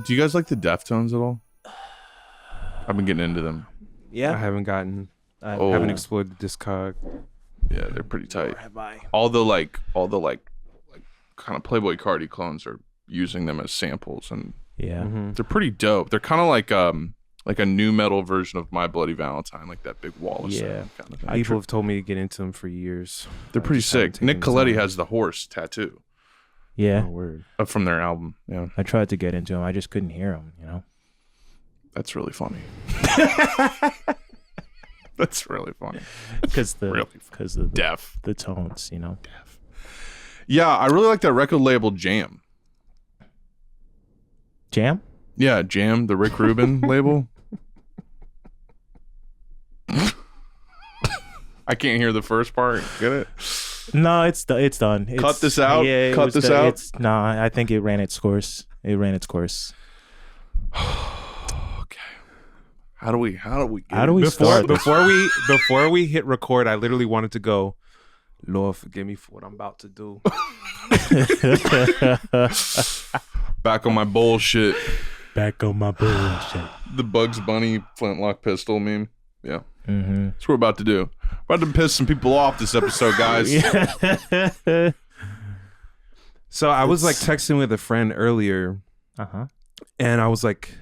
Do you guys like the Deftones at all? I've been getting into them. Yeah. I haven't explored the Discog. Yeah, they're pretty tight. Have I? All the kind of Playboy Cardi clones are using them as samples, and they're pretty dope. They're kind of like a new metal version of My Bloody Valentine, like that big wall of sound kind of thing. People have told me to get into them for years. They're pretty sick. Nick Coletti has the horse tattoo. Yeah. Oh, word. From their album. Yeah. I tried to get into them. I just couldn't hear them, you know? That's really funny. That's really funny. Because of Def. the tones, you know? Def. Yeah, I really like that record label Jam. Jam? Yeah, Jam, the Rick Rubin label. I can't hear the first part. Get it? No, it's done. Cut this out? Yeah, Cut this out? I think it ran its course. Okay. How do we start? Before we hit record, I literally wanted to go, Lord, forgive me for what I'm about to do. Back on my bullshit. The Bugs Bunny flintlock pistol meme. Yeah. Mm-hmm. That's what we're about to do. We're about to piss some people off this episode, guys. So I was like texting with a friend earlier. And I was like,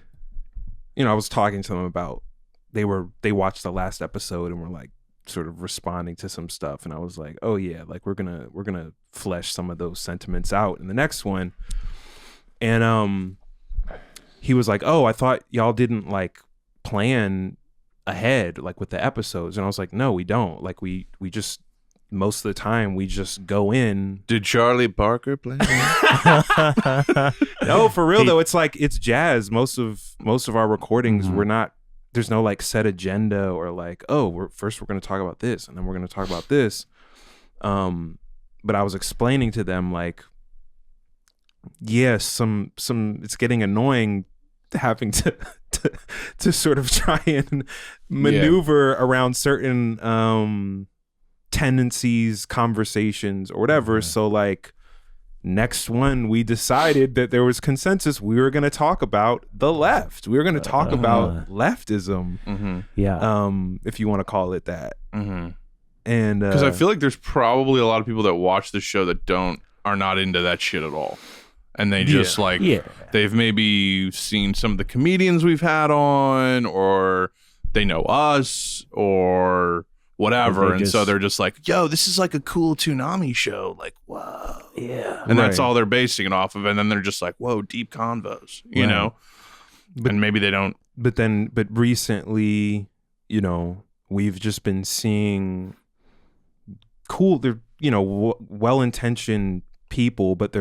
I was talking to them about they watched the last episode and were like sort of responding to some stuff, and I was like, oh yeah, like we're gonna flesh some of those sentiments out in the next one. And he was like, oh, I thought y'all didn't like plan ahead like with the episodes. And I was like, no, we don't. Like we just, most of the time we just go in. Did Charlie Parker play? No, for real though. It's like, it's jazz. Most of our recordings, there's no like set agenda or like, oh, we're going to talk about this and then we're going to talk about this. But I was explaining to them like, yes, some it's getting annoying having to sort of try and maneuver around certain tendencies, conversations, or whatever. So like next one, we decided that there was consensus. We were going to talk about the left. We were going to talk about leftism. If you want to call it that. And because I feel like there's probably a lot of people that watch the show that are not into that shit at all. And they just they've maybe seen some of the comedians we've had on, or they know us or whatever. And so they're just like, yo, this is like a cool Toonami show. Like, whoa. Yeah. And that's all they're basing it off of. And then they're just like, whoa, deep convos, you know? And maybe they don't. But recently, we've just been seeing cool, they're, well-intentioned people, but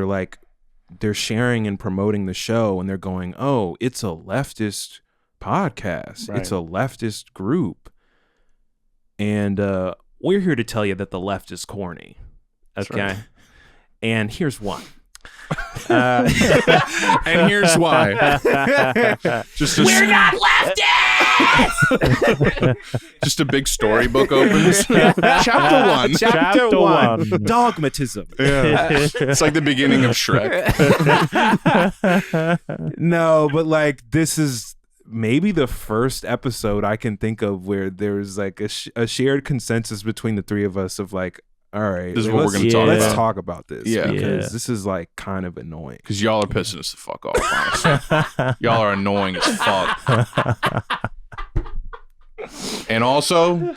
they're sharing and promoting the show, and they're going, oh, it's a leftist podcast. Right. It's a leftist group. And we're here to tell you that the left is corny. Okay. Right. And here's why. And here's why. We're not leftists! Just a big storybook opens. Chapter one. Dogmatism. Yeah. It's like the beginning of Shrek. No, but like this is maybe the first episode I can think of where there's like a shared consensus between the three of us of like, all right, this is what we're going to talk about. Let's talk about this. Yeah. Because this is like kind of annoying. Because y'all are pissing us the fuck off, honestly. Y'all are annoying as fuck. And also,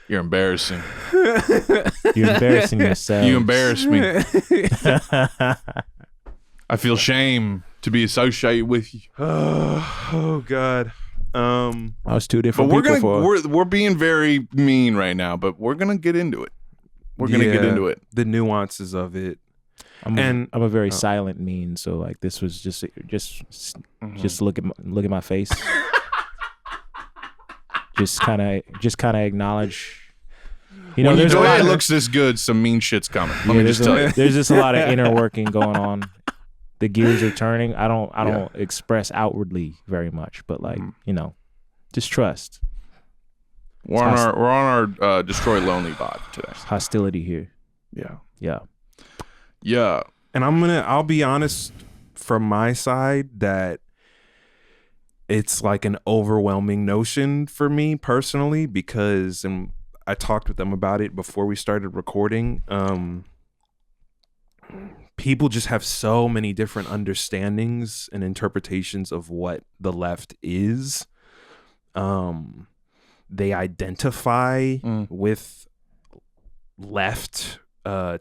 you're embarrassing. You're embarrassing yourself. You embarrass me. I feel shame to be associated with you. Oh God. I was two different people. We're being very mean right now, but we're gonna get into it. We're gonna get into it. The nuances of it. I'm a very silent mean, so like this was just look at my face. just kind of acknowledge. When Yedoye looks this good, some mean shit's coming. Let me just tell you. There's just a lot of inner working going on. The gears are turning. I don't express outwardly very much, but like just trust. We're on our Destroy Lonely vibe today. Hostility here. Yeah. And I'll be honest from my side that it's like an overwhelming notion for me personally, because, and I talked with them about it before we started recording, people just have so many different understandings and interpretations of what the left is. They identify with left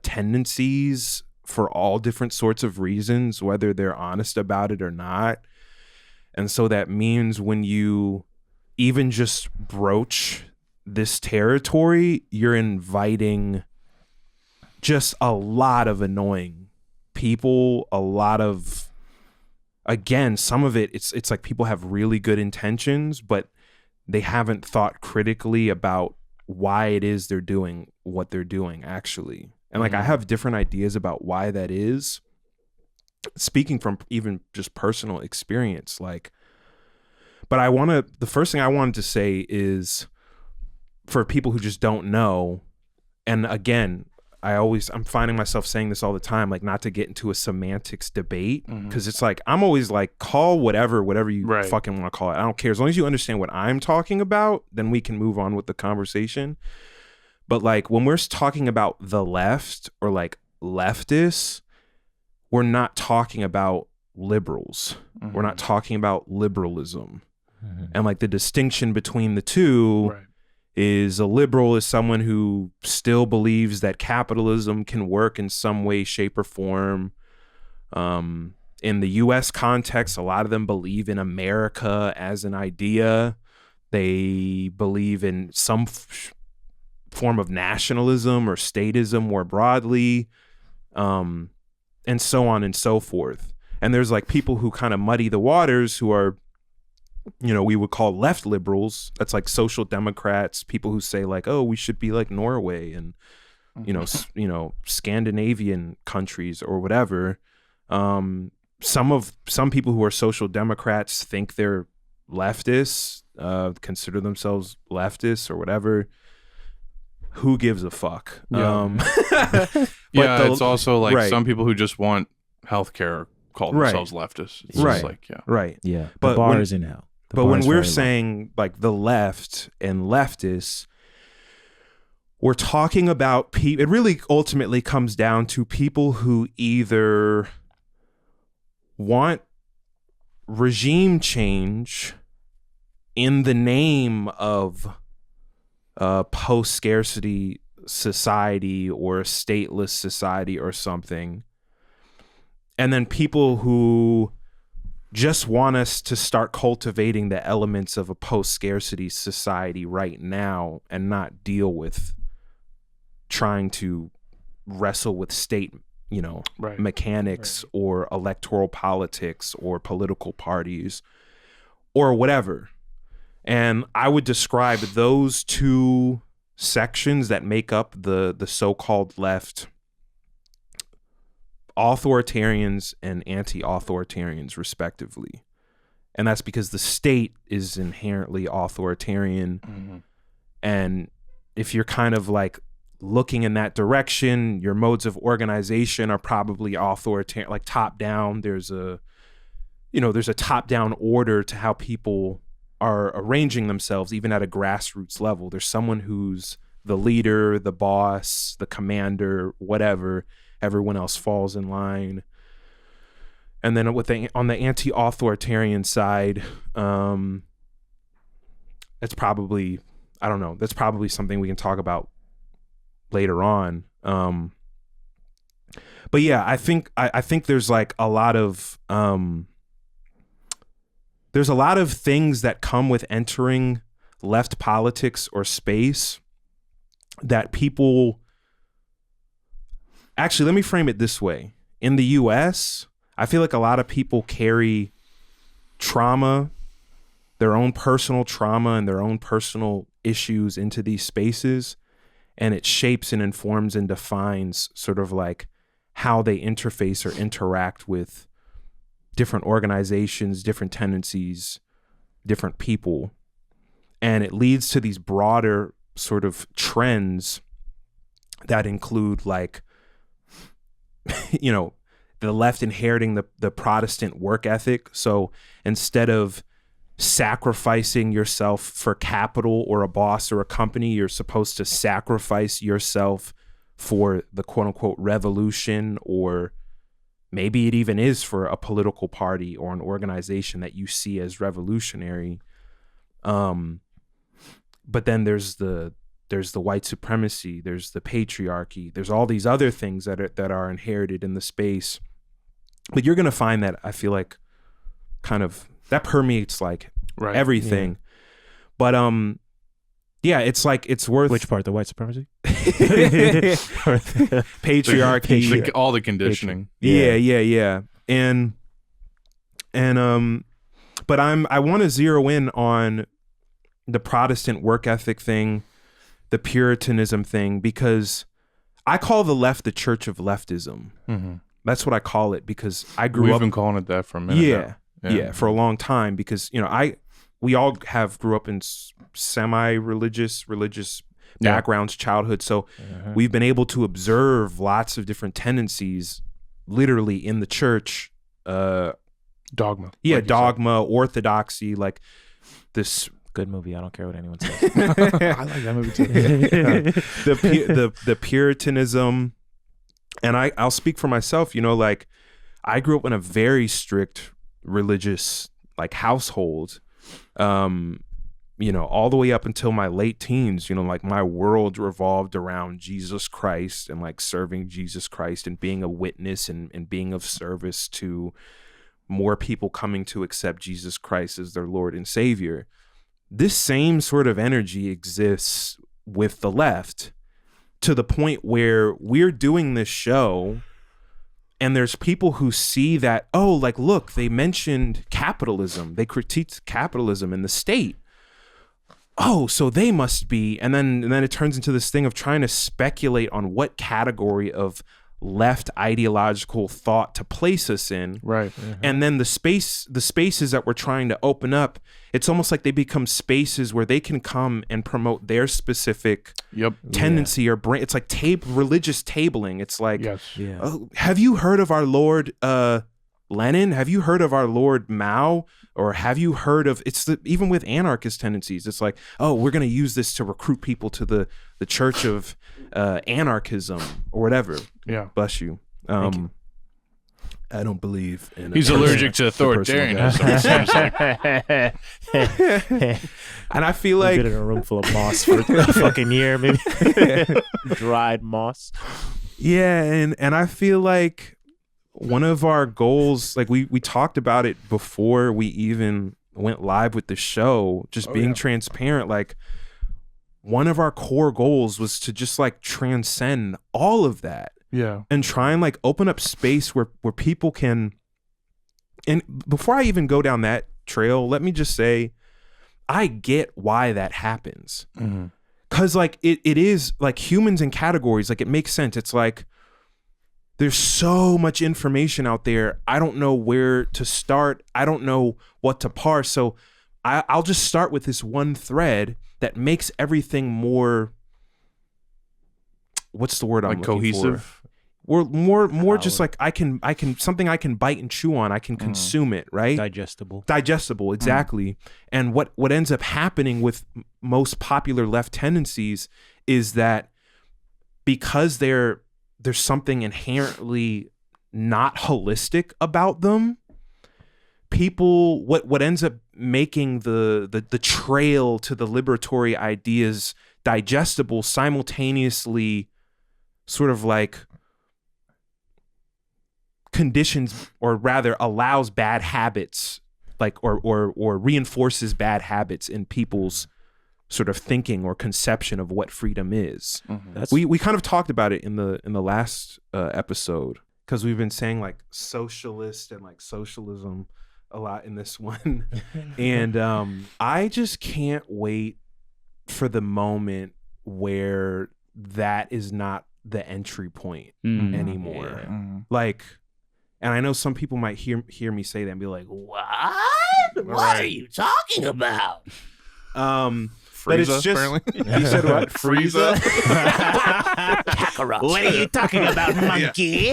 tendencies for all different sorts of reasons, whether they're honest about it or not. And so that means when you even just broach this territory, you're inviting just a lot of annoying people, a lot of, again, some of it's like people have really good intentions, but they haven't thought critically about why it is they're doing what they're doing actually. And like, I have different ideas about why that is, speaking from even just personal experience. Like, but the first thing I wanted to say is, for people who just don't know, and again, I'm finding myself saying this all the time, like, not to get into a semantics debate, because it's like, I'm always like, call whatever you fucking want to call it. I don't care. As long as you understand what I'm talking about, then we can move on with the conversation. But like, when we're talking about the left or like leftists, we're not talking about liberals. We're not talking about liberalism. And like, the distinction between the two is, a liberal is someone who still believes that capitalism can work in some way, shape, or form. In the US context, a lot of them believe in America as an idea. They believe in some form of nationalism or statism more broadly, and so on and so forth. And there's like people who kind of muddy the waters, who are, we would call left liberals. That's like social democrats, people who say like, oh, we should be like Norway and, Scandinavian countries or whatever. Some people who are social democrats think they're leftists, consider themselves leftists or whatever. Who gives a fuck? It's also like some people who just want healthcare call themselves leftists. It's just like, yeah. But the bar is in hell. But when we're saying like the left and leftists, we're talking about people. It really ultimately comes down to people who either want regime change in the name of post-scarcity society or a stateless society or something, and then people who just want us to start cultivating the elements of a post-scarcity society right now and not deal with trying to wrestle with state, mechanics or electoral politics or political parties or whatever. And I would describe those two sections that make up the so-called left, authoritarians and anti-authoritarians respectively. And that's because the state is inherently authoritarian. And if you're kind of like looking in that direction, your modes of organization are probably authoritarian, like top down. There's a top-down order to how people are arranging themselves, even at a grassroots level. There's someone who's the leader, the boss, the commander, whatever. Everyone else falls in line. And then on the anti-authoritarian side, it's probably, I don't know, that's probably something we can talk about later on. But yeah, I think there's like a lot of things that come with entering left politics or space that people, actually, let me frame it this way. In the US, I feel like a lot of people carry trauma, their own personal trauma and their own personal issues into these spaces, and it shapes and informs and defines sort of like how they interface or interact with different organizations, different tendencies, different people. And it leads to these broader sort of trends that include like, the left inheriting the Protestant work ethic. So instead of sacrificing yourself for capital or a boss or a company. You're supposed to sacrifice yourself for the quote unquote revolution, or maybe it even is for a political party or an organization that you see as revolutionary. But then there's the white supremacy, there's the patriarchy, there's all these other things that are inherited in the space. But you're gonna find that, I feel like, kind of that permeates like everything. Yeah. But yeah, it's like, it's worth. Which part? The white supremacy? Patriarchy. All the conditioning. Yeah. And but I want to zero in on the Protestant work ethic thing, the Puritanism thing, because I call the left the Church of Leftism. Mm-hmm. That's what I call it, because I grew up. We've been calling it that for a minute. Yeah, for a long time, because we all grew up in semi-religious backgrounds, childhood. So we've been able to observe lots of different tendencies, literally in the church. Dogma. Yeah, like dogma, orthodoxy, like this. Good movie. I don't care what anyone says. I like that movie too. The Puritanism, and I'll speak for myself. Like, I grew up in a very strict religious like household, all the way up until my late teens. Like, my world revolved around Jesus Christ and like serving Jesus Christ and being a witness and being of service to more people coming to accept Jesus Christ as their Lord and Savior. This same sort of energy exists with the left, to the point where we're doing this show and there's people who see that, look, they mentioned capitalism. They critiqued capitalism in the state. Oh, so they must be. And then it turns into this thing of trying to speculate on what category of left ideological thought to place us in. Right. Mm-hmm. And then the spaces that we're trying to open up, it's almost like they become spaces where they can come and promote their specific tendency or brain. It's like religious tabling. It's like, have you heard of our Lord Lenin? Have you heard of our Lord Mao? Or have you heard of, even with anarchist tendencies, it's like, we're going to use this to recruit people to the Church of Anarchism or whatever. Yeah. Bless you. I don't believe in He's allergic to authoritarianism. And I feel like been in a room full of moss for a fucking year, maybe. Dried moss. Yeah, and I feel like one of our goals, like we talked about it before we even went live with the show, just being transparent, like one of our core goals was to just like transcend all of that. Yeah. And try and like open up space where people can. And before I even go down that trail, let me just say, I get why that happens. Mm-hmm. Cause like it is like humans in categories, like it makes sense. It's like, there's so much information out there. I don't know where to start. I don't know what to parse. So I'll just start with this one thread that makes everything more, what's the word I'm looking cohesive for? Or more just like I can something I can bite and chew on. I can consume it, right? Digestible, exactly. And what ends up happening with most popular left tendencies is that because there's something inherently not holistic about them, people, what ends up making the trail to the liberatory ideas digestible simultaneously sort of like conditions, or rather allows bad habits, like or reinforces bad habits in people's sort of thinking or conception of what freedom is. Mm-hmm. We kind of talked about it in the last episode, because we've been saying like socialist and like socialism a lot in this one. And I just can't wait for the moment where that is not the entry point anymore. Yeah. Mm-hmm. Like, and I know some people might hear me say that and be like, what? What are you talking about? But it's just, apparently. You said what? Frieza? What are you talking about, monkey?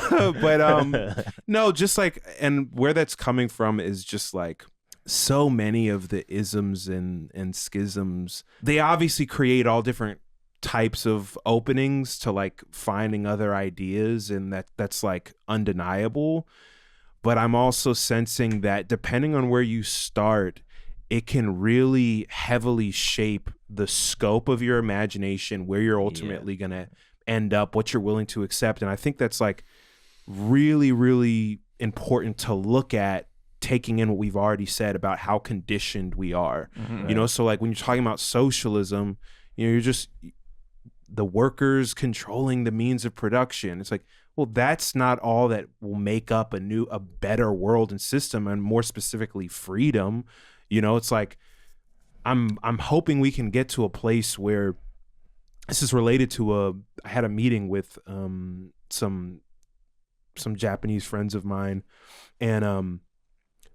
But no, just like, and where that's coming from is just like so many of the isms and schisms, they obviously create all different types of openings to like finding other ideas, and that's like undeniable. But I'm also sensing that depending on where you start, it can really heavily shape the scope of your imagination, where you're ultimately going to end up, what you're willing to accept. And I think that's like really, really important to look at, taking in what we've already said about how conditioned we are. You know, so like when you're talking about socialism, you know, you're just the workers controlling the means of production. It's like, well, that's not all that will make up a better world and system, and more specifically freedom. You know, it's like I'm hoping we can get to a place where this is related to I had a meeting with some Japanese friends of mine, and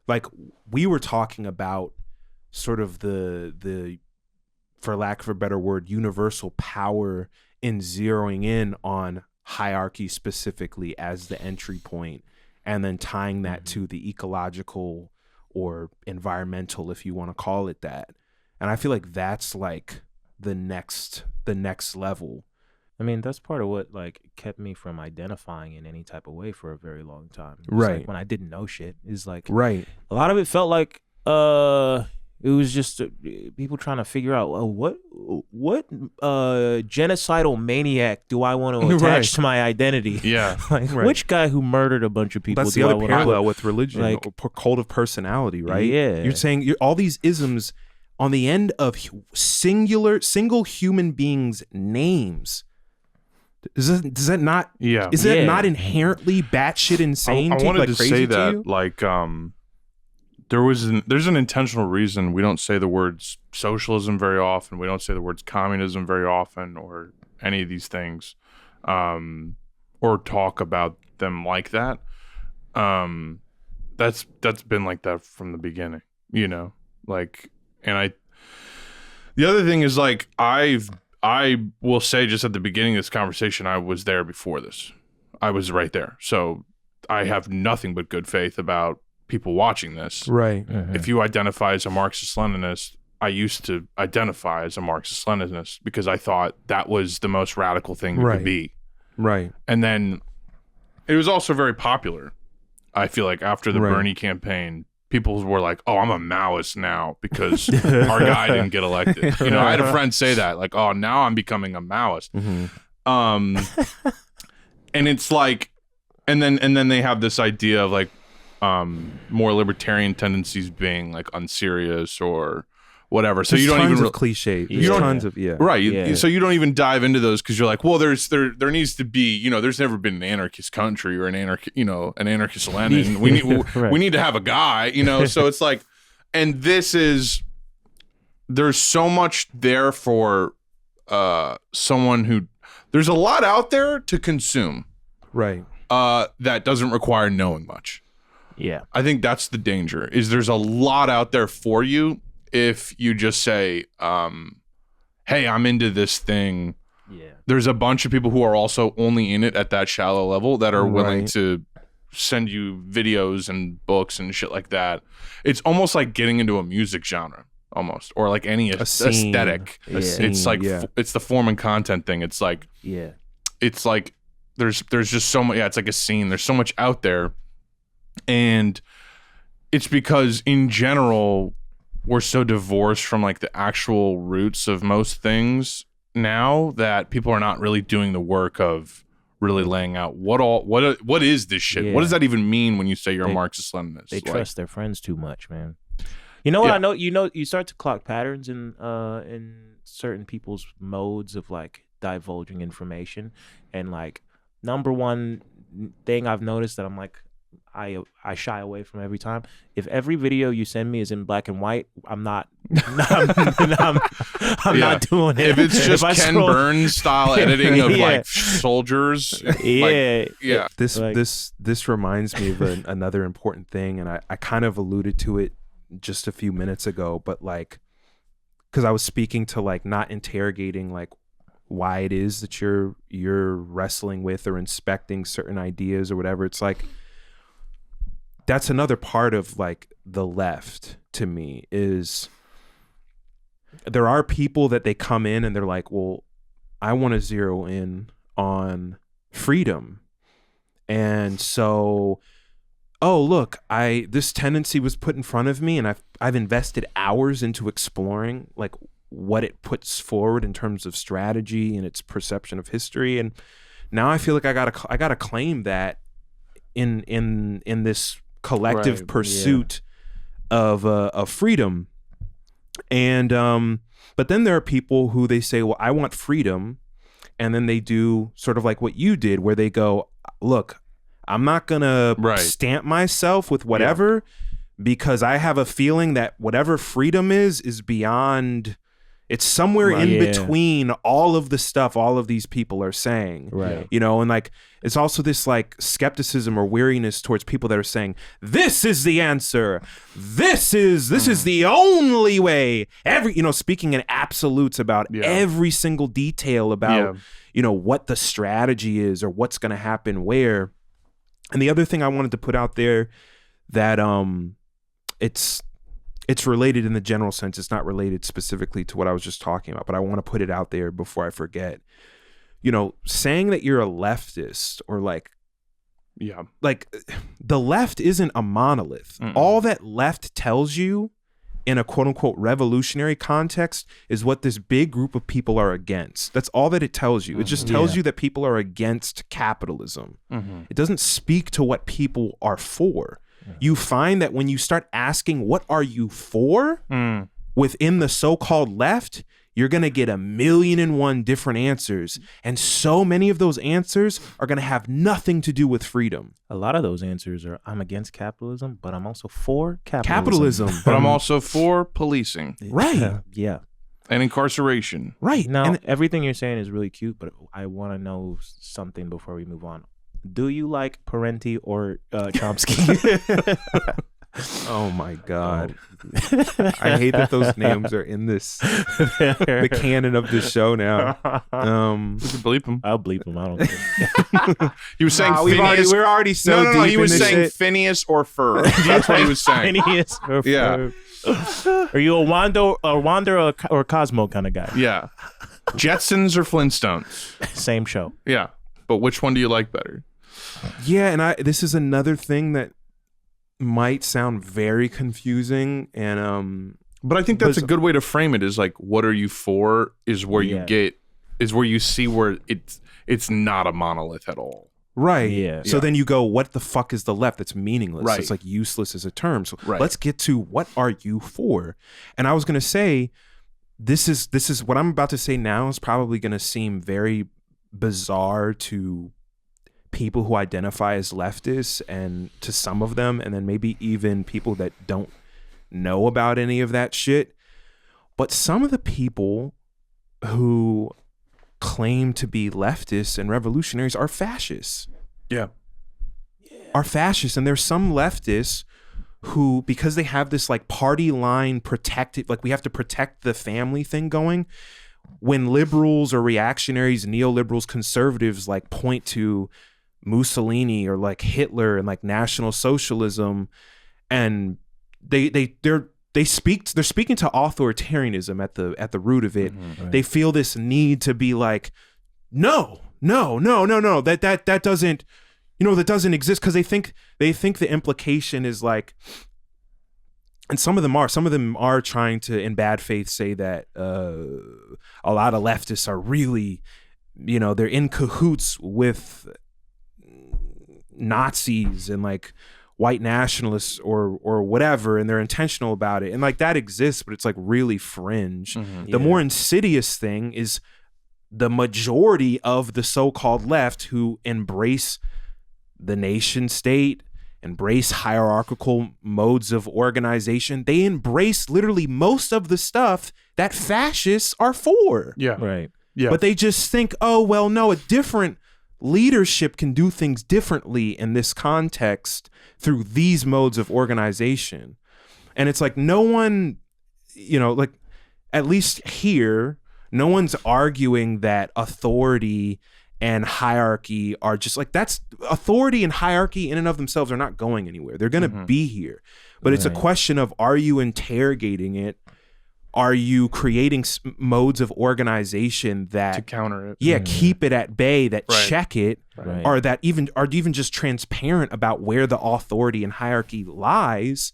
like we were talking about sort of the for lack of a better word, universal power in zeroing in on hierarchy specifically as the entry point, and then tying that to the ecological or environmental, if you want to call it that. And I feel like that's like the next level. I mean, that's part of what like kept me from identifying in any type of way for a very long time. Right. Like when I didn't know shit, is like right. A lot of it felt like it was just people trying to figure out what genocidal maniac do I want to attach to my identity? Yeah. Like which guy who murdered a bunch of people? That's the other parallel with religion, like cult of personality, right? Yeah. You're saying all these isms on the end of single human beings' names. Does that not? Yeah. Is that not inherently batshit insane? I wanted like to crazy say to that, you? like, there's an intentional reason we don't say the words socialism very often. We don't say the words communism very often, or any of these things, or talk about them like that. That's been like that from the beginning, you know. Like, and the other thing is like I will say just at the beginning of this conversation, I was there before this. I was right there. So I have nothing but good faith about people watching this. Right. If you identify as a Marxist-Leninist, I used to identify as a Marxist-Leninist because I thought that was the most radical thing you could be. Right. And then it was also very popular. I feel like after the Bernie campaign, people were like, "Oh, I'm a Maoist now because our guy didn't get elected." You know, I had a friend say that, like, "Oh, now I'm becoming a Maoist." And it's like, and then they have this idea of like more libertarian tendencies being like unserious or whatever. So There's you don't tons even of cliche. You don't, tons of right. So you don't even dive into those because you're like, well, there needs to be, you know, there's never been an anarchist country or an anarchist Lenin. We need to have a guy, you know. So it's like, and there's so much there for someone who, there's a lot out there to consume, right? That doesn't require knowing much. Yeah, I think that's the danger. Is there's a lot out there for you. If you just say, hey, I'm into this thing, there's a bunch of people who are also only in it at that shallow level that are willing to send you videos and books and shit like that. It's almost like getting into a music genre, almost, or like any aesthetic. It's like it's the form and content thing. It's like it's like there's just so much. Yeah, it's like a scene. There's so much out there, and it's because in general, we're so divorced from like the actual roots of most things now that people are not really doing the work of really laying out what is this shit? What does that even mean when you say you're a Marxist-Leninist? They trust their friends too much, man. You know what I know? You start to clock patterns in certain people's modes of like divulging information, and like number one thing I've noticed that I'm like, I shy away from every time. If every video you send me is in black and white, I'm not doing it. If it's just Ken Burns style editing of like soldiers, This reminds me of another important thing, and I kind of alluded to it just a few minutes ago, but like, because I was speaking to like not interrogating like why it is that you're wrestling with or inspecting certain ideas or whatever. It's like, that's another part of like the left to me, is there are people that they come in and they're like, well, I want to zero in on freedom. And so, oh, look, this tendency was put in front of me, and I've invested hours into exploring like what it puts forward in terms of strategy and its perception of history. And now I feel like I gotta claim that in this collective pursuit of freedom. And but then there are people who they say, well, I want freedom, and then they do sort of like what you did, where they go, look, I'm not gonna stamp myself with whatever, because I have a feeling that whatever freedom is beyond. It's somewhere in between all of the stuff all of these people are saying, right? You know, and like it's also this like skepticism or weariness towards people that are saying, this is the answer, this is the only way. Speaking in absolutes about every single detail about what the strategy is or what's going to happen where. And the other thing I wanted to put out there that it's related in the general sense. It's not related specifically to what I was just talking about, but I want to put it out there before I forget. Saying that you're a leftist or like the left isn't a monolith. All that left tells you in a quote unquote revolutionary context is what this big group of people are against. That's all that it tells you. It just tells you that people are against capitalism. It doesn't speak to what people are for. You find that when you start asking, what are you for within the so-called left, you're going to get 1,000,001 different answers. And so many of those answers are going to have nothing to do with freedom. A lot of those answers are, I'm against capitalism, but I'm also for capitalism. But I'm also for policing. Right. Yeah. And incarceration. Right. Now, and everything you're saying is really cute, but I want to know something before we move on. Do you like Parenti or Chomsky? Oh my God. I hate that those names are in the canon of the show now. We can bleep him. I'll bleep him. I don't care. He was saying Phineas. We're already so deep he was in this saying shit. Phineas or Fur. That's what he was saying. Phineas or Yeah. Fur. Are you a Wanda or Cosmo kind of guy? Yeah. Jetsons or Flintstones? Same show. Yeah. But which one do you like better? Yeah, and this is another thing that might sound very confusing, and but I think that's a good way to frame it. Is like, what are you for? Is where you see where it's not a monolith at all. Right. Yeah. So then you go, what the fuck is the left? That's meaningless. Right. It's like useless as a term. So let's get to what are you for? And I was gonna say, this is what I'm about to say now is probably gonna seem very bizarre to people who identify as leftists, and to some of them, and then maybe even people that don't know about any of that shit. But some of the people who claim to be leftists and revolutionaries are fascists. Yeah. Are fascists. And there's some leftists who, because they have this like party line protected, like we have to protect the family thing going, when liberals or reactionaries, neoliberals, conservatives like point to Mussolini or like Hitler and like National Socialism, and they're speaking to authoritarianism at the root of it. Right. They feel this need to be like, no, that doesn't, that doesn't exist, because they think the implication is like, and some of them are trying to in bad faith say that a lot of leftists are really, they're in cahoots with Nazis and like white nationalists or whatever, and they're intentional about it, and like that exists, but it's like really fringe. The more insidious thing is the majority of the so-called left who embrace the nation state, embrace hierarchical modes of organization. They embrace literally most of the stuff that fascists are for. Yeah. Right. Yeah. But they just think, oh, well, no, a different leadership can do things differently in this context through these modes of organization. And it's like no one, like at least here, no one's arguing that authority and hierarchy are just like, that's authority and hierarchy in and of themselves are not going anywhere. They're going to be here. But it's a question of, are you interrogating it? Are you creating modes of organization that to counter it? Yeah, keep it at bay, that check it, or that even are even just transparent about where the authority and hierarchy lies,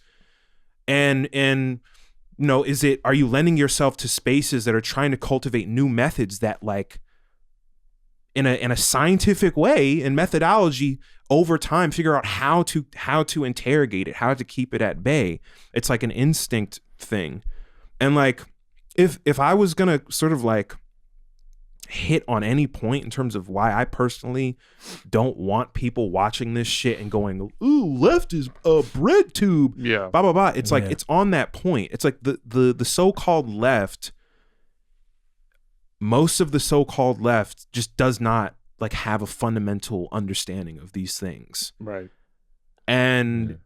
and are you lending yourself to spaces that are trying to cultivate new methods that, like, in a scientific way and methodology over time, figure out how to interrogate it, how to keep it at bay? It's like an instinct thing. And like, if I was gonna sort of like hit on any point in terms of why I personally don't want people watching this shit and going, ooh, left is a BreadTube, blah blah blah. It's like, it's on that point. It's like the so-called left. Most of the so-called left just does not like have a fundamental understanding of these things, right? And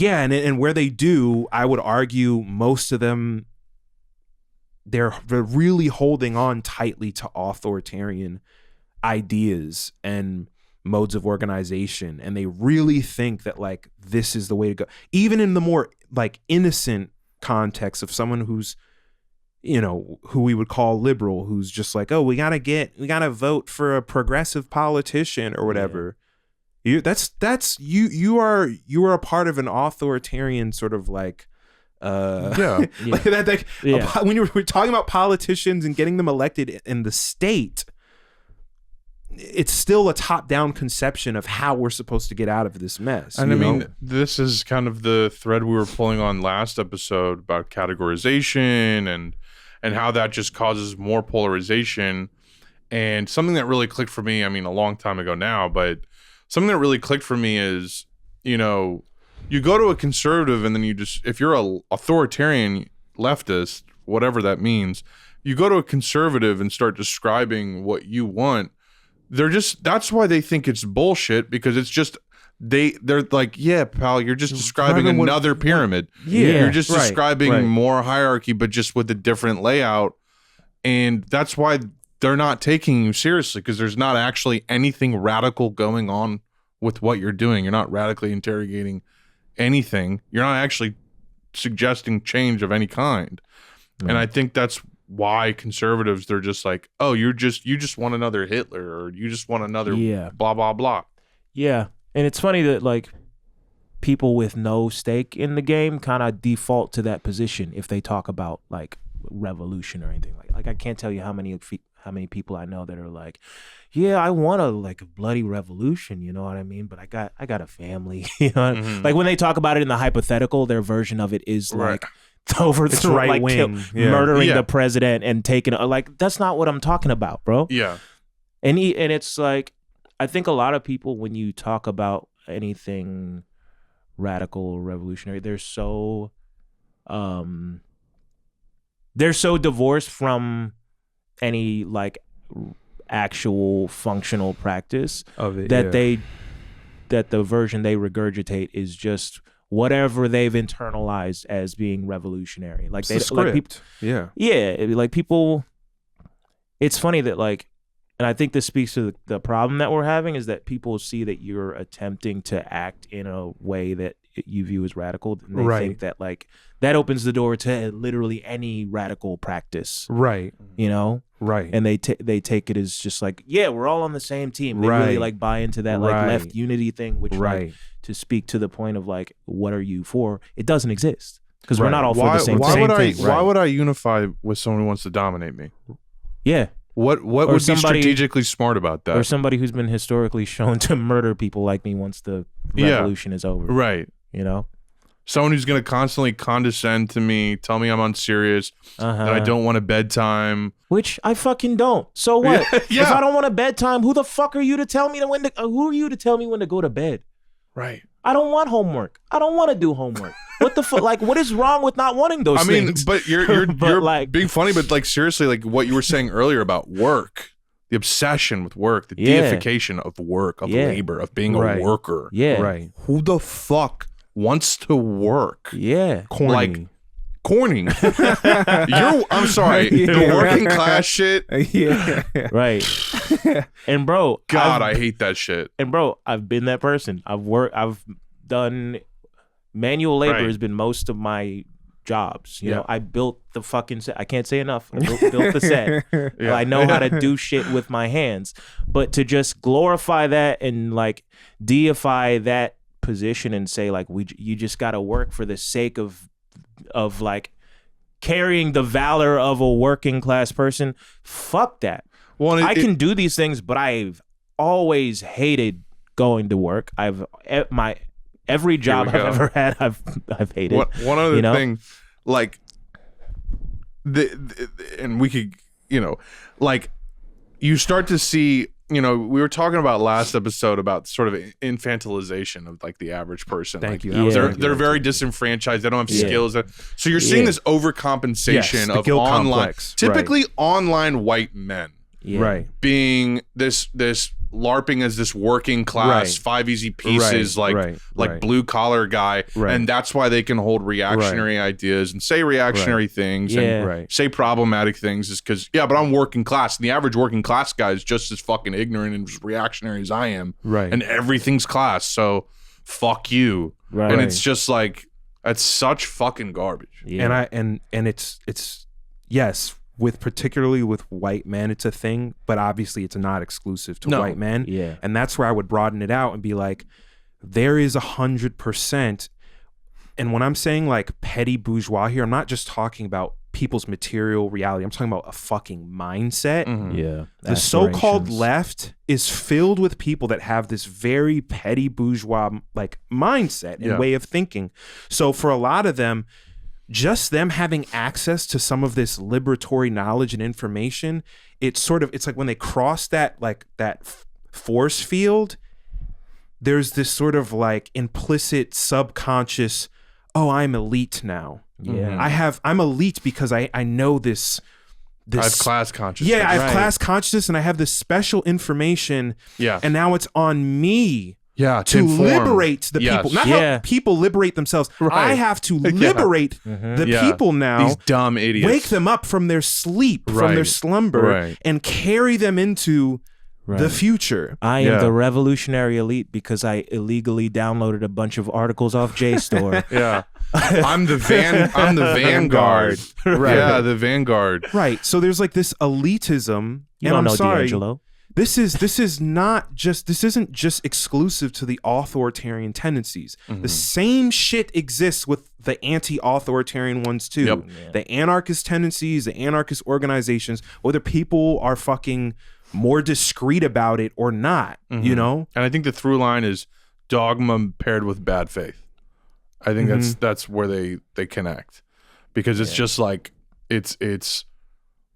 and where they do, I would argue most of them, they're really holding on tightly to authoritarian ideas and modes of organization, and they really think that like this is the way to go. Even in the more like innocent context of someone who's, who we would call liberal, who's just like, oh, we gotta vote for a progressive politician or whatever. You are a part of an authoritarian sort of like when we're talking about politicians and getting them elected in the state, it's still a top-down conception of how we're supposed to get out of this mess. And I mean, this is kind of the thread we were pulling on last episode about categorization and how that just causes more polarization. And something that really clicked for me, I mean, a long time ago now, but something that really clicked for me is, you go to a conservative and then if you're a authoritarian leftist, whatever that means, you go to a conservative and start describing what you want. That's why they think it's bullshit, because it's just, they're like, yeah, pal, you're just describing another pyramid. You're just describing more hierarchy, but just with a different layout. And that's why they're not taking you seriously, because there's not actually anything radical going on with what you're doing. You're not radically interrogating anything. You're not actually suggesting change of any kind. And I think that's why conservatives, they're just like, oh, you just want another Hitler, or you just want another blah, blah, blah. Yeah. And it's funny that like people with no stake in the game kind of default to that position if they talk about like revolution or anything. Like I can't tell you how many people I know that are like, yeah, I want a bloody revolution, you know what I mean? But I got a family, you know. Like when they talk about it in the hypothetical, their version of it is like overthrow, right like wing, murdering the president and taking like, that's not what I'm talking about, bro. Yeah. And it's like, I think a lot of people, when you talk about anything radical or revolutionary, they're so divorced from any like actual functional practice of it, that the version they regurgitate is just whatever they've internalized as being revolutionary. Like it's the script. Like people. It's funny that like, and I think this speaks to the problem that we're having, is that people see that you're attempting to act in a way that you view as radical, and they think that like that opens the door to literally any radical practice, you know, and they take it as just like, yeah, we're all on the same team. They really like buy into that like left unity thing, which like, to speak to the point of like, what are you for? It doesn't exist, because we're not all for the same thing. Why would I unify with someone who wants to dominate me? Yeah. What would be strategically smart about that? Or somebody who's been historically shown to murder people like me once the revolution is over. Right. You know? Someone who's going to constantly condescend to me, tell me I'm unserious, that I don't want a bedtime. Which I fucking don't. So what? If I don't want a bedtime, who the fuck are you to tell me who are you to tell me when to go to bed? Right. I don't want homework. I don't want to do homework. What the fuck? Like, what is wrong with not wanting those things? But you're like, being funny, but like seriously, like what you were saying earlier about work, the obsession with work, the deification of work, of labor, of being a worker. Yeah. Right. Who the fuck wants to work? Yeah. Corny. Like, corny. I'm sorry, the working class shit. Yeah. Right. And bro, God, I hate that shit. And bro, I've been that person. I've done manual labor has been most of my jobs. You know, I built the fucking set. I can't say enough. I built the set. I know how to do shit with my hands. But to just glorify that and like deify that position and say like you just got to work for the sake of like carrying the valor of a working class person, fuck that. Well, I can do these things, but I've always hated going to work. Every job I've ever had, I've hated. One other thing, like and we could, like you start to see, we were talking about last episode about sort of infantilization of like the average person. Thank you. They're very disenfranchised. They don't have skills. So you're seeing this overcompensation of online, typically online white men, being this LARPing as this working class 5 easy pieces like blue collar guy, and that's why they can hold reactionary ideas and say reactionary things and say problematic things is because but I'm working class, and the average working class guy is just as fucking ignorant and just reactionary as I am, and everything's class, so fuck you, and it's just like that's such fucking garbage. And it's yes, particularly with white men, it's a thing, but obviously it's not exclusive to white men. And that's where I would broaden it out and be like, there is 100%. And when I'm saying like petty bourgeois here, I'm not just talking about people's material reality. I'm talking about a fucking mindset. The so-called left is filled with people that have this very petty bourgeois like mindset and way of thinking. So for a lot of them, just them having access to some of this liberatory knowledge and information, it's like when they cross that force field, there's this sort of like implicit subconscious, oh, I'm elite now. I'm elite because I know this I have class consciousness. I have class consciousness, and I have this special information. And now it's on me to liberate the people, not help people liberate themselves. I have to liberate the people now. These dumb idiots. Wake them up from their sleep, from their slumber, and carry them into the future. I am the revolutionary elite because I illegally downloaded a bunch of articles off JSTOR. I'm the vanguard. The vanguard. Right. So there's like this elitism. You don't know D'Angelo. This isn't just exclusive to the authoritarian tendencies. The same shit exists with the anti-authoritarian ones too. The anarchist tendencies, the anarchist organizations, whether people are fucking more discreet about it or not, And I think the through line is dogma paired with bad faith. I think that's where they connect, because it's just like it's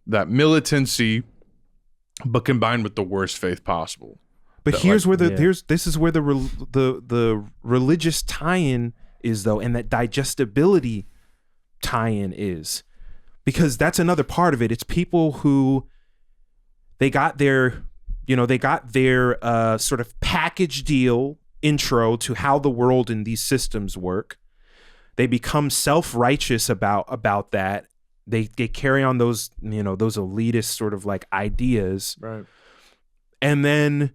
that militancy, but combined with the worst faith possible. But here's where this is where the religious tie-in is, though, and that digestibility tie-in is, because that's another part of it. It's people who they got their sort of package deal intro to how the world and these systems work. They become self-righteous about that. They carry on those elitist sort of like ideas. Right. And then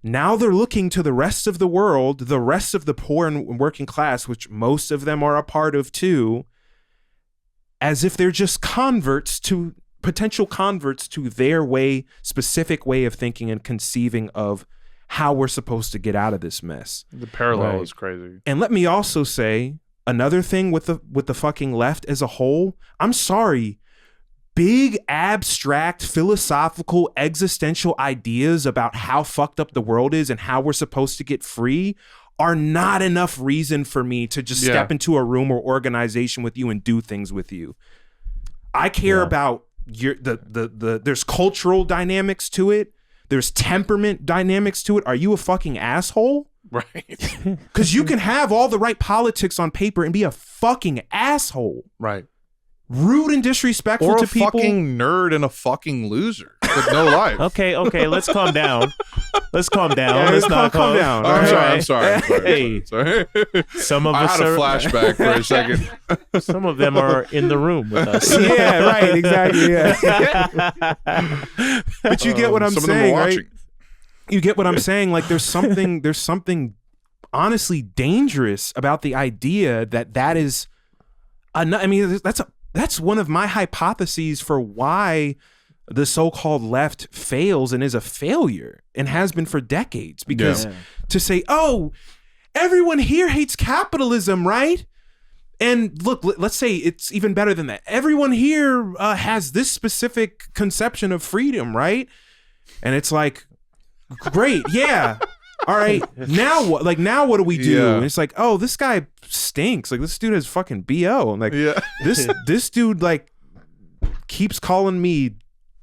now they're looking to the rest of the world, the rest of the poor and working class, which most of them are a part of too, as if they're just potential converts to their specific way of thinking and conceiving of how we're supposed to get out of this mess. The parallel is crazy. And let me also say another thing with the fucking left as a whole. I'm sorry. Big abstract philosophical existential ideas about how fucked up the world is and how we're supposed to get free are not enough reason for me to just step into a room or organization with you and do things with you. I care about there's cultural dynamics to it. There's temperament dynamics to it. Are you a fucking asshole? Right. Because you can have all the right politics on paper and be a fucking asshole. Right. Rude and disrespectful to people. Or a fucking nerd and a fucking loser. with no life. Okay, let's calm down. Let's calm down. Yeah, let's not calm down. I'm sorry. Hey. Some of us had a flashback for a second. Some of them are in the room with us. Yeah, right, exactly. Yeah. But you get what I'm saying, right? You get what I'm saying? Like there's something honestly dangerous about the idea that is that's one of my hypotheses for why the so-called left fails and is a failure and has been for decades. Because to say, oh, everyone here hates capitalism, right? And look, let's say it's even better than that. Everyone here has this specific conception of freedom, right? And it's like, great, yeah. All right, now what? Like, now what do we do? Yeah. And it's like, oh, this guy stinks. Like, this dude has fucking BO. And like, this dude like keeps calling me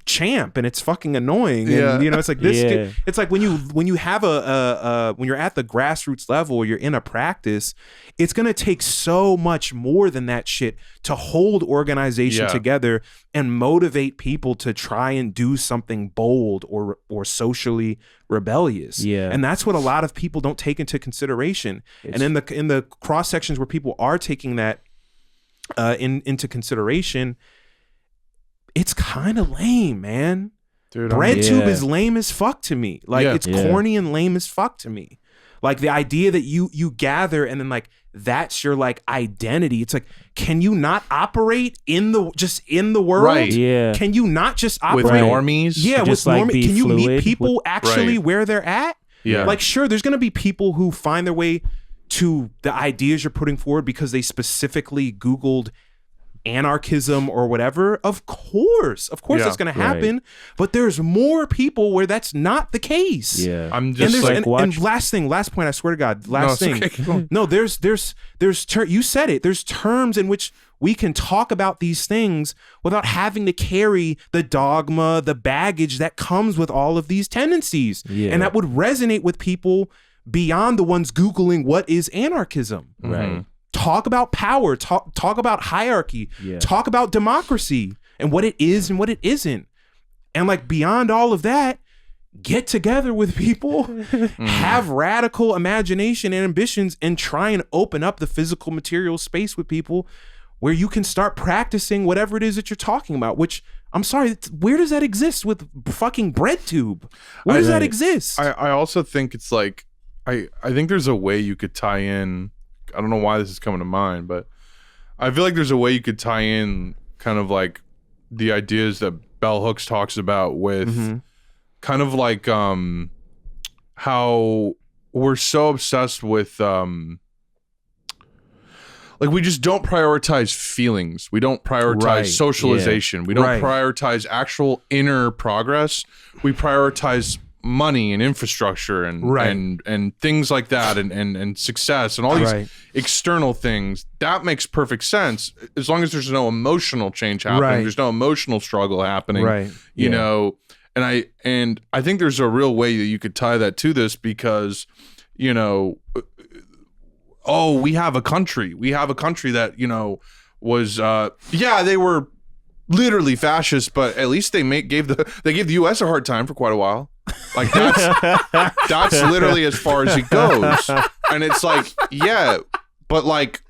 champ, and it's fucking annoying. And you know, it's like this. It's like when you have when you're at the grassroots level, you're in a practice. It's gonna take so much more than that shit to hold organization together and motivate people to try and do something bold or socially rebellious. Yeah, and that's what a lot of people don't take into consideration. And in the cross sections where people are taking that into consideration, it's kind of lame, man. Dude, BreadTube is lame as fuck to me. Like it's corny and lame as fuck to me. Like the idea that you gather and then like that's your like identity. It's like, can you not operate in the world? Right. Yeah. Can you not just operate with normies? Yeah, with like normies. Can you meet people actually right. where they're at? Yeah. Like sure, there's gonna be people who find their way to the ideas you're putting forward because they specifically Googled anarchism or whatever. Of course that's gonna happen. But there's more people where that's not the case. Yeah, I'm just and last point, I swear to God, no, there's you said it. There's terms in which we can talk about these things without having to carry the dogma, the baggage that comes with all of these tendencies, and that would resonate with people beyond the ones Googling what is anarchism. Right. Talk about power, talk about hierarchy, talk about democracy and what it is and what it isn't. And like beyond all of that, get together with people, have radical imagination and ambitions, and try and open up the physical material space with people where you can start practicing whatever it is that you're talking about, which I'm sorry, where does that exist with fucking BreadTube? Where does that exist? I also think it's like, I think there's a way you could tie in, I don't know why this is coming to mind, but I feel like there's a way you could tie in kind of like the ideas that Bell Hooks talks about with kind of like how we're so obsessed with like we just don't prioritize feelings. We don't prioritize socialization. We don't prioritize actual inner progress. We prioritize money and infrastructure and things like that and success and all these external things. That makes perfect sense as long as there's no emotional change happening. There's no emotional struggle happening. You know, and I think there's a real way that you could tie that to this because, you know, we have a country that, you know, was they were literally fascist, but at least they gave the US a hard time for quite a while. Like that's literally as far as it goes. And it's like, yeah, but like,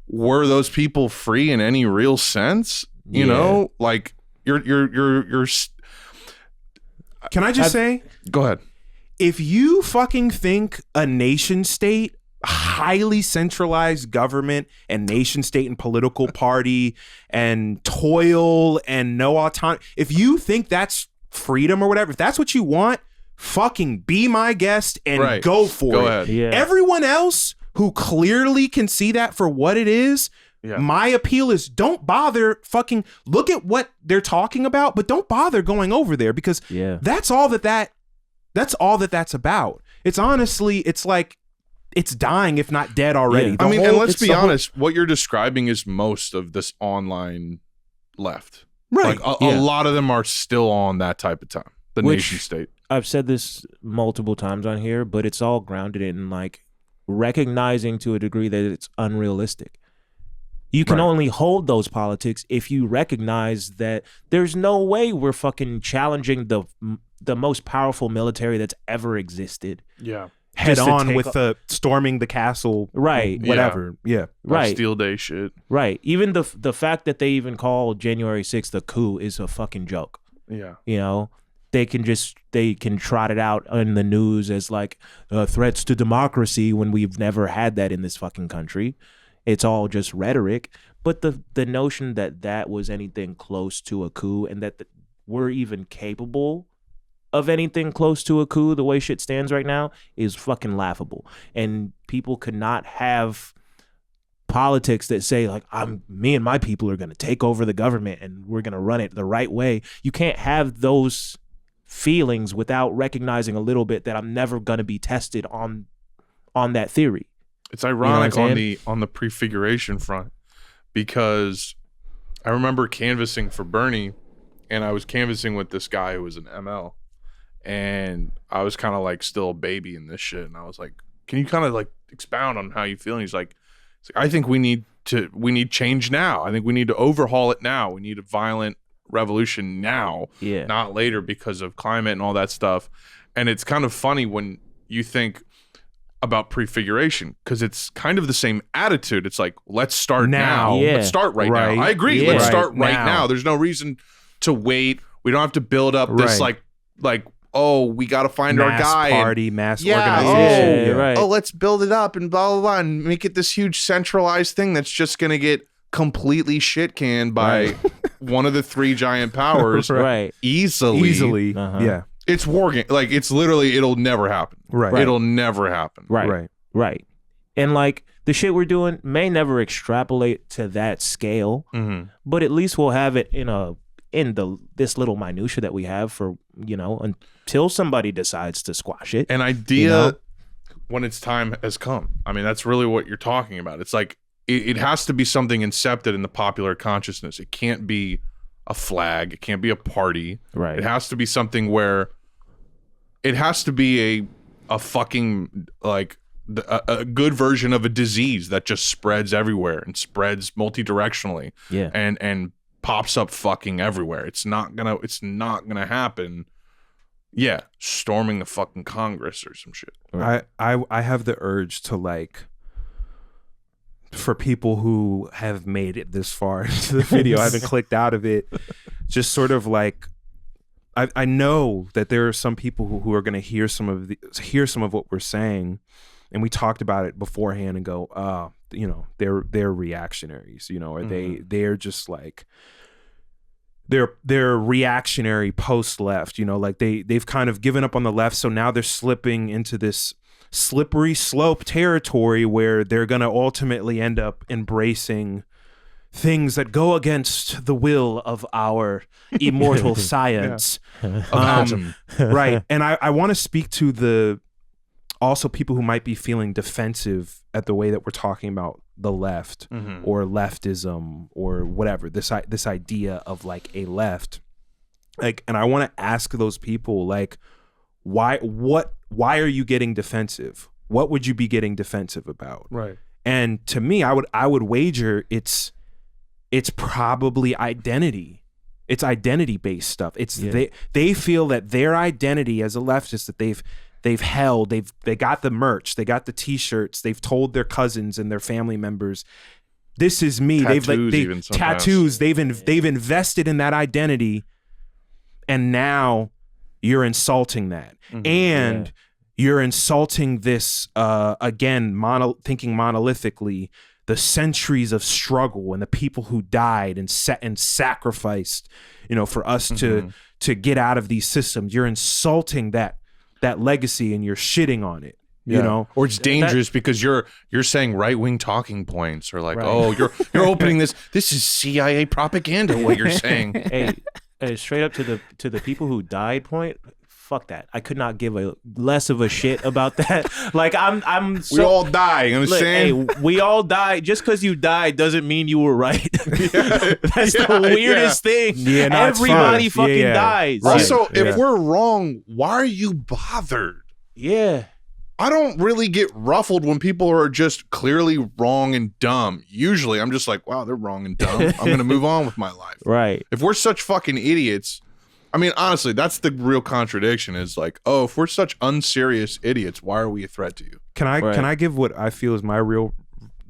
were those people free in any real sense? You know, like you're Can I just say? Go ahead. If you fucking think a nation state, highly centralized government and nation state and political party and toil and no autonomy, if you think that's freedom or whatever, if that's what you want, fucking be my guest and go for it. Ahead. Yeah. Everyone else who clearly can see that for what it is, my appeal is don't bother fucking look at what they're talking about, but don't bother going over there because that's all that's about. It's honestly, it's like it's dying if not dead already. I mean, and let's be honest, what you're describing is most of this online left. Right. Like a lot of them are still on that type of time. The nation state. I've said this multiple times on here, but it's all grounded in like recognizing to a degree that it's unrealistic. You can only hold those politics if you recognize that there's no way we're fucking challenging the most powerful military that's ever existed. Yeah. Head on with the storming the castle. Right. Whatever. Yeah. Right. Bastille Day shit. Right. Even the fact that they even call January 6th a coup is a fucking joke. Yeah. You know? They can trot it out in the news as like threats to democracy when we've never had that in this fucking country. It's all just rhetoric. But the notion that was anything close to a coup and that we're even capable of anything close to a coup the way shit stands right now is fucking laughable. And people could not have politics that say like me and my people are going to take over the government and we're going to run it the right way. You can't have those feelings without recognizing a little bit that I'm never going to be tested on that theory. It's ironic on the prefiguration front, because I remember canvassing for Bernie, and I was canvassing with this guy who was an ML, and I was kind of like still a baby in this shit, and I was like, can you kind of like expound on how you feel? And he's like, I think we need change now. I think we need to overhaul it now. We need a violent revolution now, not later, because of climate and all that stuff. And it's kind of funny when you think about prefiguration, because it's kind of the same attitude. It's like, let's start now. Let's start right now. I agree. Let's start right now. There's no reason to wait. We don't have to build up this like oh, we got to find our guy. Mass organization. Oh, let's build it up and blah, blah, blah, and make it this huge centralized thing that's just going to get completely shit canned by one of the three giant powers easily. Yeah. It's war game. Like, it's literally, it'll never happen. Right. It'll never happen. Right. And like the shit we're doing may never extrapolate to that scale, but at least we'll have it in this little minutia that we have for, until somebody decides to squash it. An idea when its time has come. I mean, that's really what you're talking about. It's like, it has to be something incepted in the popular consciousness. It can't be a flag. It can't be a party. Right. It has to be something where it has to be a fucking like a good version of a disease that just spreads everywhere and spreads multi-directionally. Yeah. And pops up fucking everywhere. It's not gonna happen. Yeah, storming the fucking Congress or some shit. Right. I have the urge to like, for people who have made it this far into the video, I haven't clicked out of it, just sort of like, I know that there are some people who are going to hear some of what we're saying, and we talked about it beforehand and go, they're reactionaries, or they're just like, they're reactionary post left, like they've kind of given up on the left, so now they're slipping into this slippery slope territory where they're going to ultimately end up embracing things that go against the will of our immortal science. Right. And I want to speak to also people who might be feeling defensive at the way that we're talking about the left or leftism or whatever, this idea of like a left. Like, and I want to ask those people, like, why are you getting defensive? What would you be getting defensive about? Right. And to me, I would wager it's probably identity. It's identity based stuff. It's they feel that their identity as a leftist that they've held, they got the merch, they got the t-shirts, they've told their cousins and their family members, this is me. Tattoos, they've invested in that identity, and now you're insulting that. And you're insulting this, again, thinking monolithically, the centuries of struggle and the people who died and sacrificed, for us to get out of these systems. You're insulting that legacy and you're shitting on it. You know, or it's dangerous because you're saying right-wing talking points, or like, oh, you're opening this is CIA propaganda, what you're saying. Hey, straight up to the people who died point, fuck that. I could not give a less of a shit about that. Like, I'm so, we all die, you understand? Hey, we all die. Just because you died doesn't mean you were right. That's the weirdest thing. Yeah, no, everybody fucking dies. Also, if we're wrong, why are you bothered? Yeah. I don't really get ruffled when people are just clearly wrong and dumb. Usually I'm just like, wow, they're wrong and dumb. I'm going to move on with my life. Right. If we're such fucking idiots, I mean, honestly, that's the real contradiction is like, oh, if we're such unserious idiots, why are we a threat to you? Can I give what I feel is my real,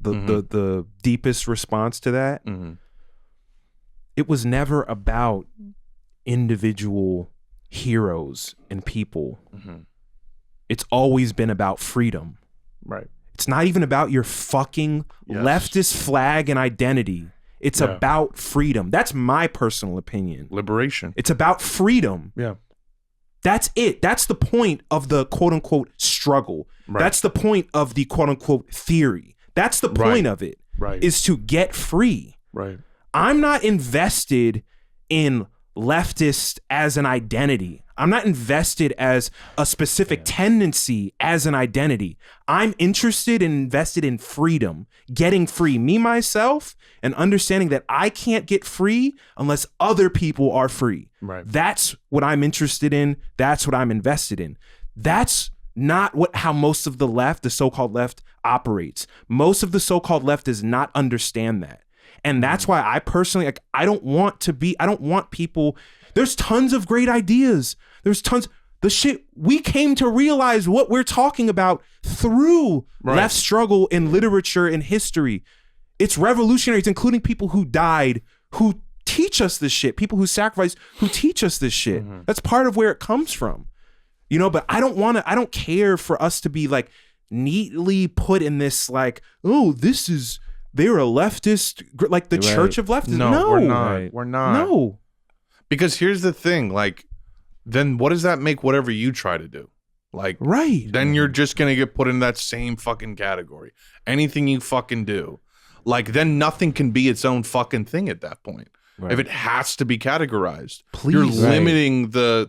the deepest response to that? Mm-hmm. It was never about individual heroes and people. Mm-hmm. It's always been about freedom. Right. It's not even about your fucking leftist flag and identity. It's about freedom. That's my personal opinion. Liberation. It's about freedom. Yeah. That's it. That's the point of the quote unquote struggle. Right. That's the point of the quote unquote theory. That's the point of it. Right. Is to get free. Right. I'm not invested in leftist as an identity. I'm not invested as a specific tendency as an identity. I'm interested and invested in freedom, getting free, me, myself, and understanding that I can't get free unless other people are free. Right. That's what I'm interested in. That's what I'm invested in. That's not how most of the left, the so-called left, operates. Most of the so-called left does not understand that. And that's why I personally, like, I don't want people, there's tons of great ideas. There's tons, the shit, we came to realize what we're talking about through left struggle in literature and history. It's revolutionary. It's including people who died, who teach us this shit, people who sacrificed, who teach us this shit. Mm-hmm. That's part of where it comes from. You know, but I don't care for us to be like neatly put in this like, oh, they're a leftist, like the Church of Leftism. No, we're not. We're not. No. Because here's the thing, like, then what does that make whatever you try to do? Like, then you're just going to get put in that same fucking category. Anything you fucking do. Like, then nothing can be its own fucking thing at that point. Right. If it has to be categorized. Please. You're limiting the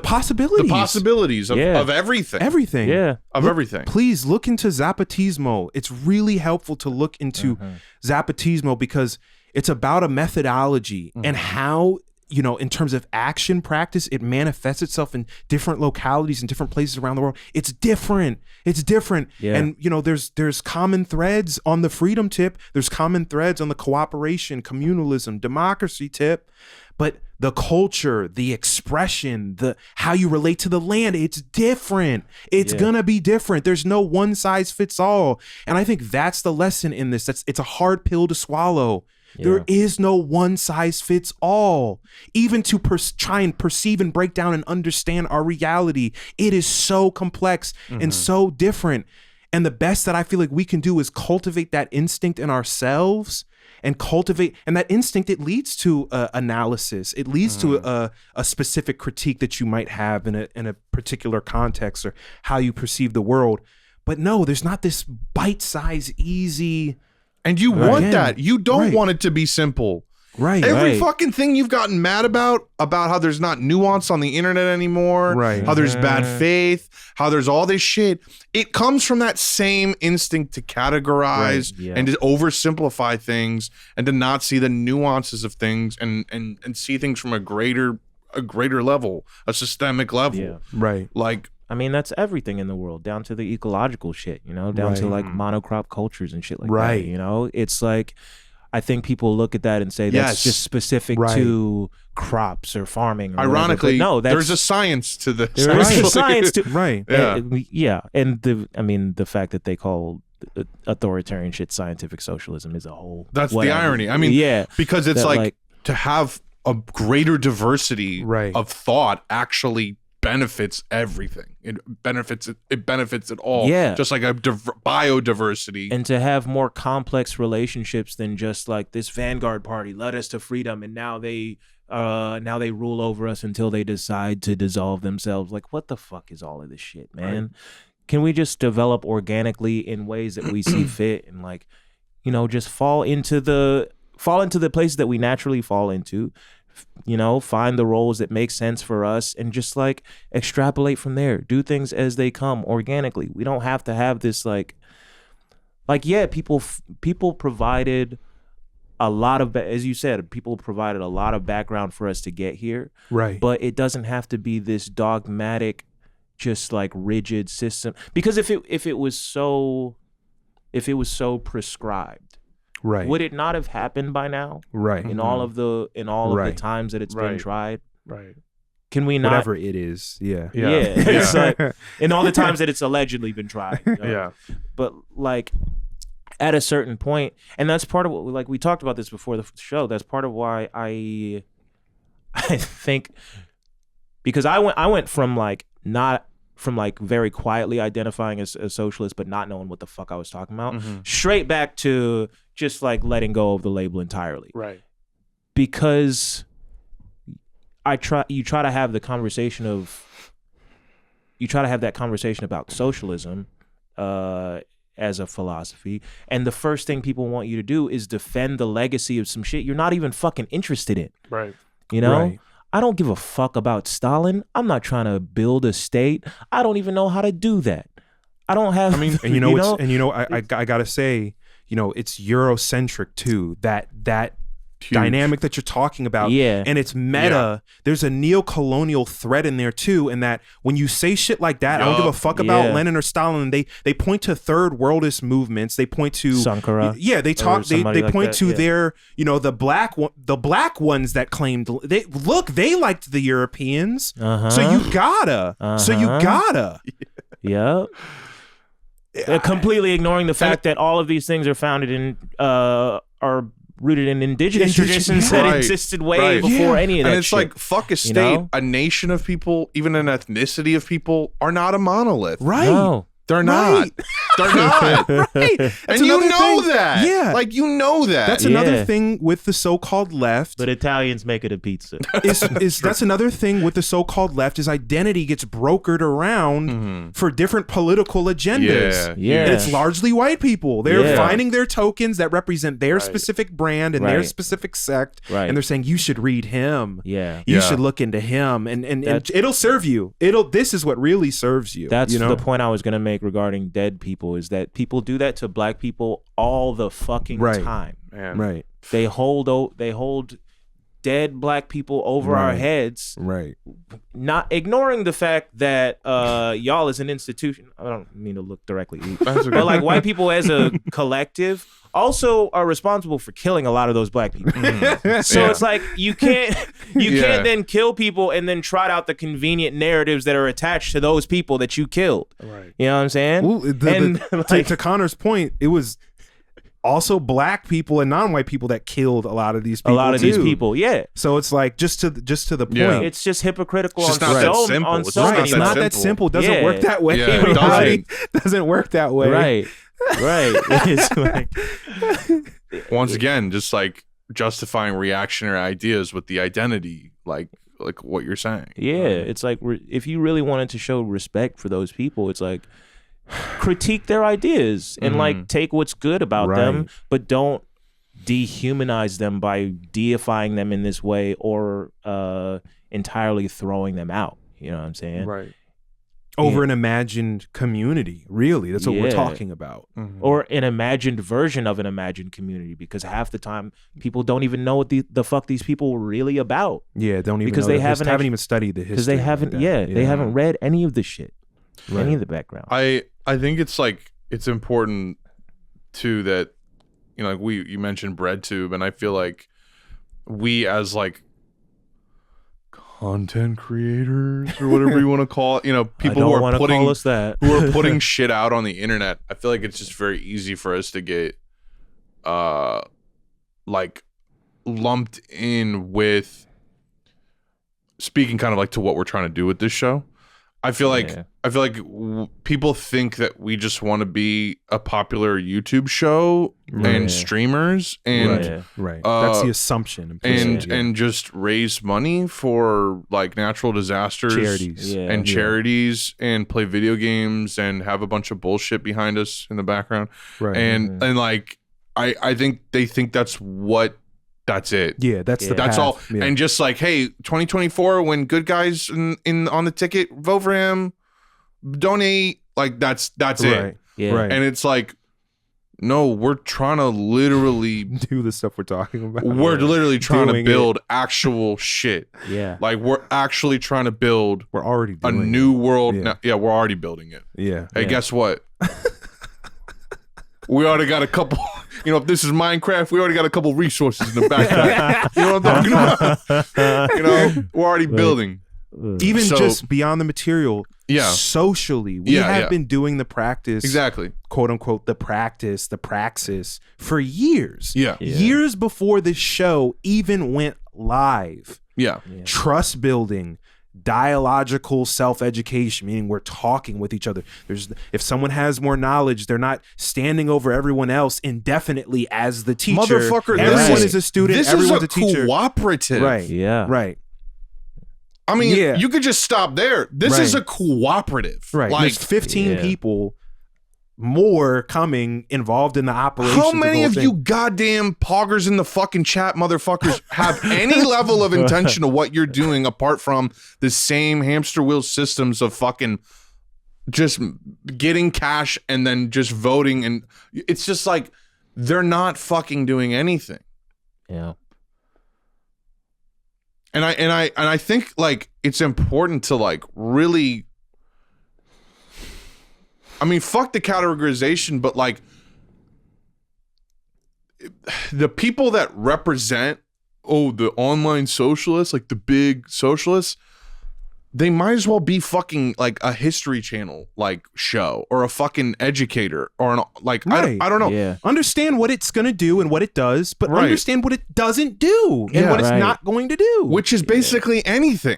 possibilities of everything. Everything. Yeah. Everything. Please look into Zapatismo. It's really helpful to look into Zapatismo because it's about a methodology and how, you know, in terms of action practice, it manifests itself in different localities and different places around the world. It's different. Yeah. And, you know, there's common threads on the freedom tip. There's common threads on the cooperation, communalism, democracy tip. But the culture, the expression, how you relate to the land, it's different. It's gonna be different. There's no one size fits all. And I think that's the lesson in this. It's a hard pill to swallow. Yeah. There is no one size fits all. Even to try and perceive and break down and understand our reality, it is so complex and so different. And the best that I feel like we can do is cultivate that instinct in ourselves and that instinct, it leads to analysis. It leads to a specific critique that you might have in a particular context or how you perceive the world. But no, there's not this bite-sized, easy. And you want that. You don't want it to be simple. Right. Every fucking thing you've gotten mad about how there's not nuance on the internet anymore, how there's bad faith, how there's all this shit. It comes from that same instinct to categorize and to oversimplify things and to not see the nuances of things and see things from a greater level, a systemic level. Yeah. Right. Like, I mean, that's everything in the world, down to the ecological shit, you know, down to like monocrop cultures and shit like that, you know? It's like, I think people look at that and say that's just specific to crops or farming. Or ironically, no, there's a science to this. There is a science to And the fact that they call authoritarian shit scientific socialism is a whole. That's the irony. I mean, because it's like to have a greater diversity of thought actually benefits everything. It benefits it all. Yeah. Just like a biodiversity. And to have more complex relationships than just like this vanguard party led us to freedom and now they rule over us until they decide to dissolve themselves. Like, what the fuck is all of this shit, man? Right. Can we just develop organically in ways that we see fit and like, you know, just fall into the places that we naturally fall into? You know, find the roles that make sense for us and just like extrapolate from there. Do things as they come organically. We don't have to have this people provided a lot of, as you said, people provided a lot of background for us to get here. Right. But it doesn't have to be this dogmatic just like rigid system. Because if it was so prescribed, right, would it not have happened by now? Right. In all of the times that it's been tried. Right. Can we not? Whatever it is, yeah. It's like, in all the times that it's allegedly been tried. Yeah. But like at a certain point, and that's part of what like we talked about this before the show. That's part of why I think, because I went from like very quietly identifying as a socialist but not knowing what the fuck I was talking about, straight back to just like letting go of the label entirely. Right. Because you try to have that conversation about socialism as a philosophy, and the first thing people want you to do is defend the legacy of some shit you're not even fucking interested in. Right. You know? Right. I don't give a fuck about Stalin. I'm not trying to build a state. I don't even know how to do that. I don't have. I mean, I gotta say, it's Eurocentric too. That Huge. dynamic that you're talking about, Yeah. and it's meta. Yeah. There's a neocolonial thread in there too, and that when you say shit like that, I don't give a fuck about Yeah. Lenin or Stalin. They point to third worldist movements. They point to Sankara. Yeah, they talk. They somebody like point that, to yeah. their the black ones that claimed they liked the Europeans. So you gotta. Yeah. They're completely ignoring the fact that all of these things are founded in are rooted in indigenous traditions that Right. existed way before any of that And it's shit. like, fuck a state. know? A nation of people, even an ethnicity of people, are not a monolith. Right. No. They're not. Right. They're not. Right. And you another know thing. that. Yeah. Like, you know that. That's Yeah. another thing with the so-called left. But Italians make it a pizza. That's another thing with the so-called left is identity gets brokered around for different political agendas. Yeah. And it's largely white people. They're Yeah. finding their tokens that represent their Right. specific brand and their Right. specific sect. Right. And they're saying, you should read him. Yeah. You Yeah. should look into him. And it'll serve you. This is what really serves you. That's the the point I was going to make regarding dead people, is that people do that to black people all the fucking Right. time. Man. Right. They hold dead black people over our Right. heads, Right. not ignoring the fact that y'all as an institution, I don't mean to look directly at you, but like white people as a collective also are responsible for killing a lot of those black people. So Yeah. it's like you can't then kill people and then trot out the convenient narratives that are attached to those people that you killed. Right. You know what I'm saying? Well, to Connor's point, it was also black people and non-white people that killed a lot of these people. these too. people, yeah. So it's like just to the point. Yeah. It's just hypocritical It's just on not that so simple. on It's so just Right, many it's that not levels. that simple. Doesn't Yeah. work that way. Yeah, it right? Doesn't work that way. Right. It's like, Once again, just like justifying reactionary ideas with the identity, like what you're saying. yeah, it's like if you really wanted to show respect for those people, it's like critique their ideas and like take what's good about them, Right. but don't dehumanize them by deifying them in this way or entirely throwing them out. You know what I'm saying? Right. Over an imagined community. Really, that's what we're Yeah. talking about. Or an imagined version of an imagined community, because half the time people don't even know what the fuck these people were really about, Yeah, don't even Because know they the haven't haven't even studied the history. because they haven't. like that. They haven't read any of the shit, Right. any of the background. I think it's like it's important too that like you mentioned BreadTube, and I feel like we as like content creators or whatever you want to call it, people who are putting call us that. who are putting shit out on the internet, I feel like it's just very easy for us to get like lumped in with speaking kind of like to what we're trying to do with this show. I feel like people think that we just want to be a popular YouTube show and streamers and Right. That's the assumption. and just raise money for like natural disasters, charities. and charities, and play video games and have a bunch of bullshit behind us in the background. Right. And like I think they think that's it. Yeah, that's the That's path. all. Yeah. And just like, hey, 2024, when good guys in on the ticket, vote for him, donate. Like that's it. Right. Yeah. Right. And it's like, No, we're trying to literally do the stuff we're talking about. We're literally trying to build actual shit. Yeah. Like we're actually trying to build We're already a doing new it. world. Yeah. Yeah, we're already building it. Yeah. Hey, guess what? We already got a couple, if this is Minecraft, we already got a couple resources in the backpack. You know what I'm talking about? We're already building. Even just beyond the material, socially, we have been doing the practice, exactly, quote unquote, the praxis for years. Years before this show even went live. Trust building, dialogical self-education, meaning we're talking with each other. If someone has more knowledge, they're not standing over everyone else indefinitely as the teacher. Motherfucker, everyone is a student. This everyone's is a teacher. Cooperative. Right. Yeah. Right. I mean, you could just stop there. This is a cooperative. Right. Like, there's 15 people more coming involved in the operation. How many of you goddamn poggers in the fucking chat, motherfuckers, have any level of intention of what you're doing apart from the same hamster wheel systems of fucking just getting cash and then just voting? And it's just like they're not fucking doing anything. Yeah. And I think like it's important to like really, I mean, fuck the categorization, but like the people that represent the online socialists, like the big socialists, they might as well be fucking like a History Channel like show or a fucking educator or an like I don't know. Yeah. Understand what it's gonna do and what it does, but understand what it doesn't do and what it's not going to do. Which is basically anything.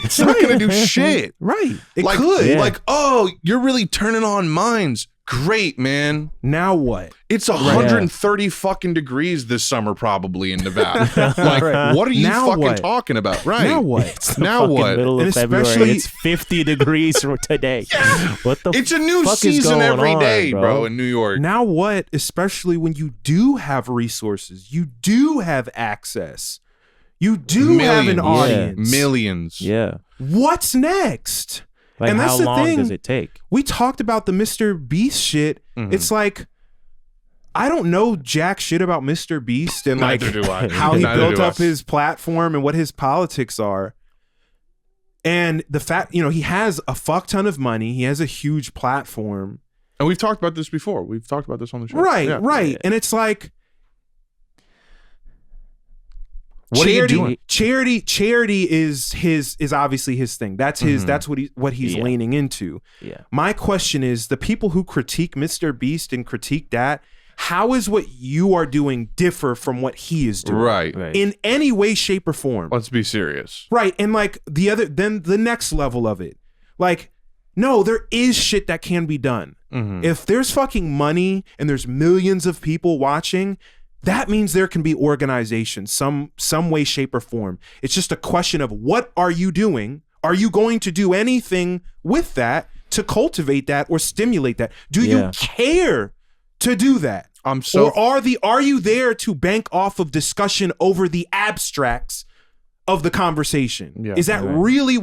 It's not gonna do shit. Right. It like, could. Like, oh, you're really turning on minds. Great, man. Now what? It's 130 fucking degrees this summer probably in Nevada. Like, what are you fucking talking about? Right. Now what? It's now what? Middle of February. It's 50 degrees from today. What the It's a new fuck season every day, on, bro, in New York. Now what? Especially when you do have resources, you do have access, you do have an audience. Millions. Yeah. What's next? Like, and that's how the long thing. does it take? We talked about the Mr. Beast shit. It's like, I don't know jack shit about Mr. Beast and like Neither do I. how he Neither built do up I. his platform and what his politics are. And the fact, he has a fuck ton of money. He has a huge platform. And we've talked about this before. We've talked about this on the show. Right, Yeah. right. And it's like, What are you doing? Charity is obviously his thing. That's his. That's what he's leaning into. Yeah. My question is, the people who critique Mr. Beast and critique that, how is what you are doing differ from what he is doing? Right. In any way, shape, or form. Let's be serious. Right. And like then the next level of it, like, no, there is shit that can be done. If there's fucking money and there's millions of people watching, that means there can be organization, some way, shape, or form. It's just a question of, what are you doing? Are you going to do anything with that to cultivate that or stimulate that? Do you care to do that? Or are you there to bank off of discussion over the abstracts of the conversation? Yeah. Is that really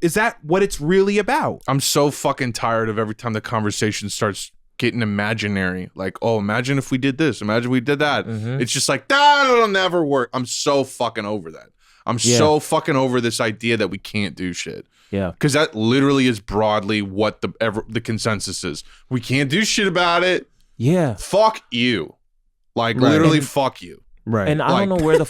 is that what it's really about? I'm so fucking tired of every time the conversation starts getting imaginary. Like, oh, imagine if we did this. Imagine we did that. It's just like, that'll never work. I'm so fucking over that. I'm so fucking over this idea that we can't do shit. Yeah. Because that literally is broadly what the consensus is. We can't do shit about it. Yeah. Fuck you. Like, literally, fuck you. Right. And I don't know where the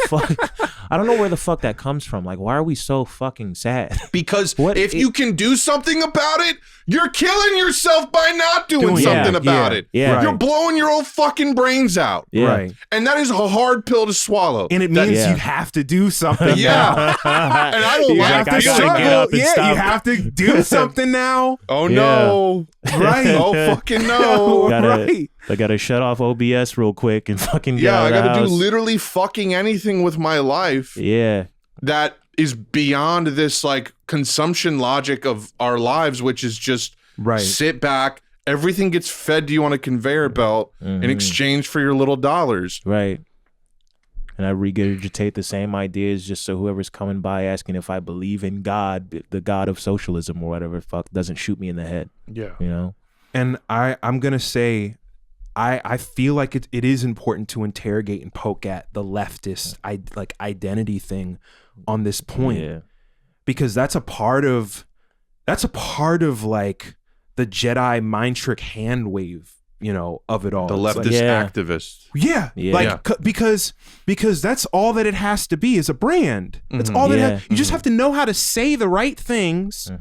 fuck that comes from. Like, why are we so fucking sad? Because if you can do something about it, you're killing yourself by not doing something about it. Yeah. Right. You're blowing your own fucking brains out. Yeah. Right. And that is a hard pill to swallow. And it means you have to do something. Yeah. And I don't like I this gotta struggle. get up and stop. You have to do something now. Oh no. Right. Oh fucking no. Right. I gotta shut off OBS real quick and fucking get Yeah, out I of the gotta do house. literally fucking anything with my life Yeah. that is beyond this like consumption logic of our lives, which is just sit back. Everything gets fed to you on a conveyor belt in exchange for your little dollars. Right. And I regurgitate the same ideas just so whoever's coming by asking if I believe in God, the God of socialism or whatever, fuck, doesn't shoot me in the head. Yeah. You know? And I'm gonna say, I feel like it is important to interrogate and poke at the leftist identity thing on this point, because that's a part of like the Jedi mind trick hand wave, you know, of it all. The leftist activists. Because that's all that it has to be, is a brand. That's all that you just have to know how to say the right things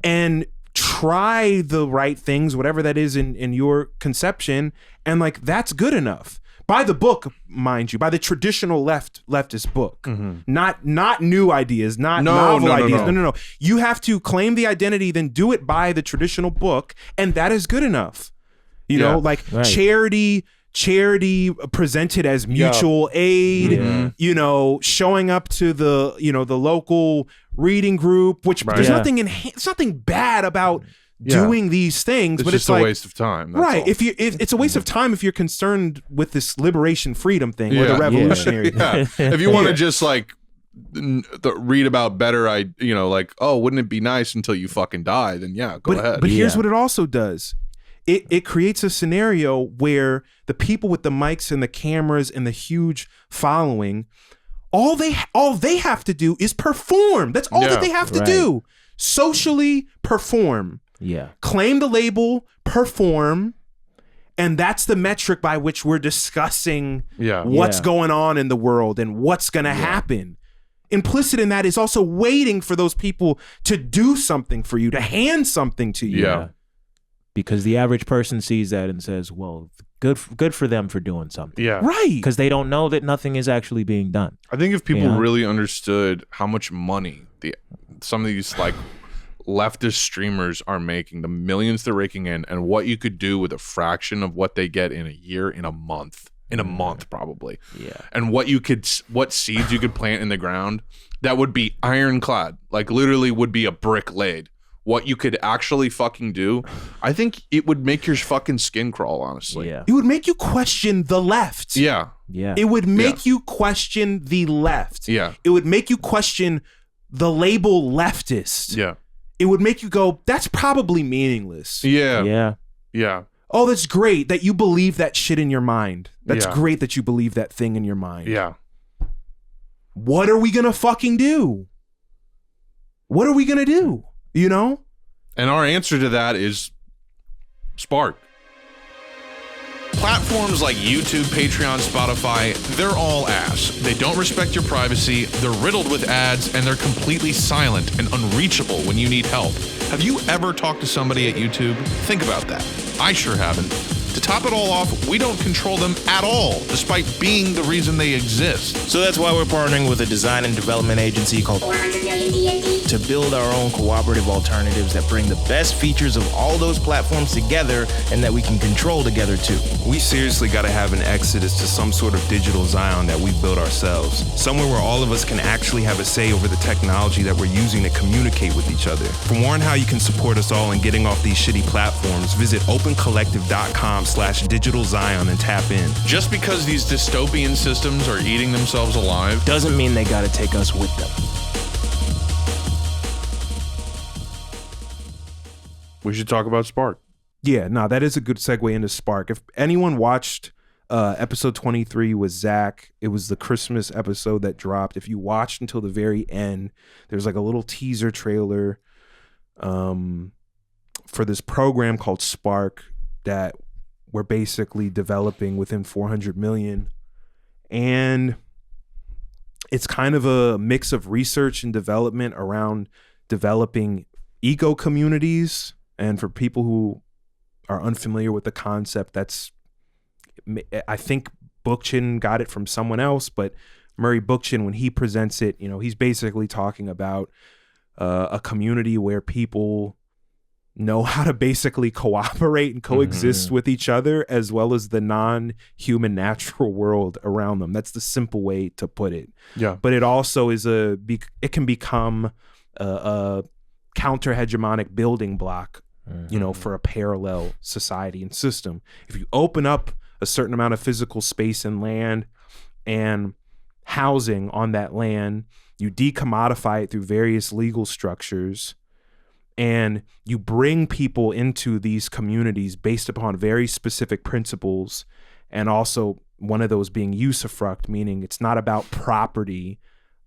and try the right things, whatever that is in your conception, and like that's good enough. By the book, mind you, by the traditional leftist book, not new ideas, not novel ideas. No. You have to claim the identity, then do it by the traditional book, and that is good enough. You know, like charity presented as mutual aid, you know, showing up to the, you know, the local reading group, which there's nothing bad about doing these things, but it's just a waste of time. That's all. If it's a waste of time if you're concerned with this liberation freedom thing or the revolutionary thing. If you want to just like read about better, you know, like, oh, wouldn't it be nice until you fucking die, then go ahead. But here's what it also does. It creates a scenario where the people with the mics and the cameras and the huge following, all they have to do is perform. That's all that they have to do. Socially perform. Yeah. Claim the label, perform, and that's the metric by which we're discussing what's going on in the world and what's going to happen. Implicit in that is also waiting for those people to do something for you, to hand something to you. Yeah. Because the average person sees that and says, well, good for them for doing something. Yeah. Right. Because they don't know that nothing is actually being done. I think if people really understood how much money some of these like leftist streamers are making, the millions they're raking in, and what you could do with a fraction of what they get in a year, in a month probably. Yeah. And what seeds you could plant in the ground that would be ironclad, like literally would be a brick laid. What you could actually fucking do, I think it would make your fucking skin crawl, honestly. Yeah. It would make you question the left. Yeah. Yeah. It would make you question the left. Yeah. It would make you question the label leftist. Yeah. It would make you go, that's probably meaningless. Yeah. Yeah. Yeah. Oh, that's great that you believe that shit in your mind. That's great that you believe that thing in your mind. Yeah. What are we going to fucking do? What are we going to do? You know? And our answer to that is Spark. Platforms like YouTube, Patreon, Spotify, they're all ass. They don't respect your privacy, they're riddled with ads, and they're completely silent and unreachable when you need help. Have you ever talked to somebody at YouTube? Think about that. I sure haven't. To top it all off, we don't control them at all, despite being the reason they exist. So that's why we're partnering with a design and development agency called 400 Million D&D to build our own cooperative alternatives that bring the best features of all those platforms together and that we can control together too. We seriously got to have an exodus to some sort of digital Zion that we built ourselves. Somewhere where all of us can actually have a say over the technology that we're using to communicate with each other. For more on how you can support us all in getting off these shitty platforms, visit opencollective.com/digital Zion and tap in. Just because these dystopian systems are eating themselves alive doesn't mean they got to take us with them. We should talk about Spark. Yeah, no, that is a good segue into Spark. If anyone watched episode 23 with Zach, it was the Christmas episode that dropped. If you watched until the very end, there's like a little teaser trailer for this program called Spark that we're basically developing within 400 million. And it's kind of a mix of research and development around developing eco communities. And for people who are unfamiliar with the concept, I think Bookchin got it from someone else, but Murray Bookchin, when he presents it, you know, he's basically talking about a community where people know how to basically cooperate and coexist with each other, as well as the non-human natural world around them. That's the simple way to put it. Yeah. But it also is it can become a counter-hegemonic building block, you know, for a parallel society and system. If you open up a certain amount of physical space and land and housing on that land, you decommodify it through various legal structures, and you bring people into these communities based upon very specific principles, and also one of those being usufruct, meaning it's not about property,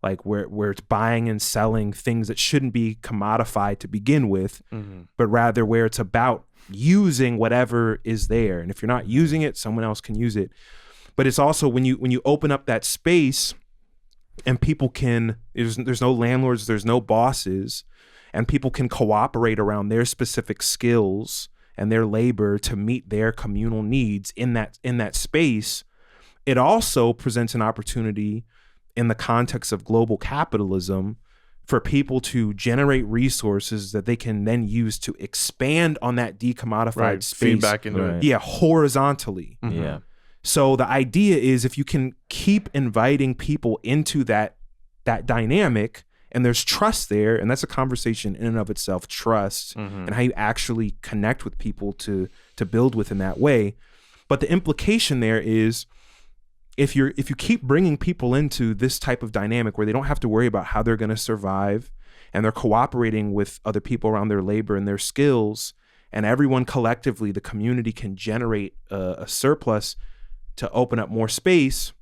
like where it's buying and selling things that shouldn't be commodified to begin with, but rather where it's about using whatever is there. And if you're not using it, someone else can use it. But it's also when you open up that space and people can, there's no landlords, there's no bosses, and people can cooperate around their specific skills and their labor to meet their communal needs in that space. It also presents an opportunity in the context of global capitalism for people to generate resources that they can then use to expand on that decommodified space. Feedback into it. Yeah, horizontally. Yeah. So the idea is if you can keep inviting people into that dynamic, and there's trust there, and that's a conversation in and of itself, trust, and how you actually connect with people to build within that way. But the implication there is if you keep bringing people into this type of dynamic where they don't have to worry about how they're going to survive, and they're cooperating with other people around their labor and their skills, and everyone collectively, the community can generate a surplus to open up more space,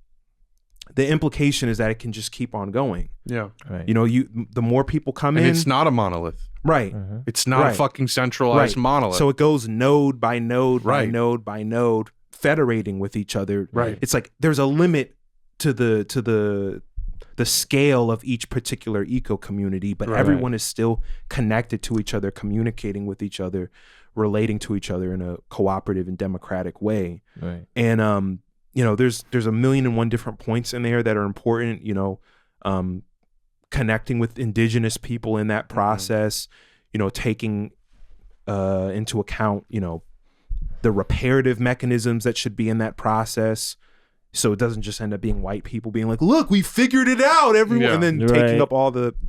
the implication is that it can just keep on going. Yeah. Right. You know, the more people come in. It's not a monolith. Right. It's not a fucking centralized monolith. So it goes node by node by Right. node by node, federating with each other. Right. It's like there's a limit to the scale of each particular eco community, but everyone is still connected to each other, communicating with each other, relating to each other in a cooperative and democratic way. Right. And you know, there's a million and one different points in there that are important, you know, connecting with indigenous people in that process, you know, taking into account, you know, the reparative mechanisms that should be in that process. So it doesn't just end up being white people being like, look, we figured it out, everyone, and then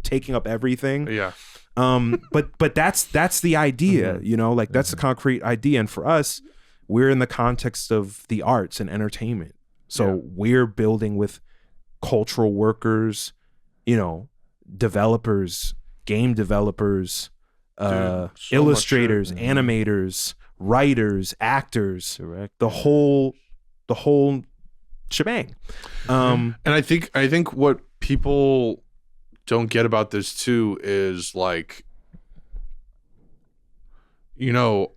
taking up everything. Yeah. But that's the idea, you know, like that's the concrete idea. And for us, we're in the context of the arts and entertainment. So we're building with cultural workers, you know, developers, game developers, illustrators, animators, writers, actors, the whole shebang. And I think what people don't get about this too is like, you know,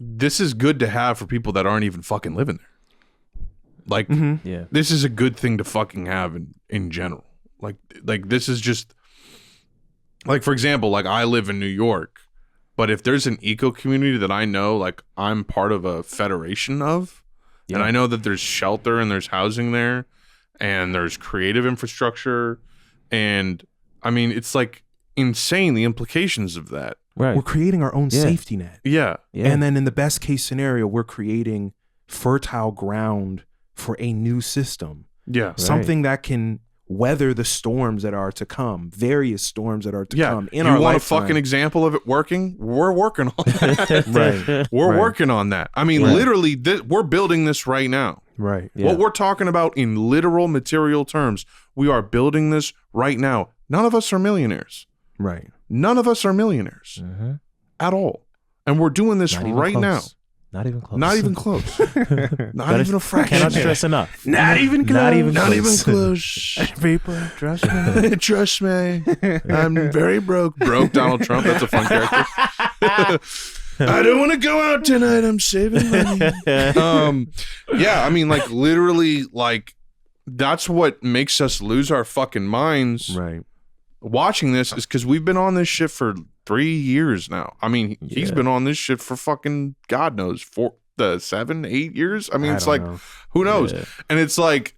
this is good to have for people that aren't even fucking living there. Like, this is a good thing to fucking have in general. Like this is just like, for example, like I live in New York, but if there's an eco community that I know, like I'm part of a federation of, and I know that there's shelter and there's housing there and there's creative infrastructure. And I mean, it's like insane the implications of that. Right. We're creating our own safety net. Yeah. And then in the best case scenario, we're creating fertile ground for a new system. Yeah. Something that can weather the storms that are to come, various storms that are to come in our lifetime. You want a fucking example of it working? We're working on that. We're working on that. I mean, literally, we're building this right now. Right. Yeah. What we're talking about in literal material terms, we are building this right now. None of us are millionaires. Right. None of us are millionaires at all. And we're doing this right now. Not even close. Not even close. Not even a fraction. Cannot stress enough. Not even close. Not even close. People, trust me. Trust me. I'm very broke. Broke Donald Trump. That's a fun character. I don't want to go out tonight. I'm saving money. Yeah, I mean, like literally, like that's what makes us lose our fucking minds. Right. Watching this is because we've been on this shit for 3 years now. I mean, he's been on this shit for fucking God knows 7, 8 years. I mean, it's like who knows? Yeah. And it's like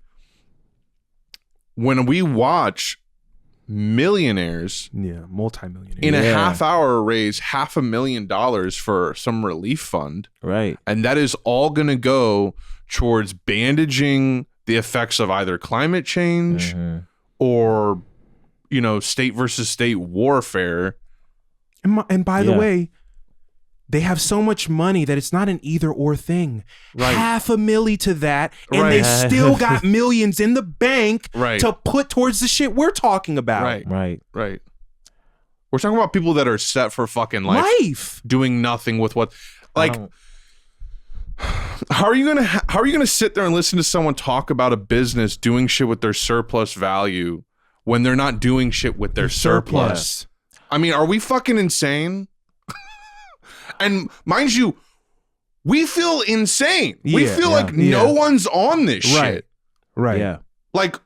when we watch millionaires, multimillionaires, in a half hour raise $500,000 for some relief fund, right? And that is all going to go towards bandaging the effects of either climate change or, you know, state versus state warfare. And by the way, they have so much money that it's not an either or thing. Right. $500,000 to that, and they still got millions in the bank to put towards the shit we're talking about. Right. We're talking about people that are set for fucking life. Doing nothing with what, like, how are you gonna sit there and listen to someone talk about a business doing shit with their surplus value when they're not doing shit with their surplus? I mean, are we fucking insane? And mind you, we feel insane. We feel like no one's on this shit. Right. Yeah. Like,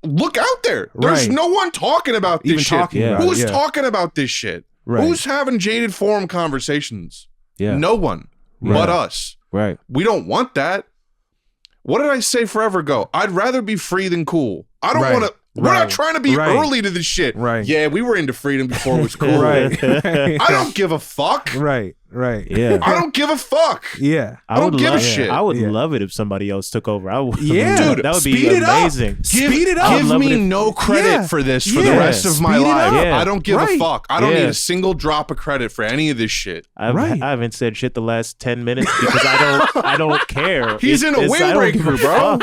look out there. There's no one talking about this shit. Who's talking about this shit? Who's having jaded forum conversations? No one but us. Right. We don't want that. What did I say forever ago? I'd rather be free than cool. I don't want to. We're not trying to be early to this shit. Right. Yeah, we were into freedom before it was cool. I don't give a fuck. Right. Yeah. I don't give a fuck. Yeah. I don't give a shit. I would love it if somebody else took over. Dude, that would be amazing. Speed it up. Give me no credit for this for the rest of my life. I don't give a fuck. I don't need a single drop of credit for any of this shit. I haven't said shit the last 10 minutes because I don't care. He's in a windbreaker, bro.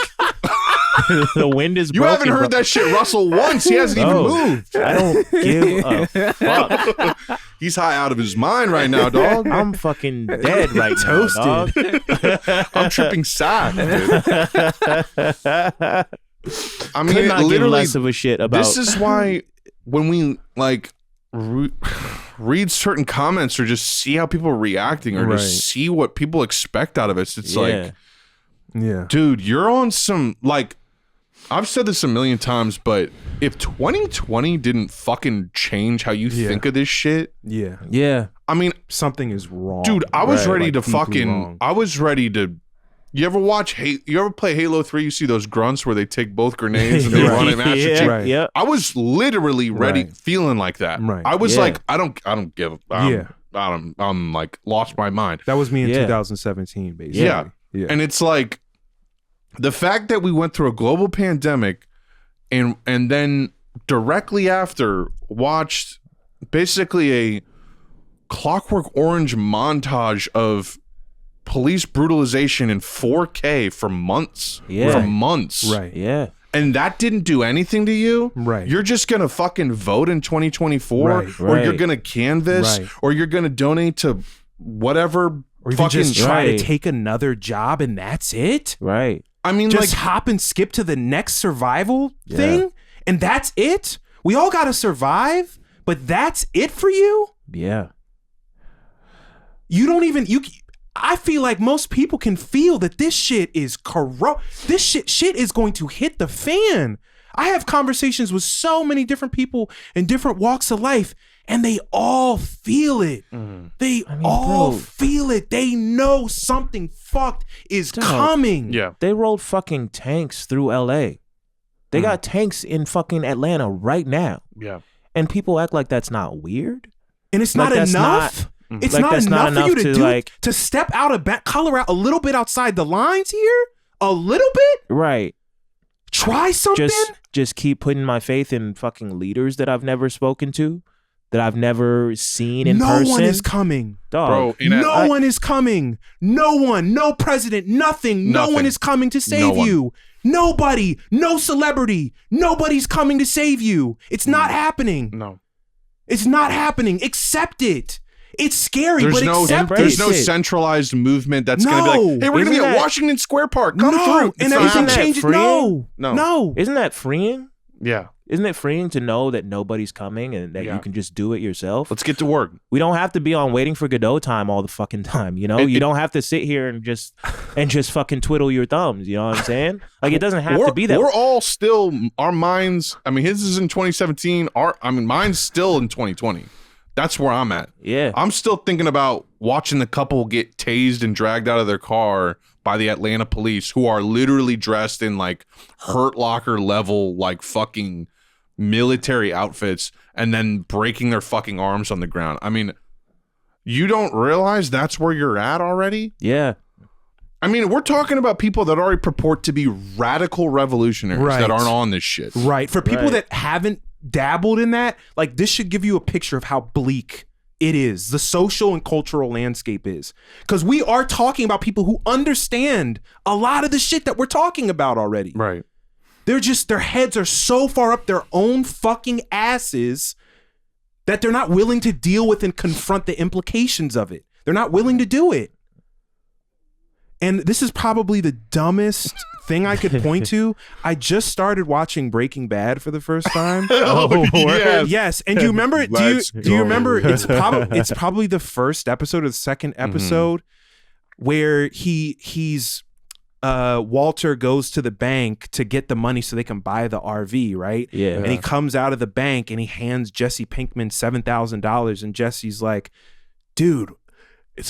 The wind is broken. You haven't heard that shit rustle once. He hasn't even moved. I don't give a fuck. He's high out of his mind right now, dog. I'm fucking dead right now, dog. I'm tripping sad, dude. I mean, could not give less of a shit about. This is why when we like read certain comments or just see how people are reacting or just see what people expect out of it, it's like, dude, you're on some, like, I've said this a million times, but if 2020 didn't fucking change how you think of this shit, I mean, something is wrong, dude. I was ready to fucking. I was ready to. You ever watch You ever play Halo 3? You see those grunts where they take both grenades and they run at Master Chief. Yeah. I was literally ready, feeling like that. I was like, I don't give. I'm like lost my mind. That was me in 2017, basically. Yeah, and it's like. The fact that we went through a global pandemic and then directly after watched basically a Clockwork Orange montage of police brutalization in 4K for months. For months. Right. Yeah. And that didn't do anything to you? Right. You're just going to fucking vote in 2024? Or you're going to canvass? Or you're going to donate to whatever or you just try to take another job and that's it? Right. I mean, just like, hop and skip to the next survival thing, and that's it. We all gotta survive, but that's it for you. Yeah. You don't even I feel like most people can feel that this shit is corrupt. This shit is going to hit the fan. I have conversations with so many different people in different walks of life, and they all feel it. They all feel it. They know something fucked is coming. Yeah. They rolled fucking tanks through LA. They got tanks in fucking Atlanta right now. Yeah. And people act like that's not weird. And it's not enough. It's not enough for you to do to step out of color out a little bit outside the lines here. A little bit. Right. Try something. Just keep putting my faith in fucking leaders that I've never spoken to, that I've never seen in person. No one is coming. Dog. Bro, no one is coming. No one. No president. Nothing. No one is coming to save you. Nobody. No celebrity. Nobody's coming to save you. It's not happening. No. It's not happening. Accept it. It's scary, but accept it. There's no centralized movement that's going to be like, hey, we're going to be at Washington Square Park. Come through. And everything changes. No. Isn't that freeing? Yeah. Isn't it freeing to know that nobody's coming and that you can just do it yourself? Let's get to work. We don't have to be on waiting for Godot time all the fucking time, you know? You don't have to sit here and just fucking twiddle your thumbs, you know what I'm saying? Like, it doesn't have to be that. We're all still, our minds, I mean, his is in 2017. Mine's still in 2020. That's where I'm at. Yeah. I'm still thinking about watching the couple get tased and dragged out of their car by the Atlanta police, who are literally dressed in like Hurt Locker level, like fucking military outfits, and then breaking their fucking arms on the ground. I mean, you don't realize that's where you're at already? Yeah. I mean, we're talking about people that already purport to be radical revolutionaries that aren't on this shit. Right. For people that haven't dabbled in that, like, this should give you a picture of how bleak it is, the social and cultural landscape is, because we are talking about people who understand a lot of the shit that we're talking about already. Right. their heads are so far up their own fucking asses that they're not willing to deal with and confront the implications of it. They're not willing to do it. And this is probably the dumbest thing I could point to. I just started watching Breaking Bad for the first time. Yes. And do you remember? Do you remember? It's probably the first episode or the second episode where he's Walter goes to the bank to get the money so they can buy the RV, right? Yeah. And he comes out of the bank and he hands Jesse Pinkman $7,000, and Jesse's like, "Dude,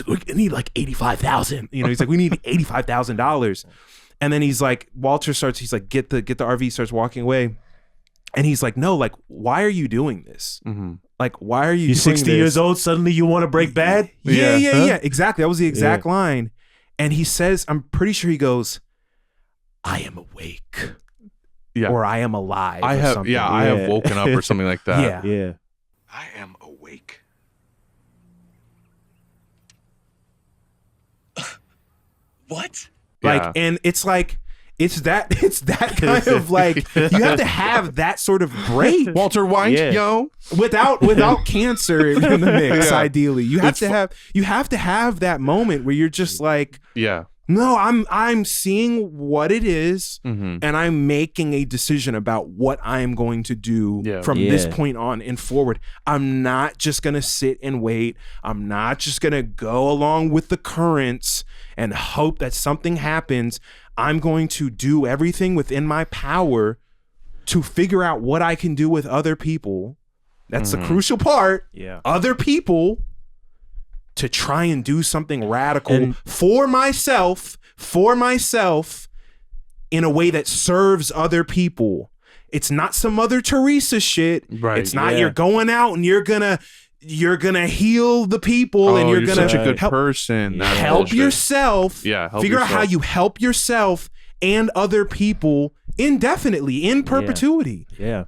I need like $85,000." You know, he's like, "We need $85,000." And then he's like, he's like, get the RV, starts walking away. And he's like, "No, like, why are you doing this? Like, why are you doing 60 this? years old, suddenly you want to break bad?" Yeah. Exactly. That was the exact line. And he says, I'm pretty sure he goes, "I am awake." Yeah. Or "I am alive." I or have something. I have woken up or something like that. Yeah. I am awake. What? Like, Yeah. and it's like, it's that kind of like, you have to have that sort of break Walter White, yo. without cancer in the mix. Ideally, you have to have that moment where you're just like, Yeah. no, I'm seeing what it is, Mm-hmm. and I'm making a decision about what I am going to do from this point on and forward. I'm not just gonna sit and wait. I'm not just gonna go along with the currents and hope that something happens. I'm going to do everything within my power to figure out what I can do with other people. That's the crucial part. Yeah. Other people, to try and do something radical for myself in a way that serves other people. It's not some Mother Teresa shit. Right. It's not you're going out and you're gonna heal the people and you're gonna such a good person. That's help bullshit. yourself. Yeah, help figure out how yourself. you help yourself and other people indefinitely, in perpetuity. Yeah.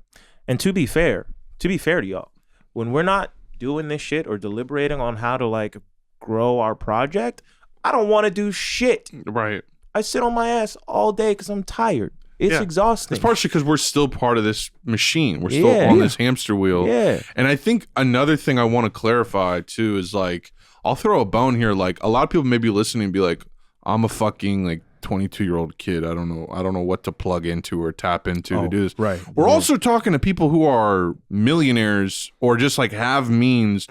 And to be fair to y'all, when we're not doing this shit or deliberating on how to like grow our project, I don't want to do shit. Right. I sit on my ass all day because I'm tired. It's exhausting. It's partially because we're still part of this machine. We're still on this hamster wheel. Yeah. And I think another thing I want to clarify too is like, I'll throw a bone here. Like, a lot of people may be listening and be like, "I'm a fucking like 22-year-old kid. I don't know what to plug into or tap into to do this." Right. We're also talking to people who are millionaires or just like have means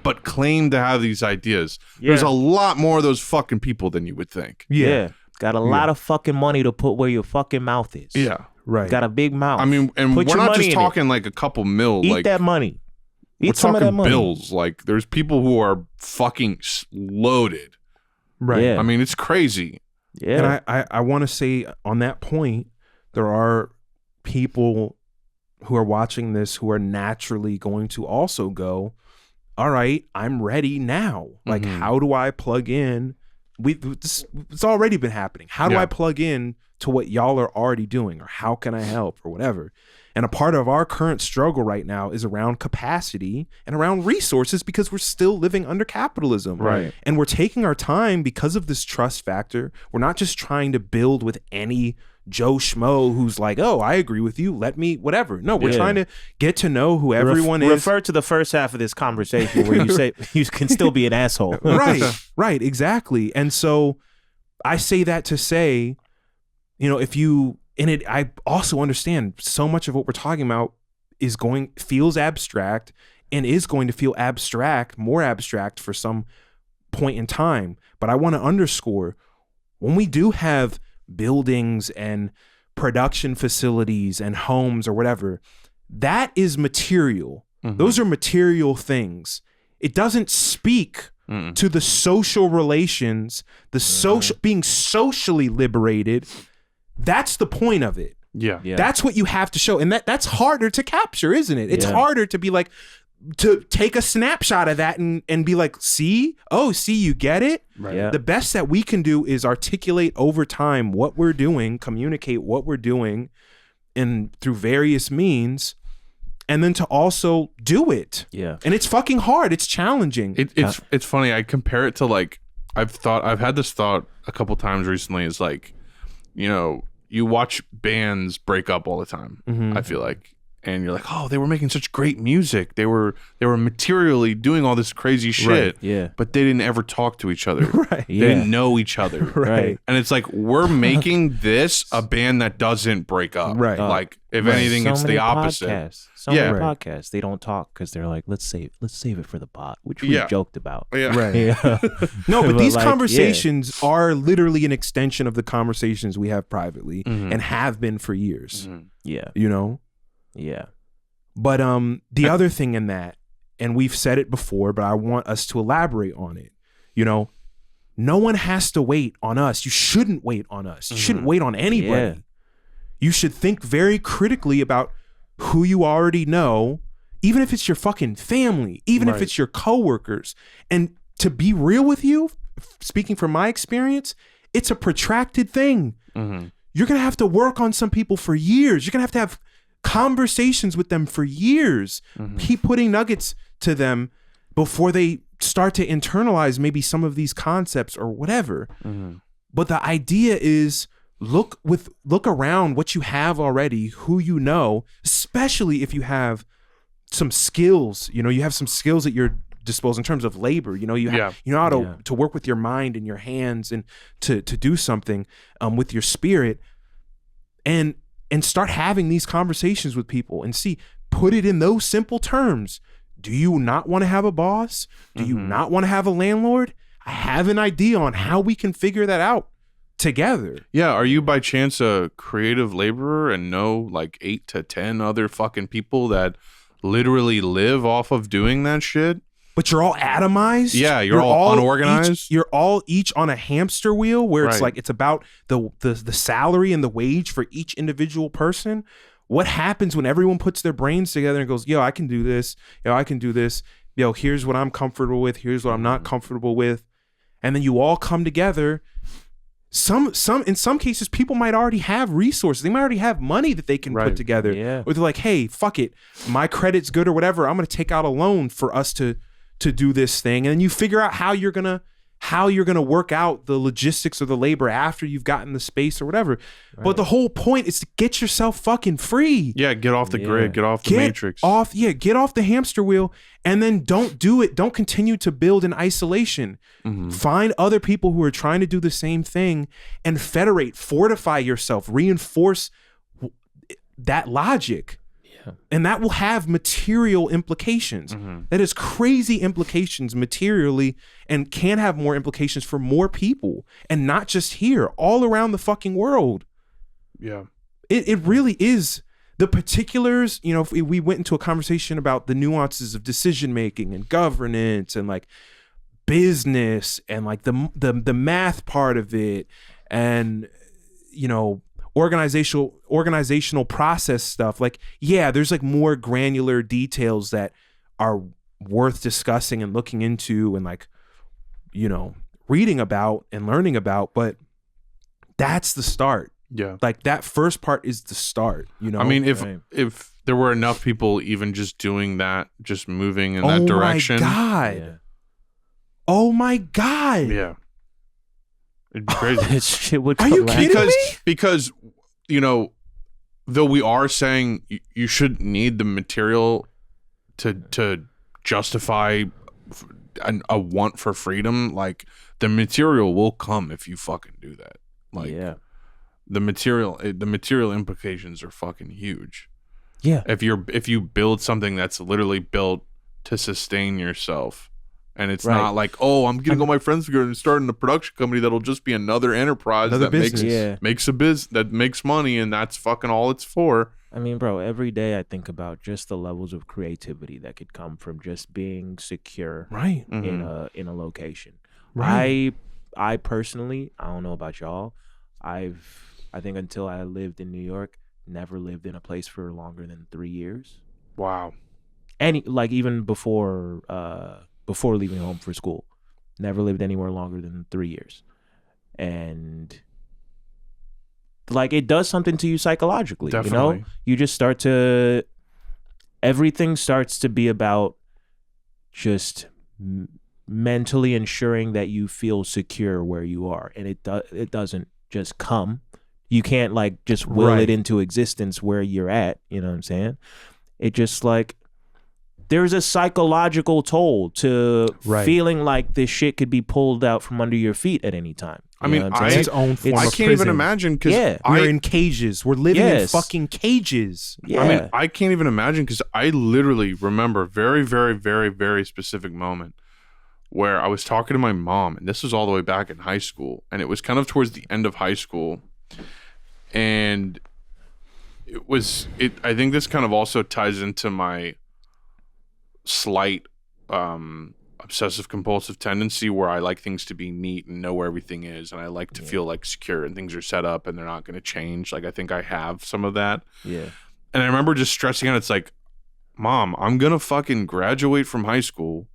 but claim to have these ideas. There's a lot more of those fucking people than you would think. Yeah. Got a lot of fucking money to put where your fucking mouth is. Yeah. Right. Got a big mouth. I mean, and Put we're your not money just in it. talking like a couple mil. Eat like, that money. we're Eat some of that talking money. bills. Like, there's people who are fucking loaded. Right. Yeah. I mean, it's crazy. Yeah. And I want to say on that point, there are people who are watching this who are naturally going to also go, "All right, I'm ready now. Like, how do I plug in? It's already been happening. How do I plug in to what y'all are already doing, or how can I help, or whatever?" And a part of our current struggle right now is around capacity and around resources, because we're still living under capitalism. Right. And we're taking our time because of this trust factor. We're not just trying to build with any Joe Schmo who's like, "Oh, I agree with you. Let me," whatever. No, we're trying to get to know who everyone is. Refer to the first half of this conversation where you say you can still be an asshole. Right, exactly. And so I say that to say, you know, I also understand so much of what we're talking about feels abstract and is going to feel more abstract for some point in time. But I want to underscore, when we do have buildings and production facilities and homes or whatever, that is material. Those are material things. It doesn't speak to the social relations, the social being socially liberated. That's the point of it. Yeah. That's what you have to show. And that's harder to capture, isn't it? It's harder to be like, to take a snapshot of that and be like, see, you get it? Right. Yeah. The best that we can do is articulate over time what we're doing, communicate what we're doing and through various means, and then to also do it. Yeah. And it's fucking hard. It's challenging. It's funny. I compare it to like, I've had this thought a couple times recently. Is like, you know, you watch bands break up all the time. I feel like, and you're like, oh, they were making such great music. They were materially doing all this crazy shit. Yeah. But they didn't ever talk to each other. Right. They didn't know each other. Right. And it's like, we're making this a band that doesn't break up. Right. Like, if anything, it's the opposite. Many podcasts, they don't talk because they're like, let's save it for the pot, which we joked about. Yeah. Right. Yeah. No, but these like, conversations are literally an extension of the conversations we have privately and have been for years. Yeah. You know? Yeah. But the other thing in that, and we've said it before, but I want us to elaborate on it. You know, no one has to wait on us. You shouldn't wait on us. You shouldn't wait on anybody. Yeah. You should think very critically about who you already know, even if it's your fucking family, even if it's your coworkers. And to be real with you, speaking from my experience, it's a protracted thing. You're going to have to work on some people for years. You're going to have conversations with them for years. Keep putting nuggets to them before they start to internalize maybe some of these concepts or whatever. But the idea is look around what you have already, who you know, especially if you have some skills. You know, you have some skills at your disposal in terms of labor. You know, you know how to work with your mind and your hands and to do something with your spirit, and start having these conversations with people and put it in those simple terms. Do you not want to have a boss? Do you not want to have a landlord? I have an idea on how we can figure that out together. Yeah. Are you by chance a creative laborer and know like 8 to 10 other fucking people that literally live off of doing that shit? But you're all atomized. Yeah, you're all unorganized. You're all each on a hamster wheel where it's like it's about the salary and the wage for each individual person. What happens when everyone puts their brains together and goes, yo, I can do this. Yo, I can do this. Yo, here's what I'm comfortable with. Here's what I'm not comfortable with. And then you all come together. In some cases, people might already have resources. They might already have money that they can put together. Yeah. Or they're like, hey, fuck it. My credit's good or whatever. I'm going to take out a loan for us to do this thing. And then you figure out how you're gonna work out the logistics of the labor after you've gotten the space or whatever. But the whole point is to get yourself fucking free. Yeah, get off the grid, get off the matrix. Get off the hamster wheel, and then don't continue to build in isolation. Find other people who are trying to do the same thing and federate, fortify yourself, reinforce that logic. And that will have material implications. That is crazy implications materially, and can have more implications for more people, and not just here, all around the fucking world. Yeah. It really is. The particulars, you know, if we went into a conversation about the nuances of decision making and governance and like business and like the math part of it, and you know, organizational process stuff, like, yeah, there's like more granular details that are worth discussing and looking into and like, you know, reading about and learning about, but that's the start. Yeah. Like that first part is the start, you know? I mean, if there were enough people even just doing that, just moving in that direction. Oh my God. Yeah. Oh my God. Yeah. It'd be crazy. Shit would Are you kidding me? Because, you know, though we are saying you shouldn't need the material to justify a want for freedom, like the material will come if you fucking do that. Like, the material implications are fucking huge. Yeah. If you build something that's literally built to sustain yourself. And it's not like, oh, I'm getting all my friends together and starting a production company that'll just be another enterprise that makes money, and that's fucking all it's for. I mean, bro, every day I think about just the levels of creativity that could come from just being secure in a location. Right. I personally, I don't know about y'all, I think until I lived in New York, never lived in a place for longer than 3 years. Wow. Even before leaving home for school, never lived anywhere longer than 3 years. And like, it does something to you psychologically. Definitely. You know, you just everything starts to be about just mentally ensuring that you feel secure where you are. And it doesn't just come. You can't like just will it into existence where you're at. You know what I'm saying? It just like there's a psychological toll to feeling like this shit could be pulled out from under your feet at any time. I mean, its own form of can't even imagine because we're in cages. We're living in fucking cages. Yeah. I mean, I can't even imagine because I literally remember a very, very, very, very specific moment where I was talking to my mom, and this was all the way back in high school, and it was kind of towards the end of high school. And I think this kind of also ties into my slight obsessive compulsive tendency where I like things to be neat and know where everything is, and I like to feel like secure and things are set up and they're not going to change. Like I think I have some of that. Yeah. And I remember just stressing out, it's like, Mom, I'm going to fucking graduate from high school,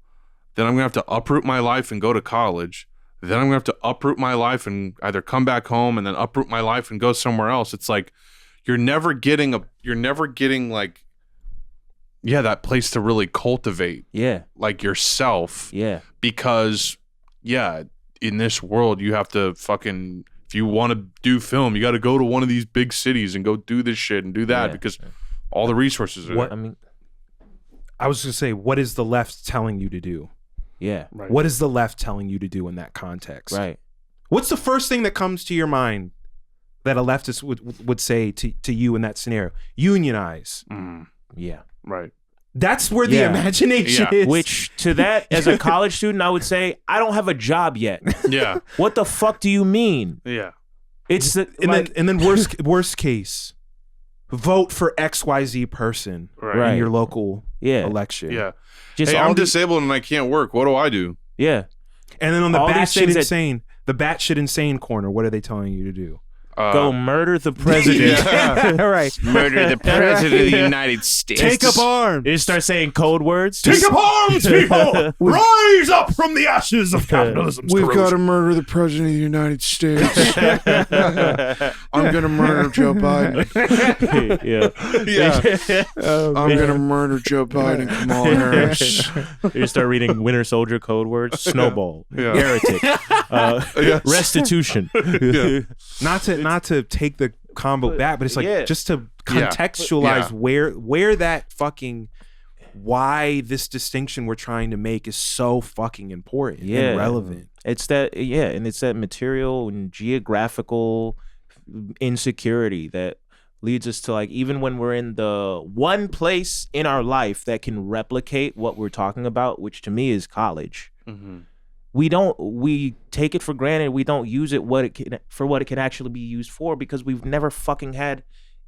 then I'm going to have to uproot my life and go to college. Then I'm going to have to uproot my life and either come back home and then uproot my life and go somewhere else. It's like you're never getting like that place to really cultivate like yourself. Yeah. Because in this world you have to fucking, if you want to do film, you got to go to one of these big cities and go do this shit and do that because all the resources are there. I mean, I was going to say, what is the left telling you to do? Yeah. Right. What is the left telling you to do in that context? Right. What's the first thing that comes to your mind that a leftist would say to you in that scenario? Unionize. Yeah. Right. That's where the imagination is. Which to that, as a college student, I would say, I don't have a job yet. Yeah. What the fuck do you mean? Yeah. It's and then worst case, vote for XYZ person in your local election. Yeah. Just I'm disabled and I can't work. What do I do? Yeah. And then on the batshit insane corner, what are they telling you to do? Go murder the president. Right. Murder the president of the United States. Take up arms. You start saying code words. Take up arms, people. Rise up from the ashes of capitalism. We've got to murder the president of the United States. I'm going to murder Joe Biden. I'm going to murder Joe Biden, Kamala Harris. You start reading Winter Soldier code words. Snowball. Heretic. Restitution. Not to take the combo back, but it's like just to contextualize where that fucking why this distinction we're trying to make is so fucking important and relevant. It's that and it's that material and geographical insecurity that leads us to like even when we're in the one place in our life that can replicate what we're talking about, which to me is college. Mm-hmm. We take it for granted. We don't use it for what it can actually be used for because we've never fucking had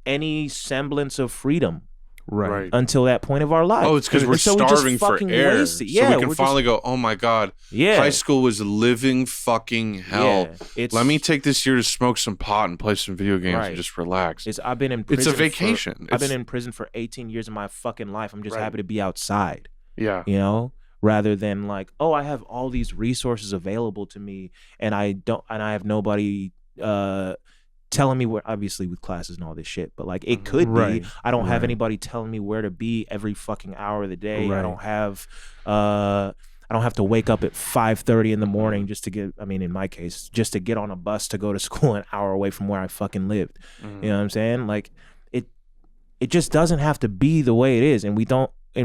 any semblance of freedom until that point of our life. Oh, it's because we're starving for air. So we can finally go, oh my God, high school was living fucking hell. Let me take this year to smoke some pot and play some video games and just relax. I've been in prison. It's a vacation. I've been in prison for 18 years of my fucking life. I'm just happy to be outside. Yeah. You know? Rather than like, oh, I have all these resources available to me and I have nobody telling me where, obviously with classes and all this shit, but like it could be, I don't have anybody telling me where to be every fucking hour of the day. I don't have to wake up at 5:30 in the morning just to get, I mean, in my case, just to get on a bus to go to school an hour away from where I fucking lived. You know what I'm saying? Like it just doesn't have to be the way it is. And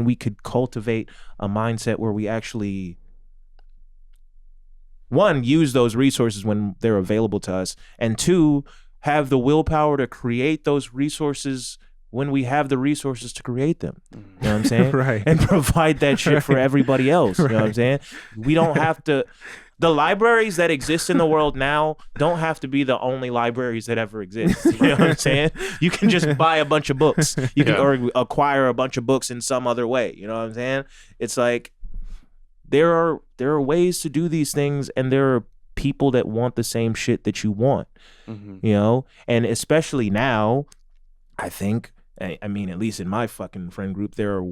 we could cultivate a mindset where we actually, one, use those resources when they're available to us, and two, have the willpower to create those resources when we have the resources to create them. You know what I'm saying? And provide that shit for everybody else. You know what I'm saying? We don't have to. The libraries that exist in the world now don't have to be the only libraries that ever exist. You know what I'm saying? You can just buy a bunch of books. You can or acquire a bunch of books in some other way. You know what I'm saying? It's like there are ways to do these things, and there are people that want the same shit that you want. You know? And especially now, I think, I mean, at least in my fucking friend group, there are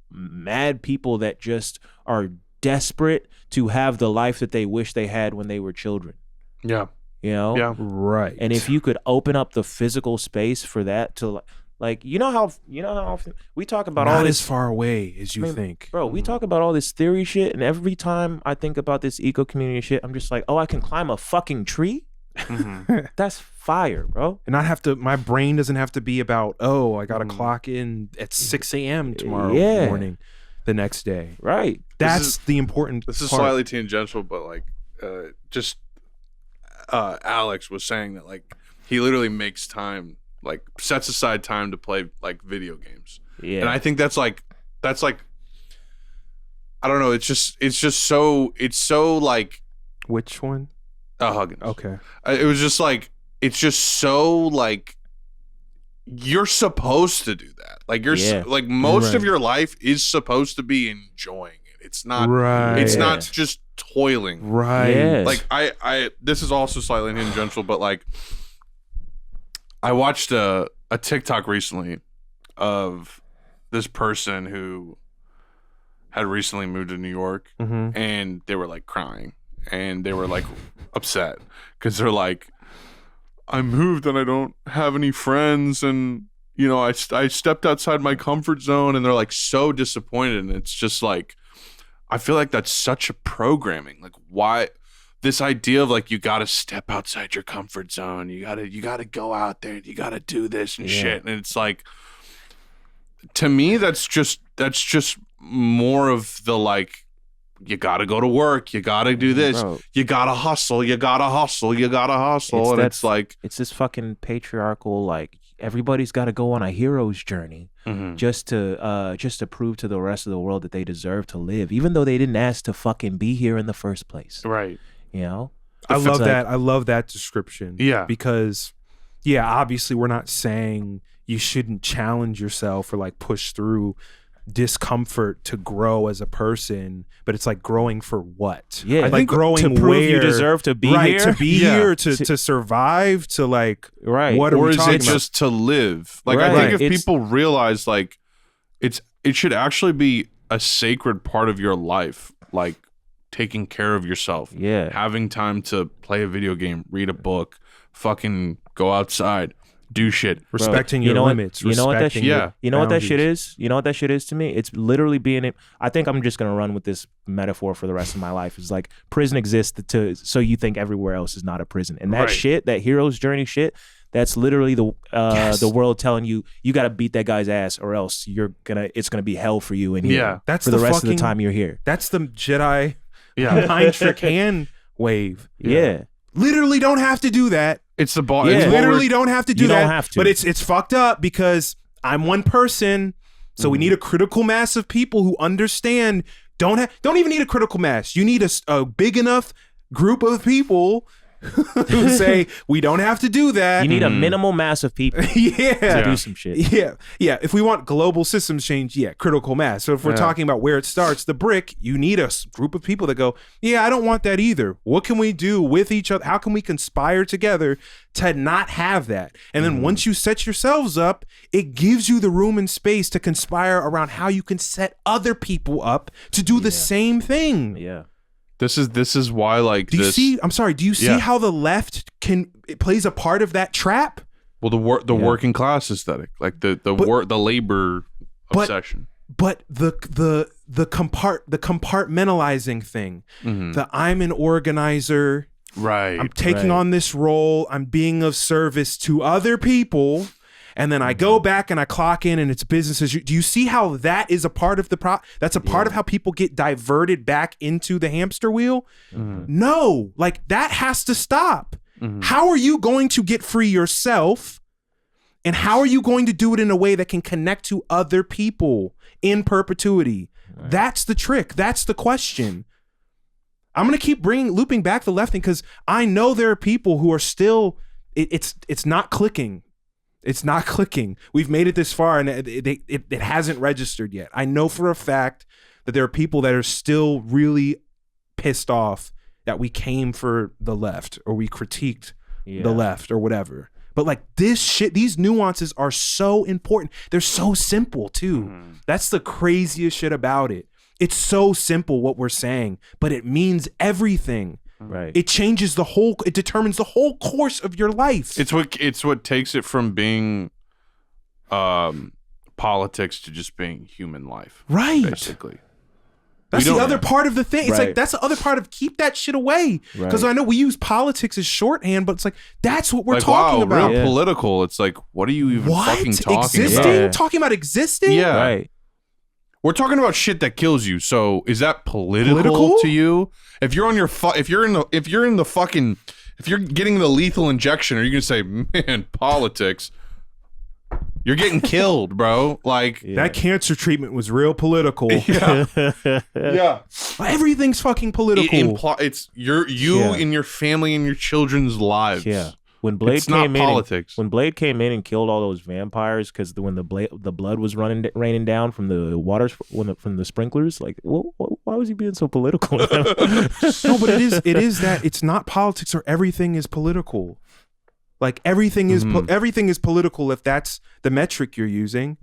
mad people that just are desperate to have the life that they wish they had when they were children. Yeah. You know? Yeah. Right. And if you could open up the physical space for that to like, you know how often we talk about all this as far away as you think. Bro, we talk about all this theory shit, and every time I think about this eco community shit, I'm just like, oh, I can climb a fucking tree? That's fire, bro. And my brain doesn't have to be about, oh, I got to clock in at 6 a.m. tomorrow morning the next day. Right. That's the important This is part. slightly tangential, but like Alex was saying that like he literally makes time, like sets aside time to play like video games. Yeah. And I think that's like I don't know, it's just so like Which one? Huggins. Okay. It was just like, it's just so like, you're supposed to do that. Like like most of your life is supposed to be enjoying it. It's not, it's not just toiling. Right. Yes. Like I this is also slightly tangential, but like I watched a TikTok recently of this person who had recently moved to New York and they were like crying. And they were like upset because they're like, I moved and I don't have any friends, and you know I stepped outside my comfort zone, and they're like so disappointed. And it's just like, I feel like that's such a programming. Like, why this idea of like you got to step outside your comfort zone, you gotta go out there, you gotta do this and shit, and it's like, to me that's just more of the like, you gotta go to work, you gotta do this, bro. you gotta hustle, and it's like, it's this fucking patriarchal, like, everybody's got to go on a hero's journey just to prove to the rest of the world that they deserve to live, even though they didn't ask to fucking be here in the first place. right. You know? I love that. I love that description. Yeah. Because, obviously we're not saying you shouldn't challenge yourself or like push through discomfort to grow as a person, but it's like growing for what? Yeah, like think growing to prove you deserve to be here, to be here, to survive, to like what are or we is talking it about? just to live? Like Right. I think Right. if people realize like it should actually be a sacred part of your life, like taking care of yourself, having time to play a video game, read a book, fucking go outside, do shit, respecting your limits. You know what that shit? You know what that shit boundaries. is? You know what that shit is to me? It's literally being. I think I'm just gonna run with this metaphor for the rest of my life. It's like prison exists so you think everywhere else is not a prison, and that shit, that hero's journey shit, that's literally the world telling you got to beat that guy's ass or else it's gonna be hell for you in here. That's for the rest of the time you're here. That's the Jedi mind trick hand wave. Yeah. Literally don't have to do that. It's the ball. You literally don't have to do You that. don't have to. But it's fucked up because I'm one person. So we need a critical mass of people who understand. Don't even need a critical mass. You need a big enough group of people who say we don't have to do that. You need a minimal mass of people to do some shit. Yeah. If we want global systems change, critical mass. So if we're talking about where it starts, the brick, you need a group of people that go, I don't want that either. What can we do with each other? How can we conspire together to not have that? And then once you set yourselves up, it gives you the room and space to conspire around how you can set other people up to do the same thing. Yeah. This is why, like, do you see how the left it plays a part of that trap? Well, the working class aesthetic, like the labor obsession. But the compartmentalizing thing, the I'm an organizer, right? I'm taking on this role. I'm being of service to other people. And then I go back and I clock in and it's business as usual. Do you see how that is a part of that's a part of how people get diverted back into the hamster wheel? No, like that has to stop. How are you going to get free yourself? And how are you going to do it in a way that can connect to other people in perpetuity? Right. That's the trick. That's the question. I'm going to keep looping back the left thing because I know there are people who are still, it's not clicking. It's not clicking. We've made it this far and it hasn't registered yet. I know for a fact that there are people that are still really pissed off that we came for the left or we critiqued the left or whatever. But like this shit, these nuances are so important. They're so simple too. That's the craziest shit about it. It's so simple what we're saying, but it means everything. Right. It changes it determines the whole course of your life. It's what takes it from being politics to just being human life. Right. Basically. That's the other part of the thing. It's like, that's the other part of keep that shit away. Because I know we use politics as shorthand, but it's like, that's what we're talking about. Real political. It's like, what are you even fucking talking about? Existing? Talking about existing? Yeah. Right. We're talking about shit that kills you. So is that political to you? If you're on your if you're getting the lethal injection, are you gonna say, man, politics? You're getting killed, bro. Like that cancer treatment was real political. Yeah. Everything's fucking political. It's you and your family and your children's lives. Yeah. When Blade came in and killed all those vampires because when the blood was raining down from the waters from the sprinklers, like, why was he being so political? No, but it is that it's not politics or everything is political. Like everything is everything is political if that's the metric you're using.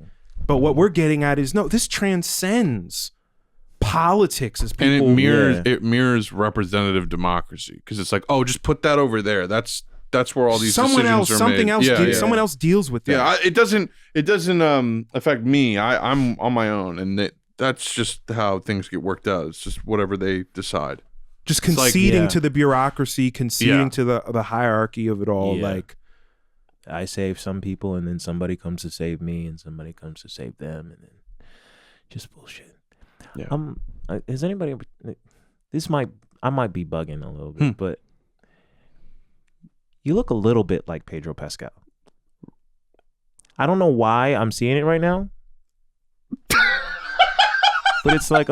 But what we're getting at is no, this transcends politics as people, and it mirrors representative democracy because it's like, oh, just put that over there. That's where all these decisions are made. Someone else deals with that. Yeah, it doesn't affect me. I'm on my own, and that's just how things get worked out. It's just whatever they decide. Just conceding to the bureaucracy, conceding to the hierarchy of it all. Yeah. Like, I save some people, and then somebody comes to save me, and somebody comes to save them, and then just bullshit. Yeah. Has anybody? I might be bugging a little bit, but you look a little bit like Pedro Pascal. I don't know why I'm seeing it right now. But it's like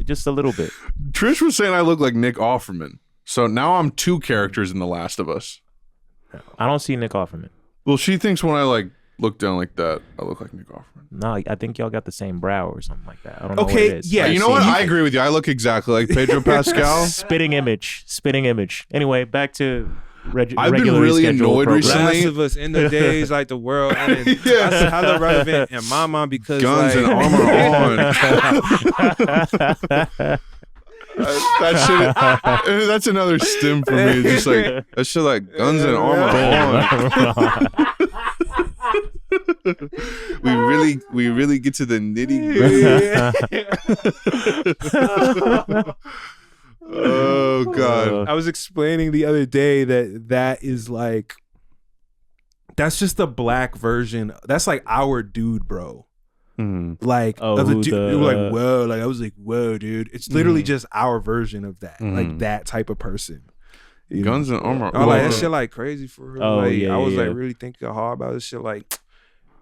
just a little bit. Trish was saying I look like Nick Offerman. So now I'm two characters in The Last of Us. I don't see Nick Offerman. Well, she thinks when I look down like that, I look like Nick Offerman. No, I think y'all got the same brow or something like that. I don't know what it is. Yeah, you know what? I agree with you. I look exactly like Pedro Pascal. Spitting image. Anyway, back to I've been really annoyed recently. Last of Us in the days like the world ended. That's hella relevant in my mind because guns and armor on. That shit. That's another stim for me. Just like that shit, like guns and armor on. we really get to the nitty gritty. Oh God! I was explaining the other day that is like, that's just the black version. That's like our dude, bro. Like, of the dude, like, whoa, like I was like, whoa, dude. It's literally just our version of that, like that type of person. Guns and armor. Oh, like that shit, like crazy for real. I was like really thinking hard about this shit, like.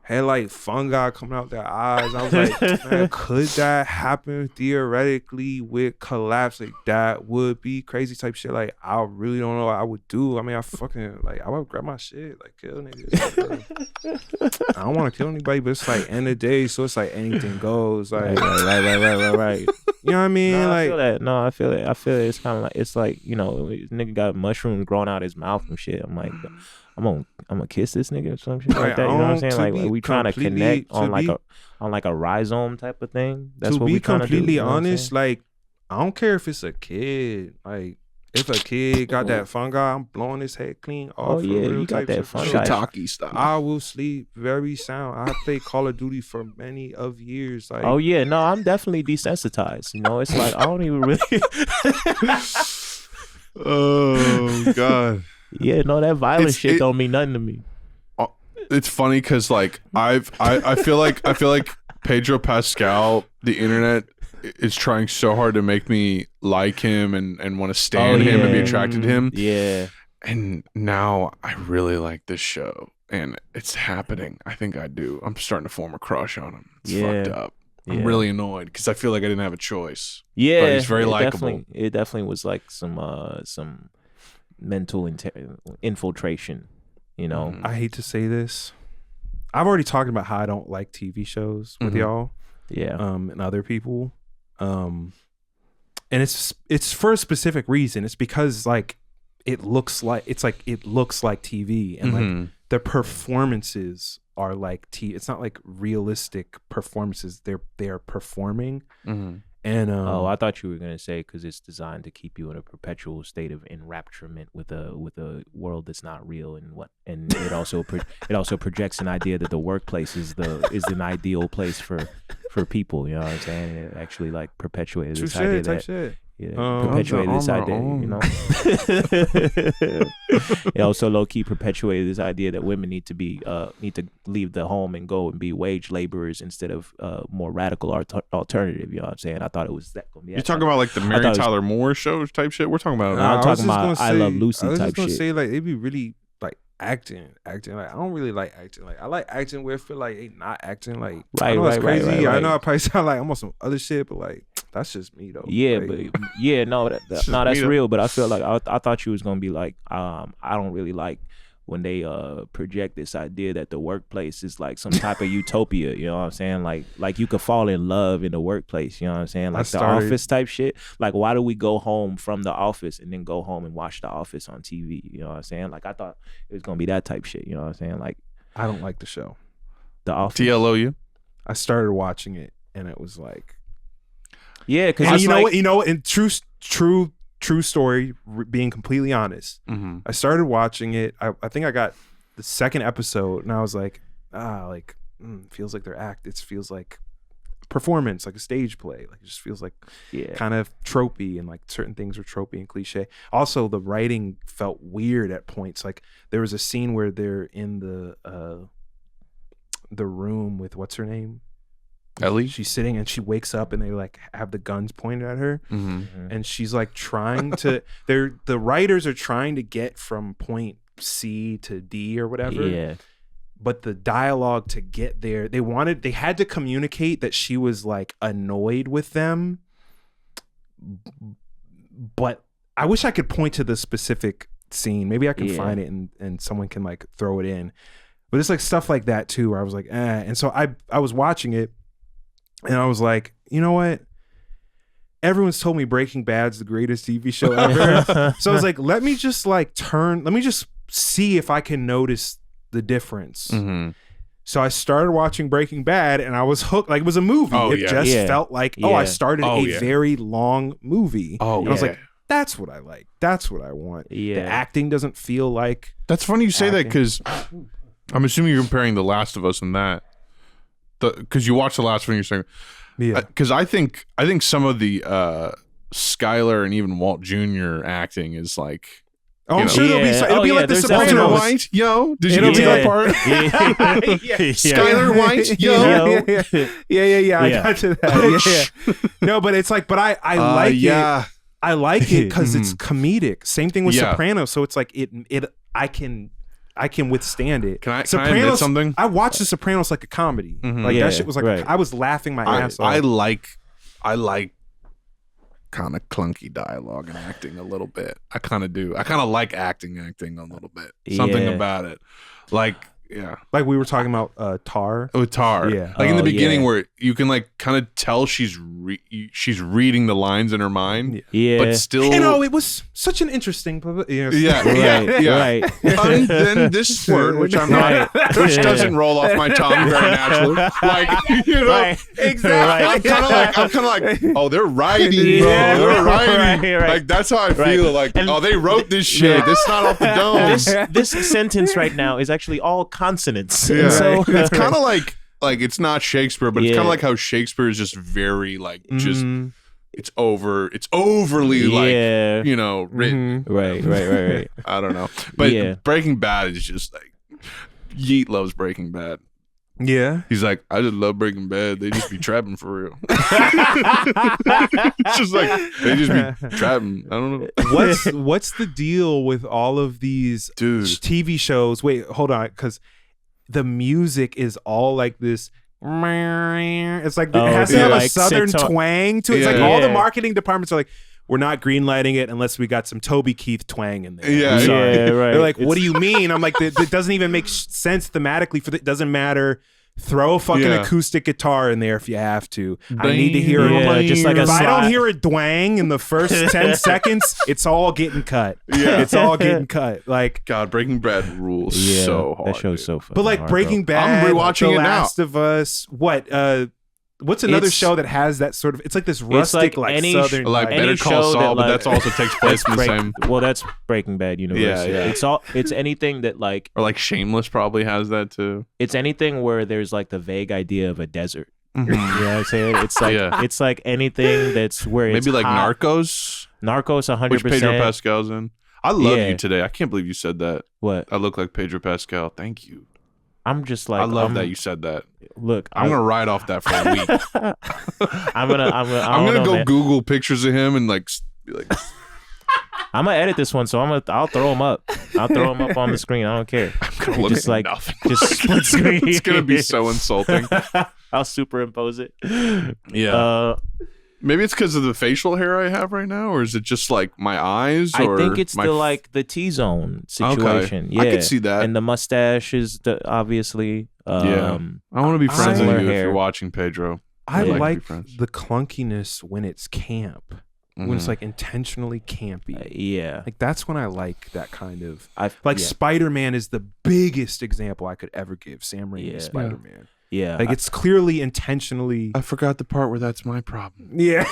Had like fungi coming out their eyes. I was like, man, could that happen theoretically with collapse? Like that would be crazy type shit. Like I really don't know what I would do. I mean, I would grab my shit, like kill niggas. I don't want to kill anybody, but it's like end of the day, so it's like anything goes. Like right. You know what I mean? No, like I feel that. No, I feel it. It's kind of like you know, nigga got mushrooms growing out his mouth and shit. I'm like, I'm gonna kiss this nigga or some shit like that. You know what I'm saying? Like we trying to connect on like a rhizome type of thing. That's what we trying to do. To be completely honest, like I don't care if it's a kid. Like if a kid got that fungi, I'm blowing his head clean off. Oh yeah, you got that fungi. Shiitake style. I will sleep very sound. I played Call of Duty for many of years. Like, oh yeah, no, I'm definitely desensitized. You know, it's like I don't even really. Oh God. Yeah, no, that violent shit don't mean nothing to me. It's funny because like I feel like Pedro Pascal, the internet is trying so hard to make me like him and want to stand him and be attracted to him. Yeah. And now I really like this show and it's happening. I think I do. I'm starting to form a crush on him. It's fucked up. I'm really annoyed because I feel like I didn't have a choice. Yeah. But he's very likable. It definitely was like some mental infiltration, you know. I hate to say this. I've already talked about how I don't like TV shows with y'all. Yeah. And other people. And it's for a specific reason. It's because like it looks like TV and like the performances are like it's not like realistic performances. They're performing. And I thought you were gonna say because it's designed to keep you in a perpetual state of enrapturement with a world that's not real, and it also projects an idea that the workplace is an ideal place for for people. You know what I'm saying? It actually like perpetuated True this shit, idea type that. shit. Yeah, perpetuated this idea, you know. It also low key perpetuated this idea that women need to leave the home and go and be wage laborers instead of more radical alternative. You know what I'm saying? I thought it was that. You're talking about like the Mary Tyler Moore show type shit. We're talking about. I'm talking about I Love Lucy type shit. I was just gonna say like it'd be really like acting. Like I don't really like acting. Like I like acting where I feel like they not acting. Like I know it's crazy. I know I probably sound like I'm on some other shit, but like. That's just me though. Yeah, like, but that's real. But I feel like I thought you was gonna be like, I don't really like when they project this idea that the workplace is like some type of utopia. You know what I'm saying? Like you could fall in love in the workplace. You know what I'm saying? Like the Office type shit. Like why do we go home from the Office and then go home and watch the Office on TV? You know what I'm saying? Like I thought it was gonna be that type shit. You know what I'm saying? Like I don't like the show. The Office. TLOU. I started watching it and it was like. Yeah, because you know what? In true story, being completely honest, I started watching it. I think I got the second episode, and I was like, feels like it feels like performance, like a stage play. Like it just feels like kind of tropey, and like certain things were tropey and cliche. Also, the writing felt weird at points. Like there was a scene where they're in the room with what's her name. Ellie? She's sitting and she wakes up and they like have the guns pointed at her, and she's like trying to. The writers are trying to get from point C to D or whatever. Yeah. But the dialogue to get there, they had to communicate that she was like annoyed with them. But I wish I could point to the specific scene. Maybe I can find it and someone can like throw it in. But it's like stuff like that too, where I was like, And so I was watching it. And I was like, you know what? Everyone's told me Breaking Bad's the greatest TV show ever. So I was like, let me just see if I can notice the difference. So I started watching Breaking Bad and I was hooked. Like it was a movie. It felt like, I started a very long movie. And I was like, that's what I like. That's what I want. Yeah. The acting doesn't feel like. That's funny you say that because I'm assuming you're comparing The Last of Us and that. Because you watched the last one, you're saying, because I think some of the Skylar and even Walt Jr. acting is like, I'm sure it'll be like The Sopranos. Walter White, yo, did you get that part? Skylar White, yo, yeah. I got to that. Yeah. No, but it's like, but I like it. I like it because it's comedic. Same thing with Sopranos. So it's like I can withstand it. Can I admit something? I watched The Sopranos like a comedy. Like that shit was like I was laughing my ass off. I like kind of clunky dialogue and acting a little bit. I kind of do. I kind of like acting a little bit. Something about it. Like like we were talking about Tar. With Tar. Yeah. Like in the beginning where you can like kind of tell she's reading the lines in her mind. Yeah. But still it was such an interesting Right. Right. Then this word, which I'm not which doesn't roll off my tongue very naturally. Like exactly. I'm kinda like, oh, they're writing, bro. They're writing. Right. Like that's how I feel. Like, they wrote this shit. It's not off the dome. This sentence right now is actually all consonants. Yeah. So it's kind of like it's not Shakespeare, but it's kind of like how Shakespeare is just very like just it's overly like written. Right. I don't know, but Breaking Bad is just like Yeet loves Breaking Bad. Yeah, he's like, I just love Breaking Bad. They just be trapping for real. It's just like they just be trapping. I don't know. What's the deal with all of these TV shows? Wait, hold on, because the music is all like this. It's like it has to have a southern twang to it. It's like all the marketing departments are like, we're not greenlighting it unless we got some Toby Keith twang in there. Yeah, right. They're like, what do you mean? I'm like, it doesn't even make sense thematically. It doesn't matter. Throw a fucking acoustic guitar in there if you have to. I need to hear it. Just like if I don't hear a dwang in the first 10 seconds, it's all getting cut. Yeah, it's all getting cut. Like, God, Breaking Bad rules so hard. That show's so fun. But like Breaking Bad, I'm rewatching The it now. Last of Us, what's another show that has that sort of? It's like this rustic, like southern, like Better Call Saul, but that's also takes place in the same. Well, that's Breaking Bad universe. Yeah. It's anything that like, or like Shameless probably has that too. It's anything where there's like the vague idea of a desert. You know what I'm saying? It's like it's like anything that's where it's maybe like hot. Narcos, 100%. which Pedro Pascal's in. I love you today. I can't believe you said that. What? I look like Pedro Pascal. Thank you. I'm just like I love that you said that. Look, I'm gonna ride off that for a week. I'm gonna go man. Google pictures of him and like be like. I'm gonna edit this one, so I'll throw him up. I'll throw him up on the screen. I don't care. I'm gonna look just at like nothing. just split screen. It's gonna be so insulting. I'll superimpose it. Yeah. Maybe it's because of the facial hair I have right now, or is it just like my eyes? Or I think it's like the T-zone situation. Okay. Yeah, I could see that. And the mustache is obviously. I want to be friends with you hair. if you're watching, Pedro. I I'd like to be the clunkiness when it's camp. When it's like intentionally campy. Yeah. Like that's when I like that kind of yeah. Spider-Man is the biggest example I could ever give. Sam Raimi's Spider-Man. Yeah. Like it's clearly intentionally I forgot the part where that's my problem. Yeah.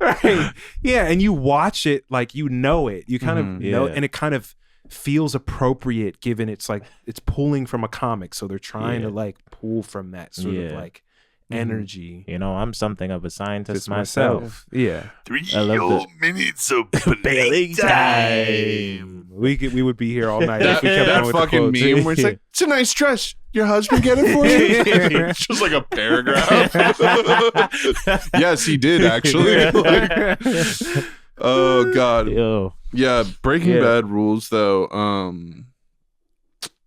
right. Yeah, and you watch it like you know it. You kind of know and it kind of feels appropriate given it's like it's pulling from a comic, so they're trying to like pull from that sort of like energy. You know, I'm something of a scientist myself. Yeah. 3 minutes of playtime. We would be here all night if we kept that going with fucking the quotes. meme where it's like, it's a nice dress. Your husband get it for you? It's just like a paragraph. Yes, he did actually. Like, oh God. Yo. Yeah, Breaking Bad rules though.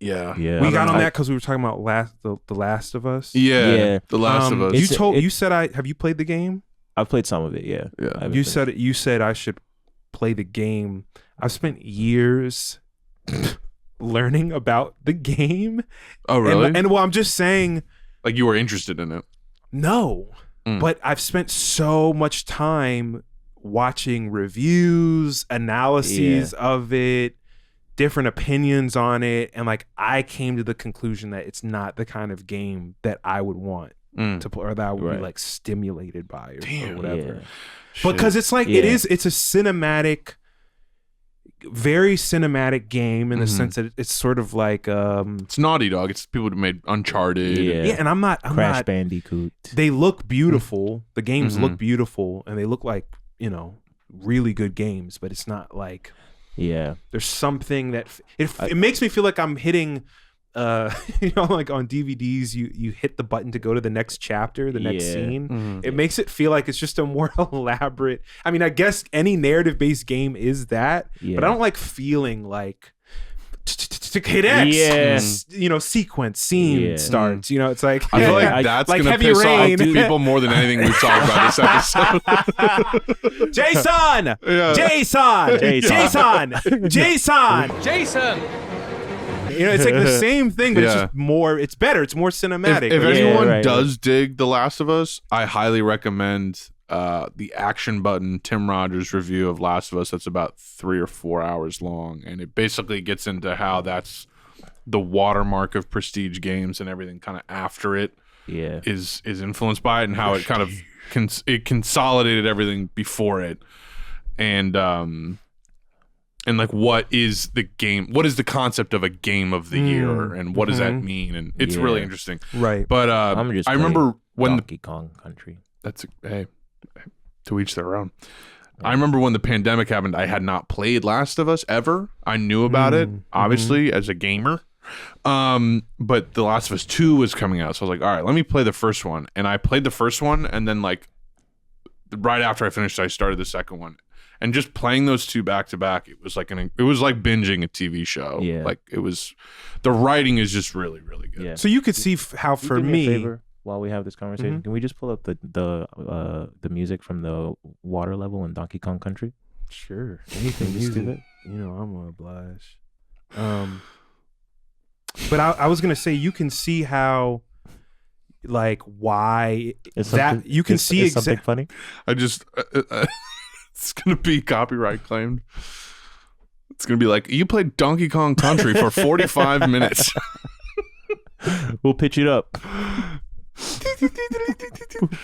Yeah. We got on that because we were talking about the Last of Us. Yeah. The Last of Us. You said have you played the game? I've played some of it, yeah. You said I should play the game. I've spent years learning about the game. Oh, really? And well, I'm just saying, like you were interested in it. No. But I've spent so much time watching reviews, analyses of it, different opinions on it, and like I came to the conclusion that it's not the kind of game that I would want to play, or that I would be like stimulated by or whatever. Because it's like it's a cinematic, very cinematic game in the sense that it's sort of like it's Naughty Dog. It's people who made Uncharted. And I'm not Crash Bandicoot. They look beautiful. The games look beautiful, and they look like, you know, really good games, but it's not like there's something that it makes me feel like I'm hitting you know, like on DVDs you hit the button to go to the next chapter, the next scene. It makes it feel like it's just a more elaborate, I mean, I guess any narrative based game is that, but I don't like feeling like hit X, you know, sequence scene starts. You know, it's like I feel like that's like gonna piss off people more than anything we've talked about this episode. Jason. You know, it's like the same thing, but it's just more. It's better. It's more cinematic. If anyone does dig The Last of Us, I highly recommend the Action Button Tim Rogers review of Last of Us. That's about 3 or 4 hours long, and it basically gets into how that's the watermark of prestige games and everything kind of after it is influenced by it, and how it kind of it consolidated everything before it, and like what is the game, what is the concept of a game of the year, and what does that mean, and it's really interesting, right? But I remember when Donkey Kong Country. That's hey, to each their own. I remember when the pandemic happened, I had not played Last of Us ever. I knew about it, obviously, as a gamer. But The Last of Us 2 was coming out. So I was like, all right, let me play the first one. And I played the first one, and then like right after I finished, I started the second one. And just playing those two back to back, it was like binging a TV show. Yeah. Like it was, the writing is just really, really good. Yeah. So you could see how for me, while we have this conversation, can we just pull up the music from the water level in Donkey Kong Country? Sure. Anything music. You know, I'm gonna oblige. But I was gonna say, you can see how, like, why that you can see something funny. I just it's gonna be copyright claimed. It's gonna be like, you played Donkey Kong Country for 45 minutes. We'll pitch it up. We'll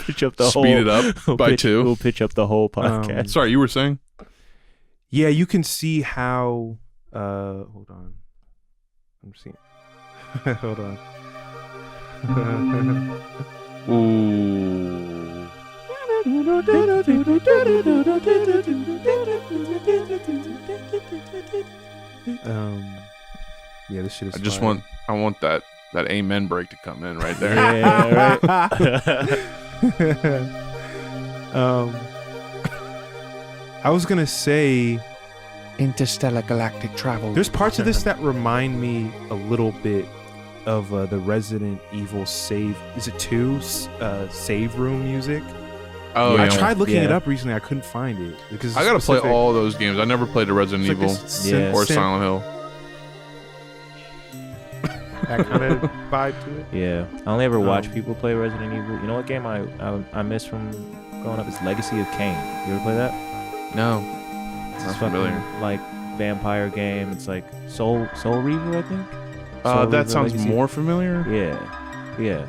pitch up the Speed it up by 2. We'll pitch up the whole podcast. Sorry, you were saying? Yeah, you can see how. Hold on. I'm seeing. Hold on. Ooh. Yeah, this shit is I want that amen break to come in right there. Yeah, right. I was gonna say Interstellar galactic travel. there's parts of this that remind me a little bit of the Resident Evil save. Is it 2 save room music? Oh, I yeah. tried looking it Yeah. up recently. I couldn't find it because I gotta play all those games. I never played a Resident Evil Yeah. or Silent Hill. that kind of vibe to it. Yeah, I only ever watch people play Resident Evil. You know what game I miss from growing up? It's Legacy of Kain. You ever play that? No. It's Not this fucking familiar. like vampire game. It's like Soul Reaver, I think. Soul That Reaver sounds Legacy. more familiar. Yeah.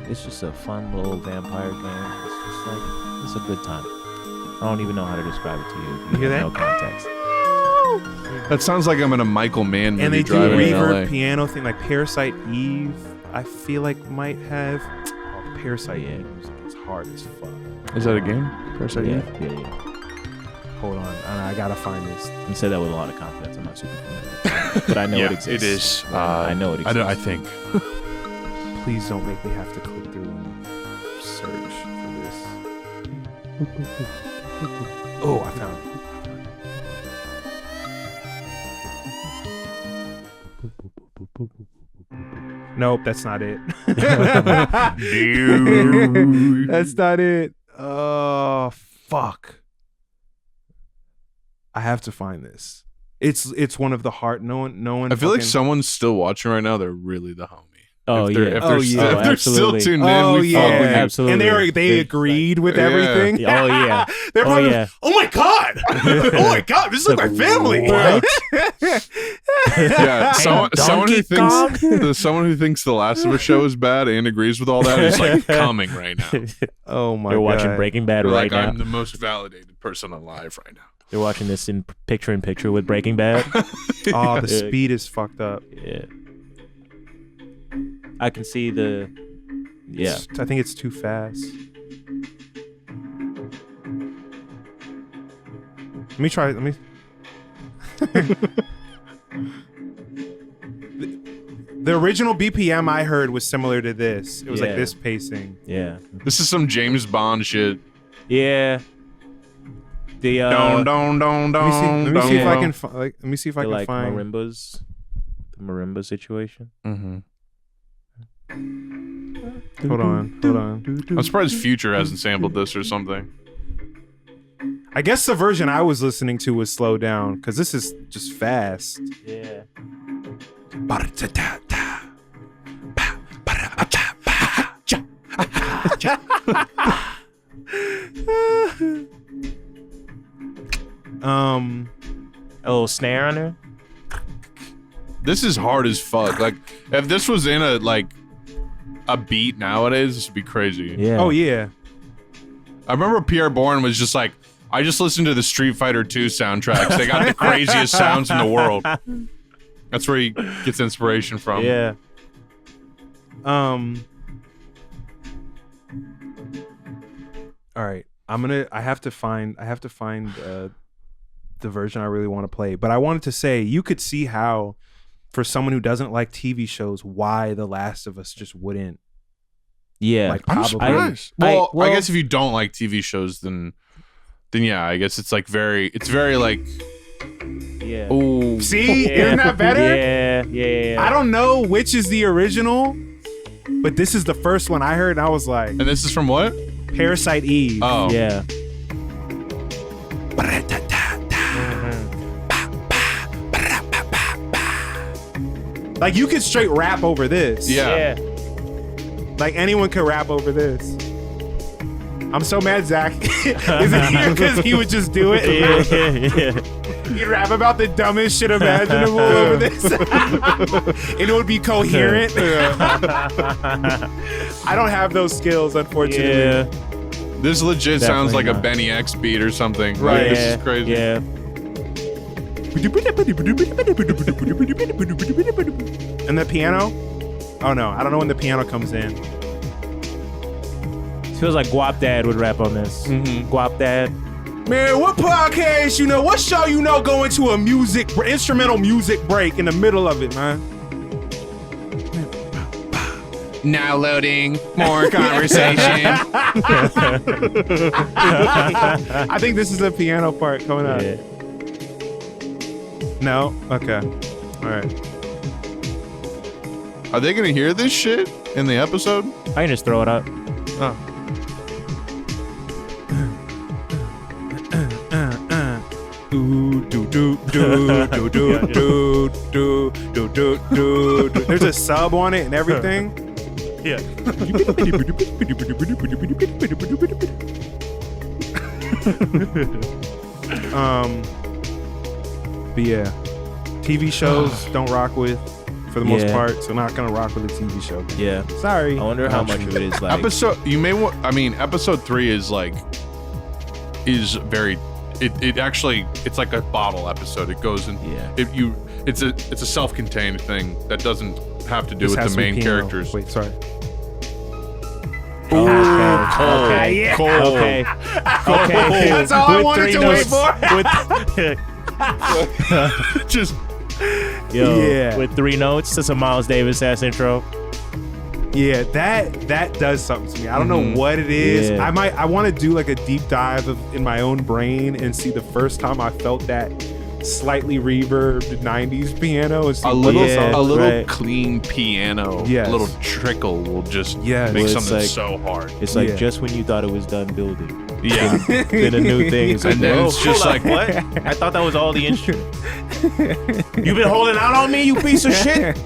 It's just a fun little vampire game. It's just like it's a good time. I don't even know how to describe it to you. You hear have no context. That sounds like I'm in a Michael Mann movie And they do driving in reverb LA. piano thing like Parasite Eve. I feel like might have Parasite Yeah. Eve music. It's hard as fuck. Is that a game? Parasite Yeah, Eve? yeah. Hold on, I gotta find this. I said that with a lot of confidence. I'm not super familiar, but I know it exists. It is. I know it exists. I think. Please don't make me have to click through and search for this. Oh, I found it. Nope, that's not it. That's not it. Oh, fuck. I have to find this. It's one of the hard. No one. I feel like fucking- someone's still watching right now. They're really the homie. Oh, If they're, yeah. if they're, Oh, still, yeah. if they're still Absolutely. tuned in, Oh we fuck with yeah, you. Absolutely. and they agreed with Yeah. everything. Oh, yeah. They're Oh, probably, yeah. oh my god, oh my god, this is like my family. What? Yeah, someone who Donkey thinks someone who thinks the Last of Us show is bad and agrees with all that is like coming right now. Oh my They're god, watching Breaking Bad They're right like, now. I'm the most validated person alive right now. They're watching this in picture with Breaking Bad. Oh, the speed is fucked up. Yeah. I can see the. Yeah. I think it's too fast. Let me try. The original BPM I heard was similar to this. It was like Yeah. this pacing. Yeah. This is some James Bond shit. Yeah. The Don don don Let me see. don. Let me see if I don. can. Let me see if I the, can like find. marimbas. The marimba situation. Mhm. Hold on. I'm surprised Future hasn't sampled this or something. I guess the version I was listening to was slowed down because this is just fast. Yeah. A little snare on there. This is hard as fuck. Like, if this was in a beat nowadays, this would be crazy. Yeah. Oh yeah. I remember Pierre Bourne was just like, I just listened to the Street Fighter 2 soundtracks. They got the craziest sounds in the world. That's where he gets inspiration from. Yeah. All right. I have to find the version I really want to play. But I wanted to say you could see how for someone who doesn't like TV shows why The Last of Us just wouldn't. Yeah. Like, I'm probably. surprised. Well, I guess if you don't like TV shows, then yeah, I guess it's like it's very like, Yeah. oh, See? Yeah. Isn't that better? Yeah. I don't know which is the original, but this is the first one I heard and I was like, and this is from what? Parasite Eve. Oh, Yeah. Like you could straight rap over this. Yeah. Like anyone could rap over this. I'm so mad Zach isn't here because he would just do it. Yeah. He'd rap about the dumbest shit imaginable over this. And it would be coherent. I don't have those skills, unfortunately. Yeah. This legit sounds like Definitely a Benny X beat or something. Right. Like, this is crazy. Yeah. And the piano? Oh no, I don't know when the piano comes in. Feels like Guap Dad would rap on this. Guap Dad. Man, what podcast what show go into a instrumental music break in the middle of it, man? Now loading more conversation. I think this is a piano part coming up. Yeah. No? Okay. All right. Are they gonna hear this shit in the episode? I can just throw it up. Oh. There's a sub on it and everything. Yeah. But yeah, TV shows don't rock with for the most part, so not gonna rock with a TV show. Yeah. Sorry. I wonder how much of it is like Episode 3 is very. It actually, it's like a bottle episode. It goes in. Yeah. It's a self-contained thing that doesn't have to do This with has the to be main piano. characters. Wait, sorry. Okay. Okay. That's all I wanted to wait for. Just With 3 notes. That's a Miles Davis ass intro. Yeah, that does something to me. I don't know what it is. Yeah. I want to do like a deep dive in my own brain and see the first time I felt that slightly reverbed 90s piano and see a little right. clean piano, Yes. a little trickle will just Yes. make Well, it's something like- so hard. It's like Yeah. just when you thought it was done building. Yeah. Then a new thing is like, And then whoa, it's just hold up, like- what? I thought that was all the instrument. You been holding out on me, you piece of shit.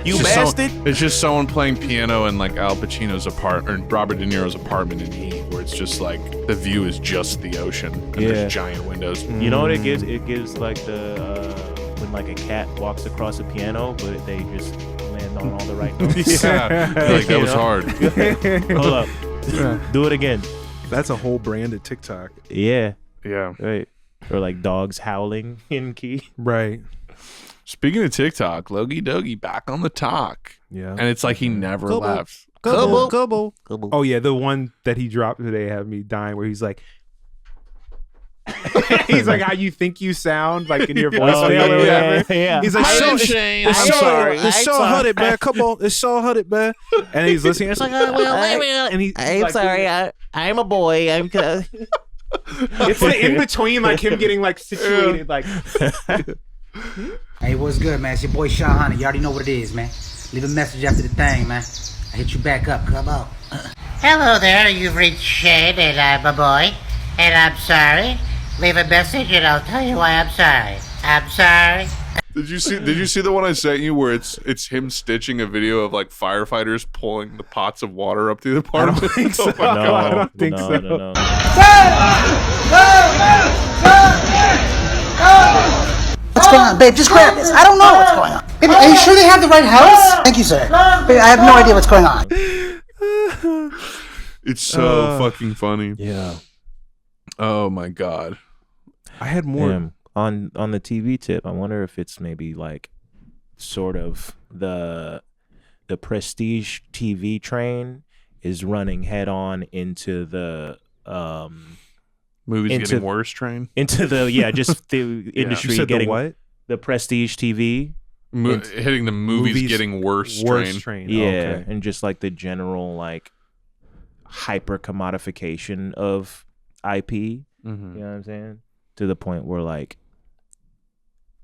You It's just bastard. it's just someone playing piano in like Al Pacino's apartment or Robert De Niro's apartment in Heat, where it's just like the view is just the ocean and Yeah. there's giant windows. You know what it gives? It gives like the when like a cat walks across a piano, but they just land on all the right notes. Yeah, like that was hard. Hold up, do it again. That's a whole brand of TikTok. Yeah, Yeah. right. Or like dogs howling in key. Right. Speaking of TikTok, Logey Dogey back on the talk, Yeah. and it's like he never left. Gobble. Oh yeah, the one that he dropped today had me dying. Where he's like, he's like, how you think you sound, like in your voicemail or whatever. Yeah. He's like, I'm sorry. It's so hooded, man. Come on, it's so hooded, man. And he's listening. It's like, and he's I'm like, sorry. I'm a boy. I'm. It's the in between, like him getting like situated, like. Hey, what's good, man? It's your boy Sean Hunter. You already know what it is, man. Leave a message after the thing, man. I hit you back up. Come on. Hello there, you've reached Shade, and I'm a boy, and I'm sorry. Leave a message and I'll tell you why I'm sorry. I'm sorry. Did you see the one I sent you where it's him stitching a video of like firefighters pulling the pots of water up to the apartment? I don't think so. Oh my God. I don't think so. No. What's going on, babe? Just grab this. I don't know what's going on. Babe, are you sure they have the right house? Thank you, sir. Babe, I have no idea what's going on. It's so fucking funny. Yeah. Oh my God. I had more. Damn. On the TV tip, I wonder if it's maybe like sort of the prestige TV train is running head on into the Movies getting worse train. into the just the industry You said getting the what? the prestige TV. Hitting the movies getting worse train. train. Yeah, Oh, okay. and just like the general like hyper commodification of IP. You know what I'm saying? To the point where like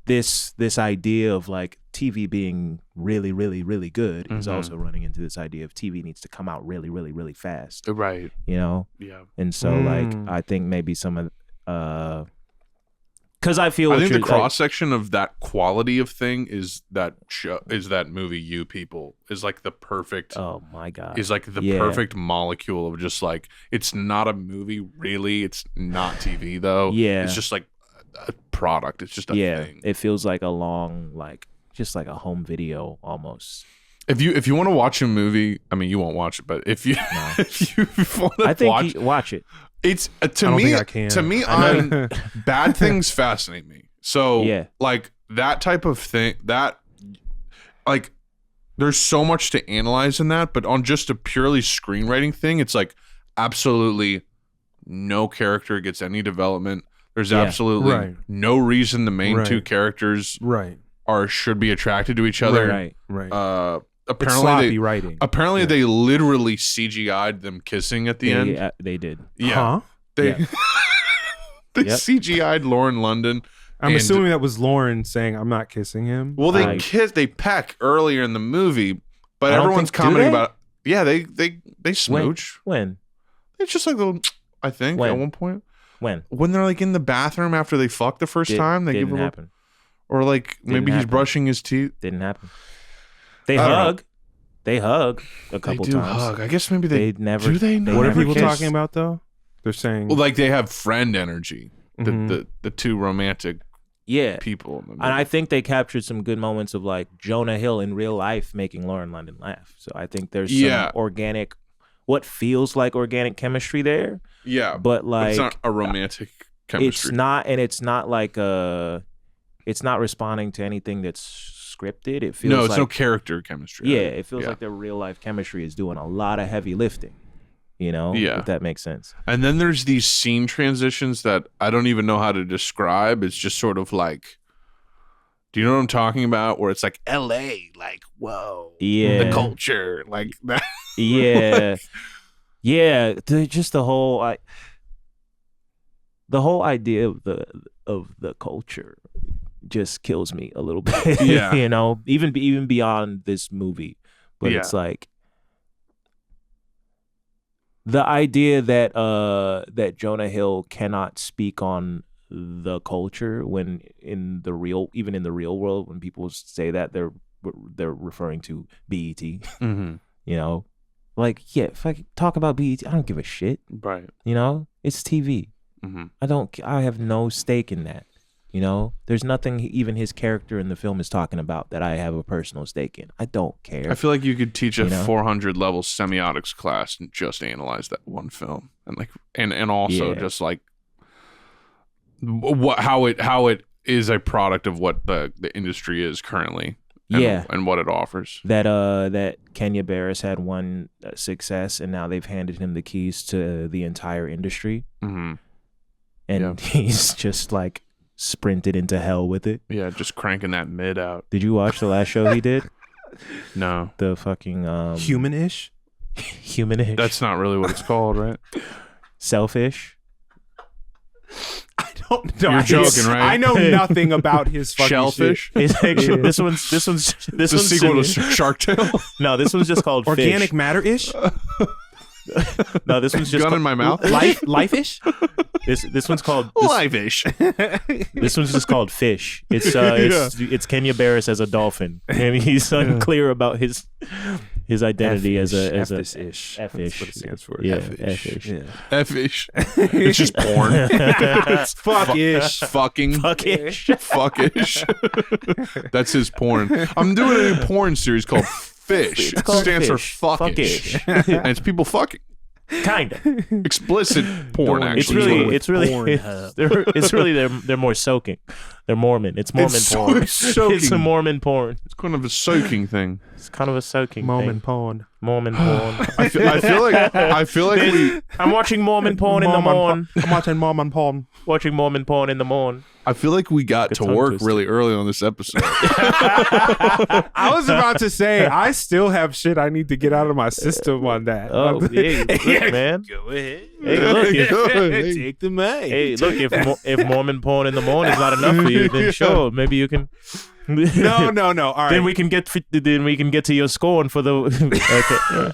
this idea of like TV being really, really, really good is also running into this idea of TV needs to come out really, really, really fast. Right. You know? Yeah. And so like I think maybe some of because I feel I think the you're- cross section of that quality of thing is that movie You People is like the perfect oh my God. is like the Yeah. perfect molecule of just like it's not a movie really, it's not TV though. Yeah. It's just like a product. It's just a thing. It feels like a long like just like a home video almost. If you want to watch a movie, I mean you won't watch it, but if you if you want to I think watch watch it. it's I don't think I can. to me on bad things fascinate me. So Yeah. like that type of thing that like there's so much to analyze in that, but on just a purely screenwriting thing, it's like absolutely no character gets any development. There's absolutely no reason the main two characters should be attracted to each other. Right. Apparently Apparently they literally CGI'd them kissing at the end. They did. Yeah. They CGI'd Lauren London. I'm assuming that was Lauren saying, "I'm not kissing him." Well, they they peck earlier in the movie, but everyone's commenting about it. Yeah, they smooch. When? It's just like little, I think, at one point. When they're like in the bathroom after they fuck the first time, they give a little, or like maybe he's brushing his teeth. Didn't happen. They hug. They hug a couple times. Hug. I guess maybe they never. Do they? What are people talking about though? They're saying, well, like they have friend energy. The two romantic people in the movie. And I think they captured some good moments of like Jonah Hill in real life making Lauren London laugh. So I think there's some organic, what feels like organic chemistry there. Yeah, but like it's not a romantic chemistry. It's not, and it's not like it's not responding to anything that's scripted. It feels it's no character chemistry. Yeah, it feels like their real life chemistry is doing a lot of heavy lifting. You know, if that makes sense. And then there's these scene transitions that I don't even know how to describe. It's just sort of like, do you know what I'm talking about? Where it's like LA, like, whoa, the culture, like that. Yeah, yeah. Just the whole idea of the culture just kills me a little bit. Yeah, you know, even beyond this movie, but it's like. The idea that that Jonah Hill cannot speak on the culture when even in the real world, when people say that they're referring to BET, you know, like if I talk about BET, I don't give a shit, right? You know, it's TV. I have no stake in that. You know, there's nothing even his character in the film is talking about that I have a personal stake in. I don't care. I feel like you could teach a 400 level semiotics class and just analyze that one film, and like, and also just like how it is a product of what the industry is currently. And what it offers. That Kenya Barris had one success, and now they've handed him the keys to the entire industry, and he's just like. Sprinted into hell with it. Yeah, just cranking that mid out. Did you watch the last show he did? No. The fucking Human-ish? Human-ish. That's not really what it's called, right? Selfish. I don't know. You're joking, right? I know nothing about his fucking Shellfish. Shit. It's actually, this one's the sequel to Shark Tale. No, this one's just called Organic Fish. Matter-ish? No, this one's just gun in my mouth. Life-ish? This one's called Live-ish. This one's just called Fish. It's Kenya Barris as a dolphin, and he's unclear about his identity as a F-ish. F-ish. That's what it stands for. Yeah, F-ish. F-ish. F-ish. It's just porn. It's fuck-ish. Fucking. Fuck-ish. Fuck-ish. That's his porn. I'm doing a new porn series called Fish. It's called stands Fish. for fuckish. And it's people fucking. Kinda. Explicit porn, actually. It's really they're more soaking. They're Mormon. It's Mormon porn. It's a Mormon porn. It's kind of a soaking thing. It's kind of a soaking Mormon thing. porn. Mormon porn. I feel like we. I'm watching Mormon porn in the morning. I'm watching Mormon porn. Watching Mormon porn in the morning. I feel like we got to work really early on this episode. I was about to say, I still have shit I need to get out of my system on that. Oh, yeah, look, man. Go ahead. Hey, look, take the mic. Hey, look, if Mormon porn in the morning is not enough for you, then sure, maybe you can. No. All right. Then we can get to your scorn for the. Okay.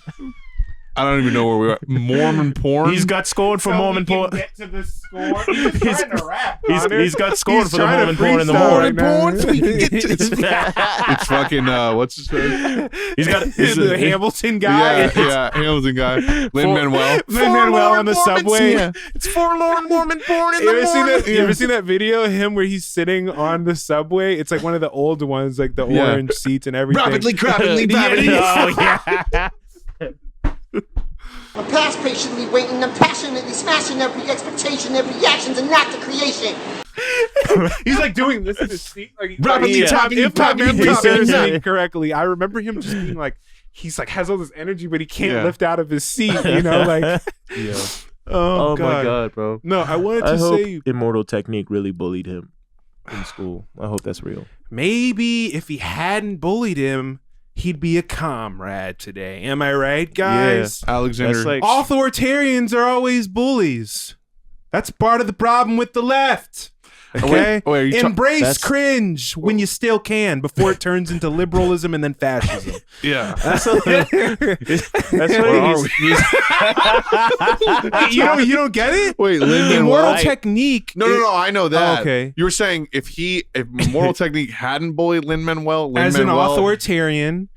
I don't even know where we are. Mormon porn. He's got scorn for Mormon porn. Get to the score. He's trying to rap. He's got scorn for the Mormon porn in the morning. Porn, so we can get to it's fucking what's his name? He's got the Hamilton guy. Yeah, Hamilton guy. Lin-Manuel on the subway. Yeah. It's forlorn Mormon porn in the morning. You ever seen that video of him where he's sitting on the subway? It's like one of the old ones, like the orange seats and everything. Rapidly, babbity. Oh yeah. I'm past patiently waiting, I'm passionately smashing every expectation, every action's an act of creation. He's like doing this in his seat. Like, Rapidly tapping, if my memory serves me correctly, I remember him just being like he's like has all this energy, but he can't lift out of his seat. You know, like Oh my god, bro. No, I wanted to say Immortal Technique really bullied him in school. I hope that's real. Maybe if he hadn't bullied him, he'd be a comrade today. Am I right, guys? Yeah. Alexander. Like, authoritarians are always bullies. That's part of the problem with the left. Okay? Embrace cringe when you still can before it turns into liberalism and then fascism. Yeah. That's what you don't get it? Wait, Lin-Manuel Immortal Technique. No, I know that. Oh, okay. You were saying if Immortal Technique hadn't bullied Lin-Manuel as an authoritarian,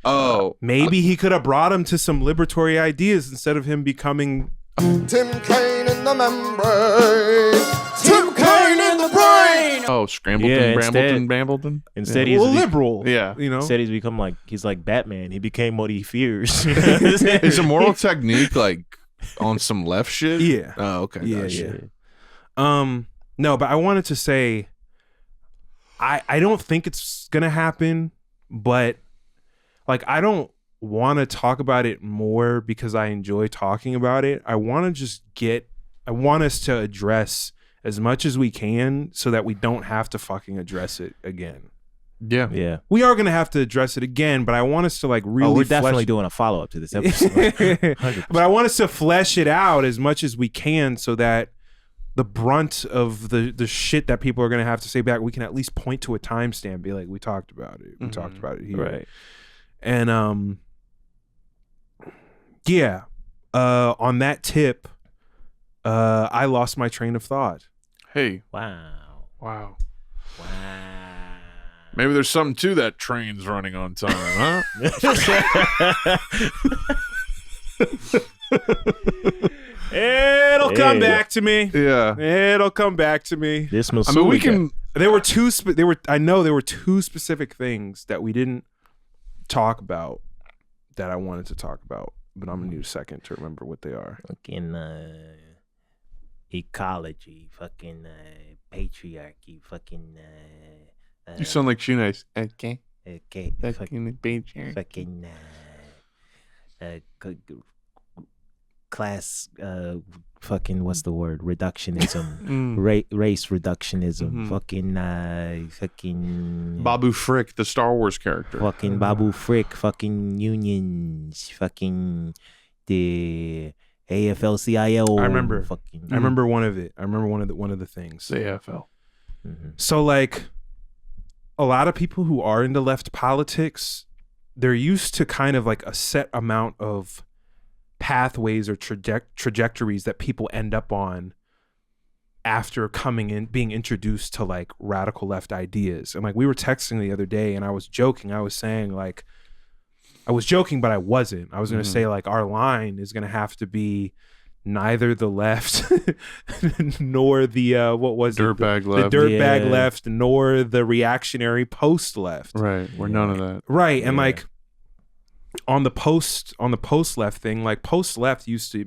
maybe he could have brought him to some liberatory ideas instead of him becoming Tim Kaine in the membrane. Tim Kaine in the brain. Oh, Scrambleton, Brambleton. Instead, he's liberal. Yeah, you know. Instead, he's like Batman. He became what he fears. Is Immortal Technique like on some left shit? Yeah. Oh, okay. Yeah. No, but I wanted to say, I don't think it's gonna happen, but like I don't want to talk about it more because I enjoy talking about it. I want us to address as much as we can so that we don't have to fucking address it again. Yeah. We are going to have to address it again, but I want us to like really we're definitely doing a follow-up to this episode. But I want us to flesh it out as much as we can so that the brunt of the shit that people are going to have to say back, we can at least point to a timestamp, be like, we talked about it. We talked about it here. Right. And yeah, on that tip, I lost my train of thought. Hey. Wow. Maybe there's something to that train's running on time, huh? It'll come back to me. Yeah. It'll come back to me. This must we can. There were two specific things that we didn't talk about that I wanted to talk about, but I'm gonna need a second to remember what they are. Fucking ecology, fucking patriarchy, fucking you sound like Shoenice. Okay. Fucking patriarchy. Fucking class fucking what's the word? Reductionism. Race reductionism. Fucking Babu Frick, the Star Wars character. Fucking Babu Frick, fucking unions, fucking the AFL-CIO. I remember. Fucking I remember one of it. I remember one of the things. The AFL. So like a lot of people who are into left politics, they're used to kind of like a set amount of pathways or trajectories that people end up on after being introduced to like radical left ideas. And like we were texting the other day and I was joking. I was saying like, I was joking, but I wasn't. I was going to say like our line is going to have to be neither the left nor the dirtbag left. The dirtbag left nor the reactionary post left. Right. We're none of that. Right. And like on the post left thing, like post left used to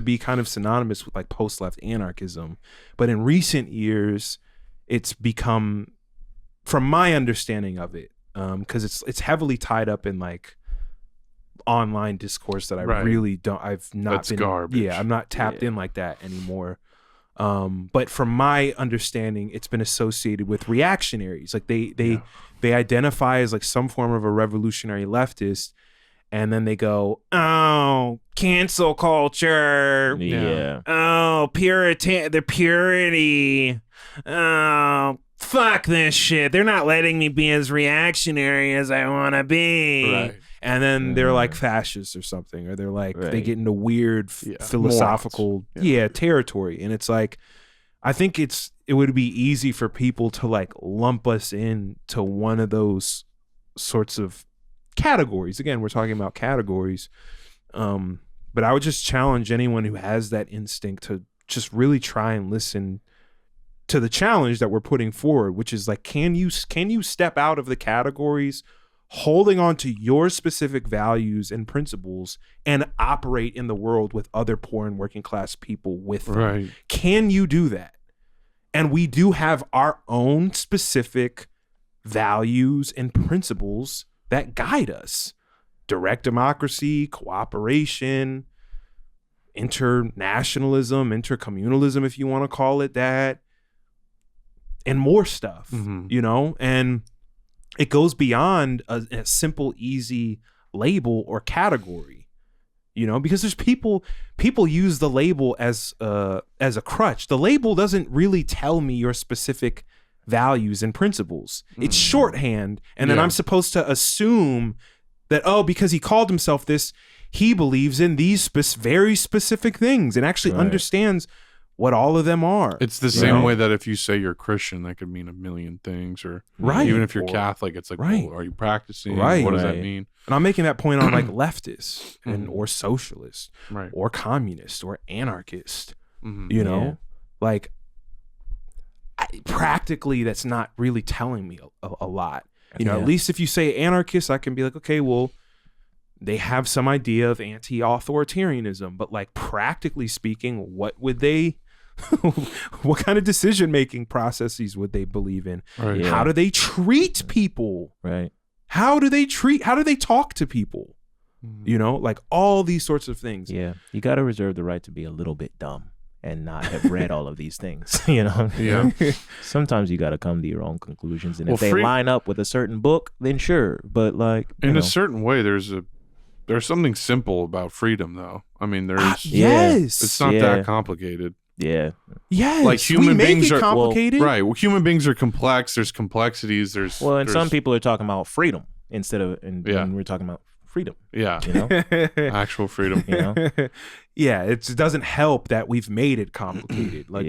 be kind of synonymous with like post left anarchism, but in recent years it's become, from my understanding of it, because it's heavily tied up in like online discourse that I've not That's been garbage. Yeah, I'm not tapped in like that anymore. But from my understanding, it's been associated with reactionaries. Like they identify as like some form of a revolutionary leftist, and then they go, oh, cancel culture. Yeah. Oh, the purity. Oh, fuck this shit. They're not letting me be as reactionary as I want to be. Right. And then they're like fascists or something, or they're like, they get into weird philosophical territory. And it's like, I think it would be easy for people to like lump us in to one of those sorts of categories. Again, we're talking about categories. But I would just challenge anyone who has that instinct to just really try and listen to the challenge that we're putting forward, which is like, can you step out of the categories, holding on to your specific values and principles, and operate in the world with other poor and working class people with them? Right. Can you do that? And we do have our own specific values and principles that guide us. direct democracy, cooperation, internationalism, intercommunalism, if you want to call it that, and more stuff, you know? And it goes beyond a simple, easy label or category, you know, because there's people use the label as a crutch. The label doesn't really tell me your specific values and principles. It's shorthand. And then I'm supposed to assume that, oh, because he called himself this, he believes in these very specific things and actually understands what all of them are. It's the same way that if you say you're Christian, that could mean a million things. Or even if you're Catholic, it's like, well, are you practicing? What does that mean? And I'm making that point on like leftists and or socialists or communists or anarchist. You know, like practically that's not really telling me a lot. You know, at least if you say anarchist, I can be like, okay, well, they have some idea of anti-authoritarianism, but like practically speaking, what would they, what kind of decision-making processes would they believe in? How do they treat people? How do they talk to people? You know, like all these sorts of things. Yeah. You got to reserve the right to be a little bit dumb and not have read all of these things, you know? Sometimes you got to come to your own conclusions. And if they line up with a certain book, then sure. But like, in a certain way, there's something simple about freedom, though. I mean, there's it's not that complicated. Like human beings are complicated. Well, human beings are complex. There's complexities. There's some people are talking about freedom instead of and we're talking about freedom. You know, actual freedom. You know, it doesn't help that we've made it complicated. Like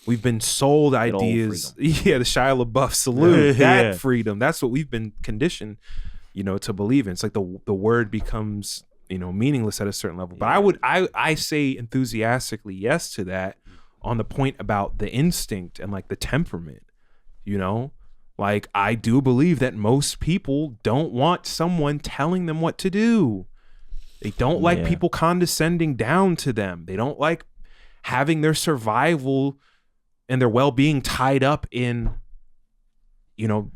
we've been sold ideas. The Shia LaBeouf salute that freedom. That's what we've been conditioned, you know, to believe in. It's like the word becomes, you know, meaningless at a certain level. But I say enthusiastically yes to that on the point about the instinct and like the temperament, you know? Like I do believe that most people don't want someone telling them what to do. They don't like people condescending down to them. They don't like having their survival and their well-being tied up in, you know,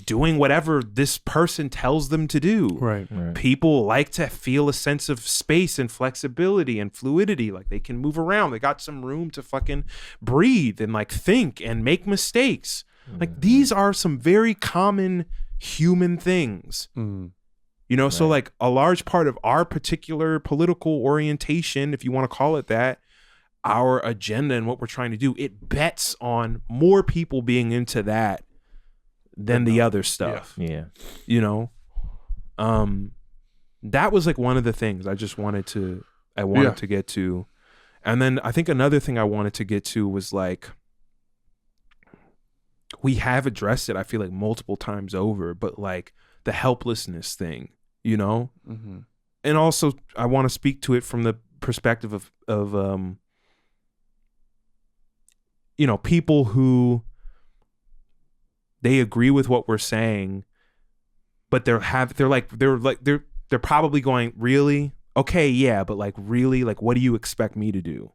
doing whatever this person tells them to do. People like to feel a sense of space and flexibility and fluidity, like they can move around. They got some room to fucking breathe and like think and make mistakes. Like these are some very common human things. You know, so like a large part of our particular political orientation, if you want to call it that, our agenda and what we're trying to do, it bets on more people being into that than the other stuff. You know, that was like one of the things I just wanted to get to. And then I think another thing I wanted to get to was like, we have addressed it, I feel like multiple times over, but like the helplessness thing, you know? And also I want to speak to it from the perspective of you know, people who they agree with what we're saying, but they're probably going, really? Okay, yeah, but like really, like what do you expect me to do?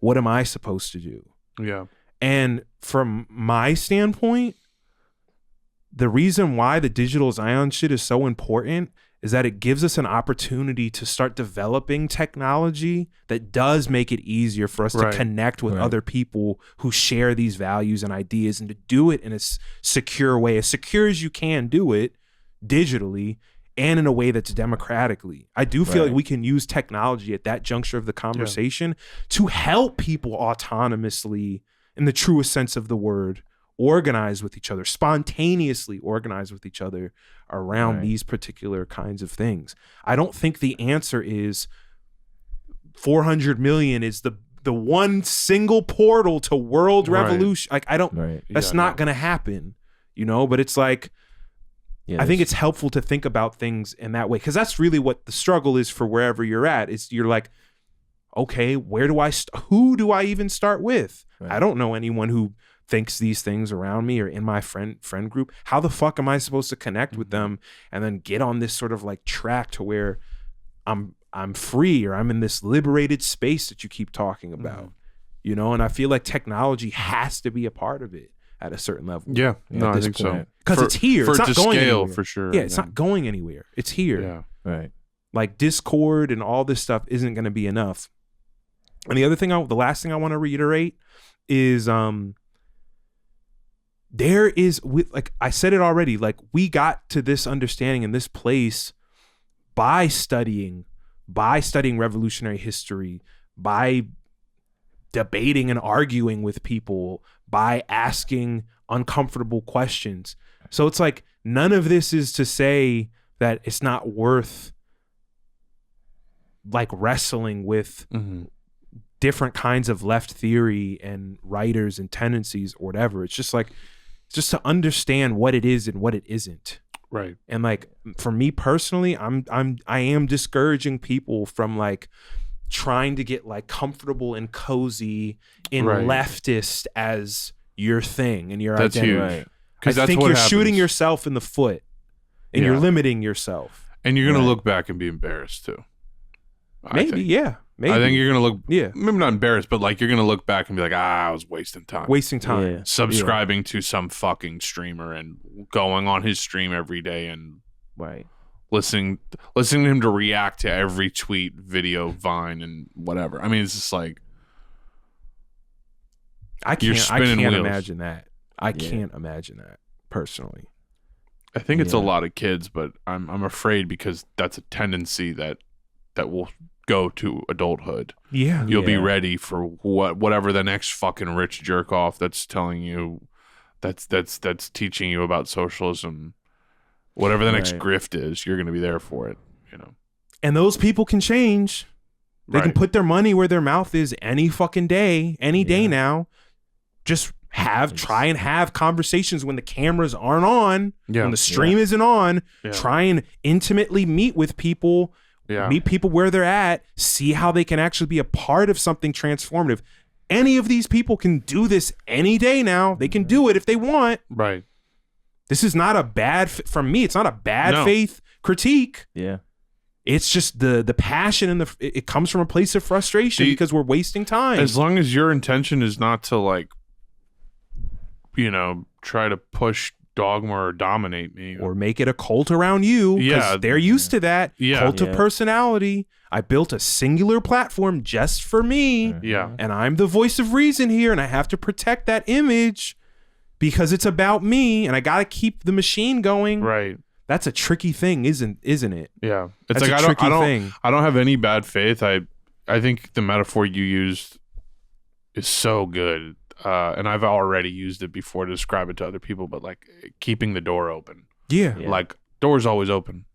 What am I supposed to do? And from my standpoint, the reason why the digital Zion shit is so important is that it gives us an opportunity to start developing technology that does make it easier for us to connect with other people who share these values and ideas, and to do it in a secure way, as secure as you can do it digitally and in a way that's democratically. I do feel like we can use technology at that juncture of the conversation to help people autonomously, in the truest sense of the word, organize with each other, spontaneously organize with each other around these particular kinds of things. I don't think the answer is 400 million is the one single portal to world revolution. Like I don't, that's not going to happen, you know, but it's like, I think it's helpful to think about things in that way. 'Cause that's really what the struggle is for wherever you're at. Is you're like, okay, where do who do I even start with? I don't know anyone who thinks these things around me or in my friend group. How the fuck am I supposed to connect with them and then get on this sort of like track to where I'm free, or I'm in this liberated space that you keep talking about, you know? And I feel like technology has to be a part of it. at a certain level. Yeah, no, I think so. Because it's here. For it's it not to going scale, anywhere. for sure. Yeah, it's not going anywhere. It's here. Yeah. Right. Like Discord and all this stuff isn't going to be enough. And the last thing I want to reiterate is there is, like I said it already, like we got to this understanding in this place by studying revolutionary history, by debating and arguing with people, by asking uncomfortable questions. So it's like none of this is to say that it's not worth like wrestling with different kinds of left theory and writers and tendencies or whatever. It's just to understand what it is and what it isn't. Right. And like for me personally, I am discouraging people from like trying to get like comfortable and cozy in leftist as your thing and your that's identity. Huge. I think you're shooting yourself in the foot and you're limiting yourself. And you're going to look back and be embarrassed too. Maybe. I think you're going to look, maybe not embarrassed, but like you're going to look back and be like, I was wasting time. Subscribing to some fucking streamer and going on his stream every day and listening to him to react to every tweet, video, Vine, and whatever. I mean, it's just like I can't imagine that. I can't imagine that personally. I think it's a lot of kids, but I'm afraid because that's a tendency that will go to adulthood. Yeah. You'll be ready for whatever the next fucking rich jerk off that's telling you that's teaching you about socialism. Whatever the next grift is, you're going to be there for it, you know. And those people can change. They can put their money where their mouth is any fucking day, any day now. Just try and have conversations when the cameras aren't on, when the stream isn't on. Try and intimately meet with people. Meet people where they're at, see how they can actually be a part of something transformative. Any of these people can do this any day now. They can do it if they want. Right. This is not a bad, from me, it's not a bad faith critique. Yeah. It's just the passion and it comes from a place of frustration because we're wasting time. As long as your intention is not to like, you know, try to push dogma or dominate me or make it a cult around you, because they're used to that cult of personality. I built a singular platform just for me, and I'm the voice of reason here, and I have to protect that image because it's about me, and I got to keep the machine going. Right. That's a tricky thing, isn't it? Yeah, it's like I don't have any bad faith. I think the metaphor you used is so good. And I've already used it before to describe it to other people, but like keeping the door open. Like door's always open.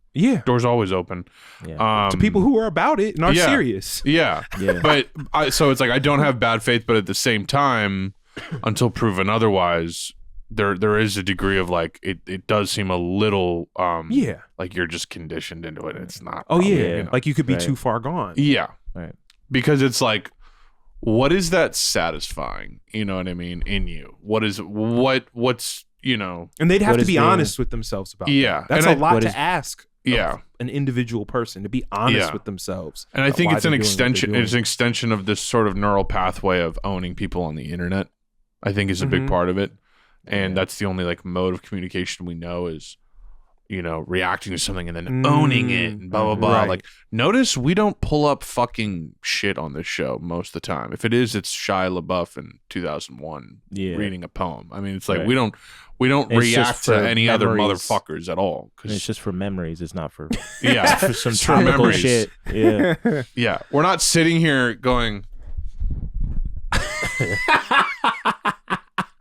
Door's always open. To people who are about it and are serious. But so it's like I don't have bad faith, but at the same time, until proven otherwise, there is a degree of like it does seem a little like you're just conditioned into it. It's not. You know? Like you could be too far gone. Because it's like, what is that satisfying? You know what I mean? In you, what's you know? And they'd have to be honest with themselves about that. That's a lot to ask. An individual person to be honest with themselves. And I think it's an extension. It's an extension of this sort of neural pathway of owning people on the internet. I think is a big part of it, and that's the only like mode of communication we know is, you know, reacting to something and then owning it and blah, blah, blah. Like, notice we don't pull up fucking shit on this show most of the time. If it is, it's Shia LaBeouf in 2001 reading a poem. I mean, it's like we don't react to any other motherfuckers at all. It's just for memories. It's not for for some topical shit. Yeah. We're not sitting here going,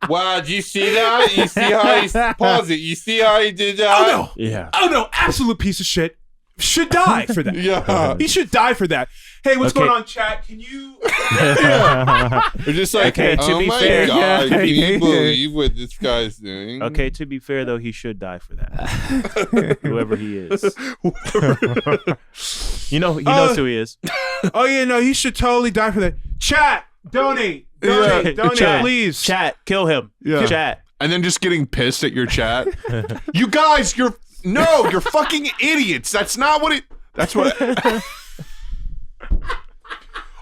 wow, do you see that? You see how he paused it? You see how he did that? Oh no! Oh no! Absolute piece of shit. Should die for that. He should die for that. Hey, what's going on, chat? Can you? We're just like, to be fair, God, can you believe what this guy's doing? Okay, to be fair though, he should die for that. Whoever he is. He knows who he is. Oh yeah, no, he should totally die for that. Chat, donate, please. Chat, kill him. Chat. And then just getting pissed at your chat. You guys, you're fucking idiots. That's not what it. That's what.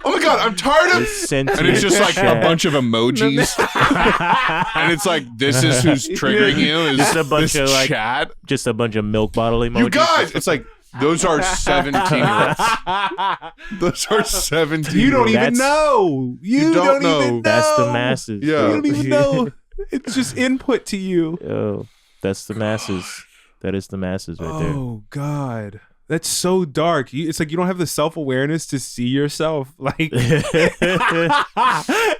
Oh my God, I'm tired of. And it's just like a bunch of emojis, and it's like this is who's triggering you. Is just a bunch of like chat, just a bunch of milk bottle emojis. You guys, it's like those are 17-year-olds. Those are 17. You don't even know. You don't even know. That's the masses. Yeah, you don't even know. It's just input to you. Oh, that's the masses. That is the masses right there. Oh God. That's so dark. It's like you don't have the self-awareness to see yourself. Like,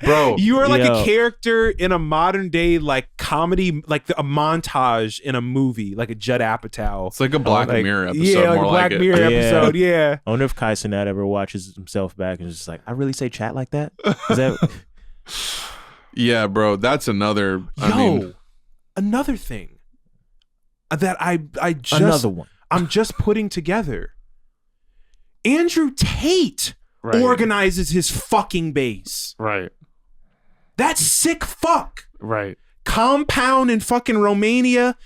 bro, you are like a character in a modern day like comedy, like a montage in a movie, like a Judd Apatow. It's like a Black Mirror episode. Yeah, like more a Black like Mirror episode. Yeah. I wonder if Kai Cenat ever watches himself back and is just like, I really say chat like that? Is that? Yeah, bro. That's another. Another thing that I just another one. I'm just putting together. Andrew Tate organizes his fucking base. Right. That's sick fuck. Right. Compound in fucking Romania,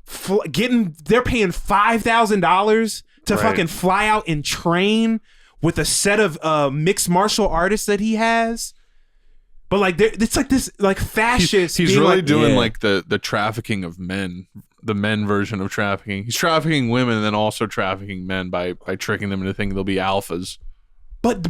they're paying $5,000 to fucking fly out and train with a set of mixed martial artists that he has. But like, it's like this like fascist. He's really doing like the trafficking of men. The men version of trafficking. He's trafficking women and then also trafficking men by tricking them into thinking they'll be alphas. But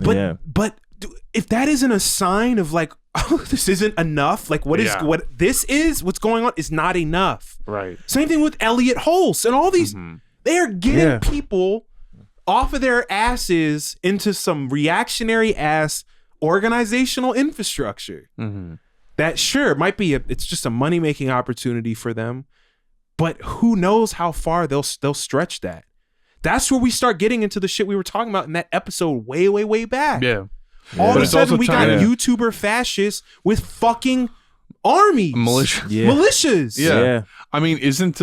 if that isn't a sign of like, oh, this isn't enough. Like what what's going on is not enough. Right. Same thing with Elliot Holst and all these. They are getting people off of their asses into some reactionary ass organizational infrastructure. That sure might be it's just a money making opportunity for them. But who knows how far they'll stretch that. That's where we start getting into the shit we were talking about in that episode way back. Yeah. All of a sudden we got YouTuber fascists with fucking armies. Militias. Yeah. I mean, isn't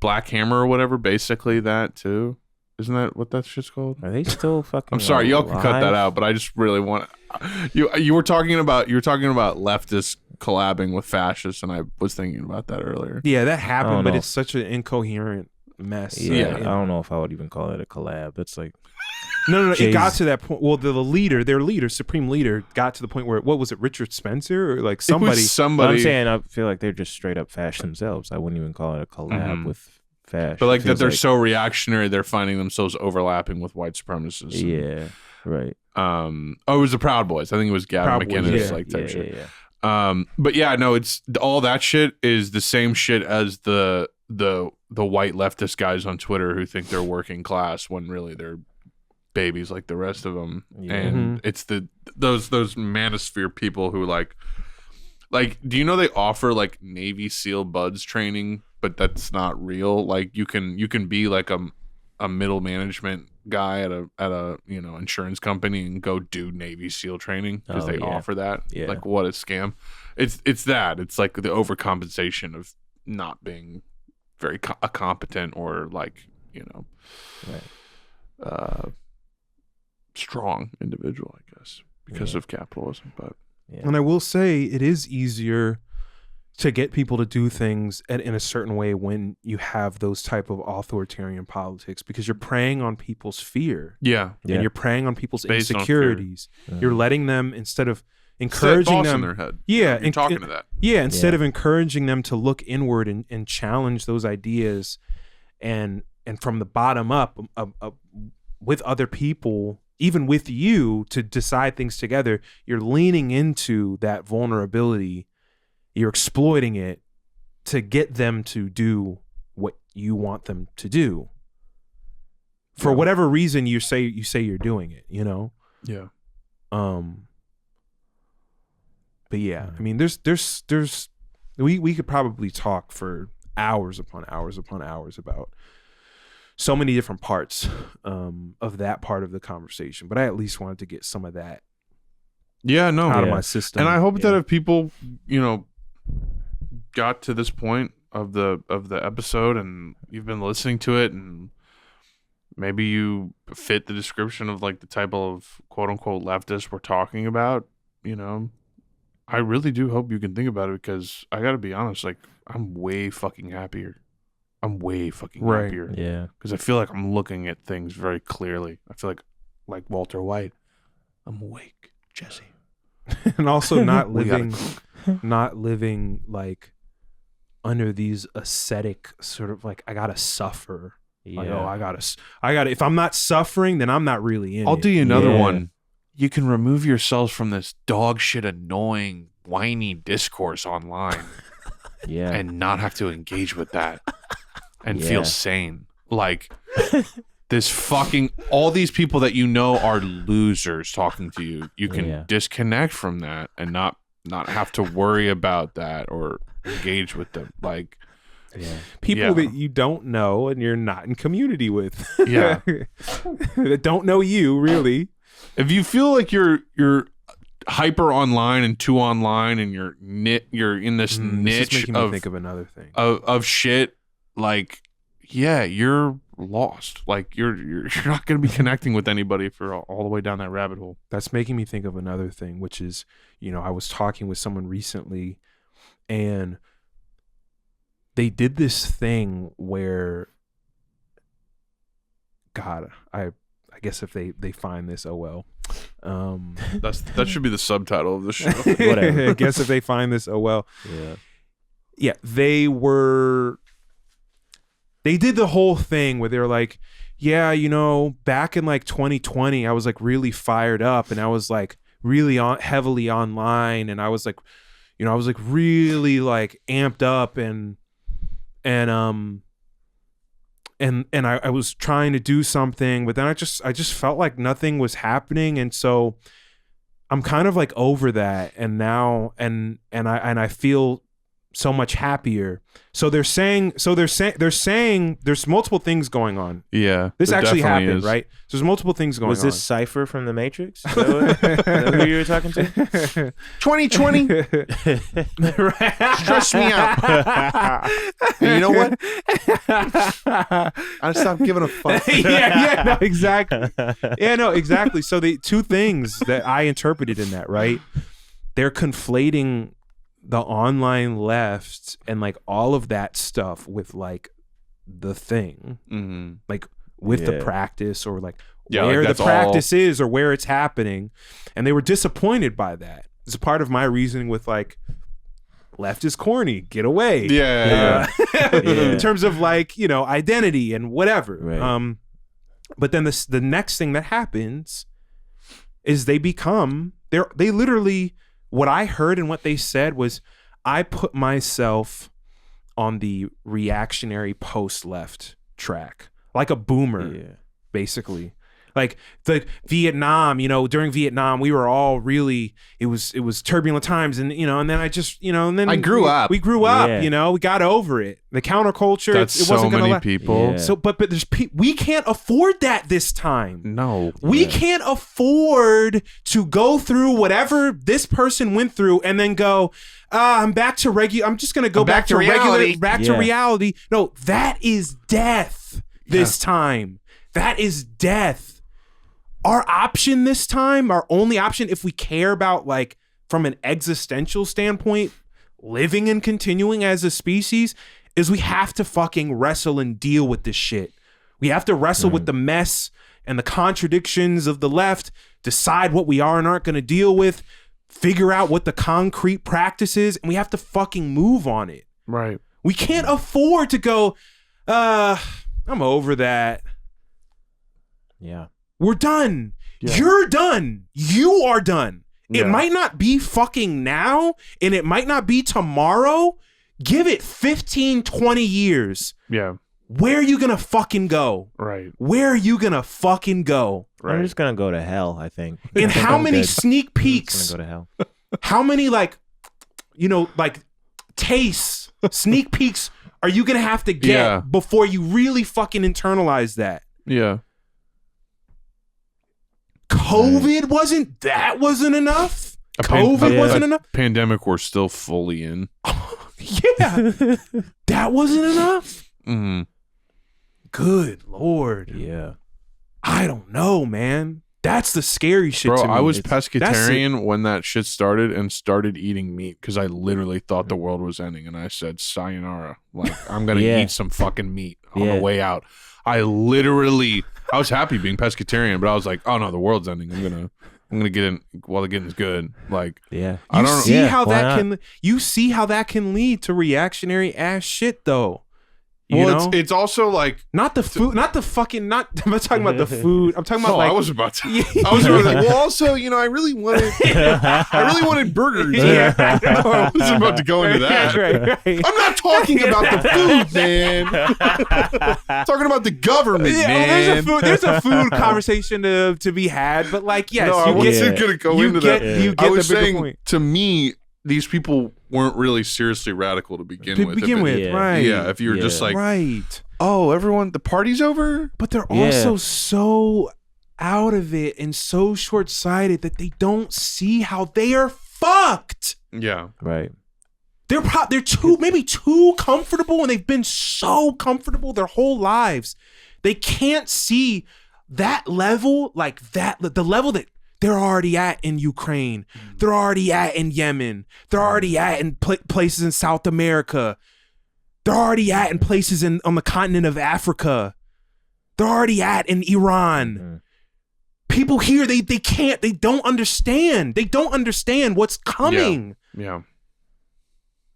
Black Hammer or whatever basically that too? Isn't that what that shit's called? Are they still fucking I'm sorry, y'all can cut that out, but I just really want you were talking about leftists collabing with fascists, and I was thinking about that earlier. Yeah, that happened, but it's such an incoherent mess. Yeah, I don't know if I would even call it a collab. It's like no, it got to that point. Well, their leader, supreme leader, got to the point where what was it, Richard Spencer or like somebody? I'm saying I feel like they're just straight up fascist themselves. I wouldn't even call it a collab with fascists. But like that, they're so reactionary, they're finding themselves overlapping with white supremacists. Yeah, right. It was the Proud Boys. I think it was Gavin McInnes type shit. Yeah. But yeah, no, it's all that shit is the same shit as the white leftist guys on Twitter who think they're working class when really they're babies like the rest of them. And it's those manosphere people who like do you know they offer like Navy SEAL buds training, but that's not real. Like you can be like a middle management guy at a insurance company and go do Navy SEAL training because they offer that. Yeah. Like what a scam. It's that. It's like the overcompensation of not being very competent or like, strong individual, I guess, because of capitalism. But and I will say it is easier to get people to do things in a certain way when you have those type of authoritarian politics, because you're preying on people's fear. Yeah. And you're preying on people's Based insecurities. You're letting them, instead of encouraging them in their head. Yeah. You're talking to that. Yeah. Instead of encouraging them to look inward and challenge those ideas and from the bottom up with other people, even with you, to decide things together, you're leaning into that vulnerability. You're exploiting it to get them to do what you want them to do. For whatever reason you say you're doing it, Yeah. But yeah, I mean there's we could probably talk for hours upon hours upon hours about so many different parts of that part of the conversation, but I at least wanted to get some of that out of my system. And I hope that if people, got to this point of the episode and you've been listening to it and maybe you fit the description of like the type of quote unquote leftist we're talking about, I really do hope you can think about it, because I gotta be honest, like I'm way fucking happier. Happier. Yeah. Because I feel like I'm looking at things very clearly. I feel like Walter White, I'm awake, Jesse. And also not living like under these ascetic sort of like, I gotta suffer. Yeah. Like, oh, I gotta. If I'm not suffering, then I'm not really in. I'll it. do you another one. You can remove yourselves from this dog shit, annoying, whiny discourse online, and not have to engage with that and feel sane. Like this fucking all these people that you know are losers talking to you. You can disconnect from that and not have to worry about that or engage with them. Like. Yeah. People that you don't know and you're not in community with. Yeah. That don't know you, really. If you feel like you're hyper online and too online and you're in this niche making me think of another thing. Of shit, like you're lost. Like you're not going to be connecting with anybody for all the way down that rabbit hole. That's making me think of another thing, which is, I was talking with someone recently and they did this thing where, God, I guess if they find this, oh well. That should be the subtitle of the show. Whatever. I guess if they find this, oh well. Yeah. They did the whole thing where they were like, yeah, back in like 2020, I was like really fired up and I was like really heavily online and I was like, I was like really like amped up and I was trying to do something, but then I just felt like nothing was happening, and so I'm kind of like over that, and now and I feel so much happier. So they're saying there's multiple things going on. Yeah, this actually happened, right? So there's multiple things going on. Was this Cypher from the Matrix? Is that who you were talking to? 2020 stressed me out. And you know what? I stopped giving a fuck. No, exactly. Exactly. So the two things that I interpreted in that, right? They're conflating the online left and like all of that stuff with like the thing, like with the practice or like where the practice is or where it's happening. And they were disappointed by that. It's a part of my reasoning with like, left is corny, get away. In terms of like, identity and whatever. Right. But then the next thing that happens is they literally, what I heard and what they said was, I put myself on the reactionary post-left track, like a boomer, basically. Like the Vietnam, during Vietnam, we were all really, it was turbulent times, and and then I just, and then I grew up. We grew up, we got over it. The counterculture, that's it wasn't so gonna many people. Yeah. So, but there's we can't afford that this time. No, we can't afford to go through whatever this person went through and then go, I'm back to regular. I'm just gonna go back to reality. To reality. No, that is death this time. That is death. Our option this time, our only option, if we care about like from an existential standpoint, living and continuing as a species, is we have to fucking wrestle and deal with this shit. We have to wrestle with the mess and the contradictions of the left, decide what we are and aren't going to deal with, figure out what the concrete practice is, and we have to fucking move on it. Right. We can't afford to go, I'm over that. Yeah. We're done. Yeah. You're done. You are done. It might not be fucking now, and it might not be tomorrow. Give it 15, 20 years. Yeah. Where are you going to fucking go? Right. Where are you going to fucking go? Right. I'm just going to go to hell, I think. And how many sneak peeks? I'm going to go to hell. How many like tastes, sneak peeks are you going to have to get before you really fucking internalize that? Yeah. COVID wasn't enough. COVID wasn't enough. Pandemic we're still fully in. That wasn't enough. Mm-hmm. Good Lord. Yeah. I don't know, man. That's the scary shit. Bro, to me. I was pescatarian when that shit started and started eating meat because I literally thought the world was ending, and I said sayonara. Like I'm gonna eat some fucking meat on the way out. I was happy being pescatarian, but I was like, oh no, the world's ending. I'm gonna I'm gonna get in while the getting's good. Like, yeah, I don't see know. how why that not? can. You see how that can lead to reactionary ass shit, though. You Well, know? it's also like not the food, not the fucking, not. I'm not talking about the food. I'm talking about I like. was about to. I was about to. Well, also, I really wanted burgers. Yeah. I wasn't about to go into that. Right. I'm not talking about the food, man. I'm talking about the government, man. There's a food conversation to be had, but like, yes, no, I wasn't gonna go into that. You get I was the bigger saying, point. to me, these people weren't really seriously radical to begin with. Right? Yeah, if you were just like, right. Oh, everyone, the party's over. But they're also so out of it and so short-sighted that they don't see how they are fucked. Yeah. Right. They're maybe too comfortable, and they've been so comfortable their whole lives. They can't see that level, like that, the level that they're already at in Ukraine. They're already at in Yemen. They're already at in places in South America. They're already at in places on the continent of Africa. They're already at in Iran. People here, they don't understand. They don't understand what's coming. Yeah.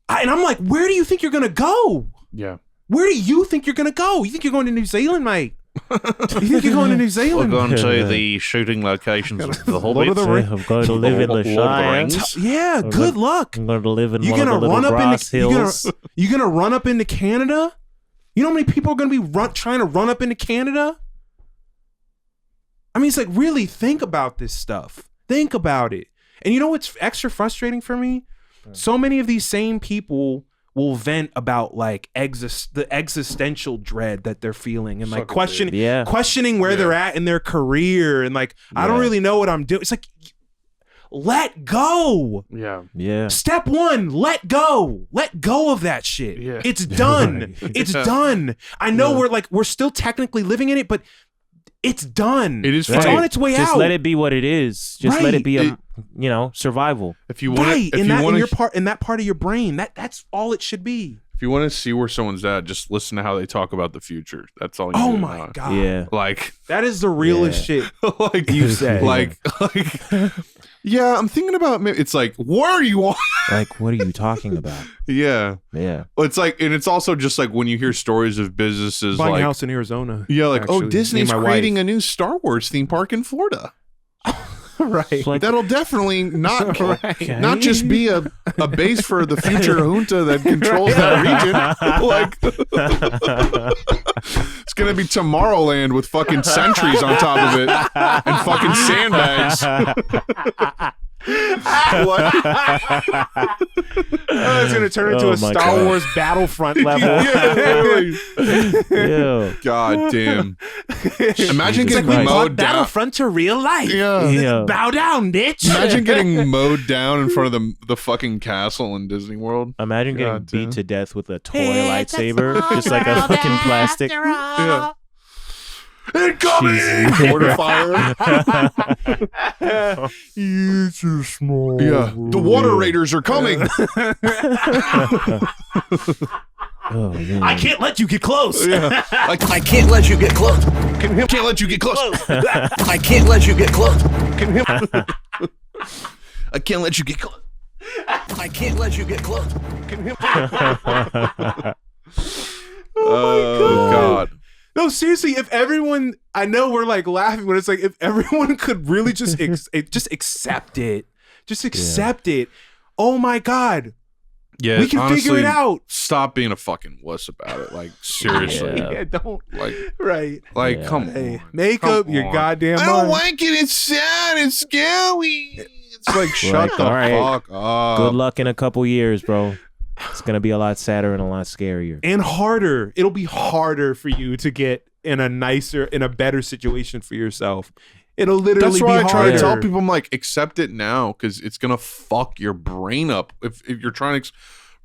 And I'm like, where do you think you're going to go? Yeah. Where do you think you're going to go? You think you're going to New Zealand, mate? You think you're going to New Zealand? We're going to the shooting locations of the Hobbits. I'm going to live in the Shires. Yeah, good luck. I'm going to live in You're one of the gonna little run up grass hills. You're going to run up into Canada? You know how many people are going to be trying to run up into Canada? I mean, it's like, really think about this stuff. Think about it. And you know what's extra frustrating for me? So many of these same people will vent about like the existential dread that they're feeling and like questioning where they're at in their career and like, I don't really know what I'm doing. It's like, let go. Yeah. Step one, let go. Let go of that shit. Yeah. It's done. It's done. I know we're still technically living in it, but it's done. It is. It's on its way out. Just let it be what it is. Just let it be survival. If you want in that part of your brain, that's all it should be. If you want to see where someone's at, just listen to how they talk about the future. That's all you Oh need to my know. God. Yeah. Like, that is the realest shit. Like you said. Like yeah, I'm thinking about maybe it's like, what are you on? Like, what are you talking about? Yeah. Yeah. Well, it's like, and it's also just like when you hear stories of businesses Buying like a house in Arizona. Yeah, like, actually. Disney's Me and my creating wife. a new Star Wars theme park in Florida. Right. Like, That'll definitely not Right. not just be a base for the future junta that controls that region. Like, it's gonna be Tomorrowland with fucking sentries on top of it and fucking sandbags. What? It's gonna turn into a Star God. Wars Battlefront level. Yeah. God damn. Imagine It's getting like we brought mowed down. Battlefront to real life. Yeah. Bow down, bitch. Imagine getting mowed down in front of the fucking castle in Disney World. Imagine getting God beat damn. to death with a toy lightsaber, just like a fucking plastic. Yeah. Incoming! Order fire. It's a small. Yeah. The water raiders are coming. Oh, man. I can't let you get close. Yeah. I can't let you get close. Can't let you get close. I can't let you get close. I can't let you get close. I can't let you get close. Oh God. No, seriously, if everyone, I know we're like laughing, but it's like if everyone could really just just accept it. Just accept it. Oh my God. Yeah, we can honestly, figure it out. Stop being a fucking wuss about it. Like, seriously. Yeah, don't. Like, Right. like, come Hey, on. make Come up your on. goddamn I mind. don't like it. It's sad. It's scary. It's like, shut the all right. fuck up. Good luck in a couple years, bro. It's gonna be a lot sadder and a lot scarier. And harder. It'll be harder for you to get in a better situation for yourself. It'll literally That's why be I try harder. to tell people, I'm like, accept it now because it's going to fuck your brain up. If you're trying to,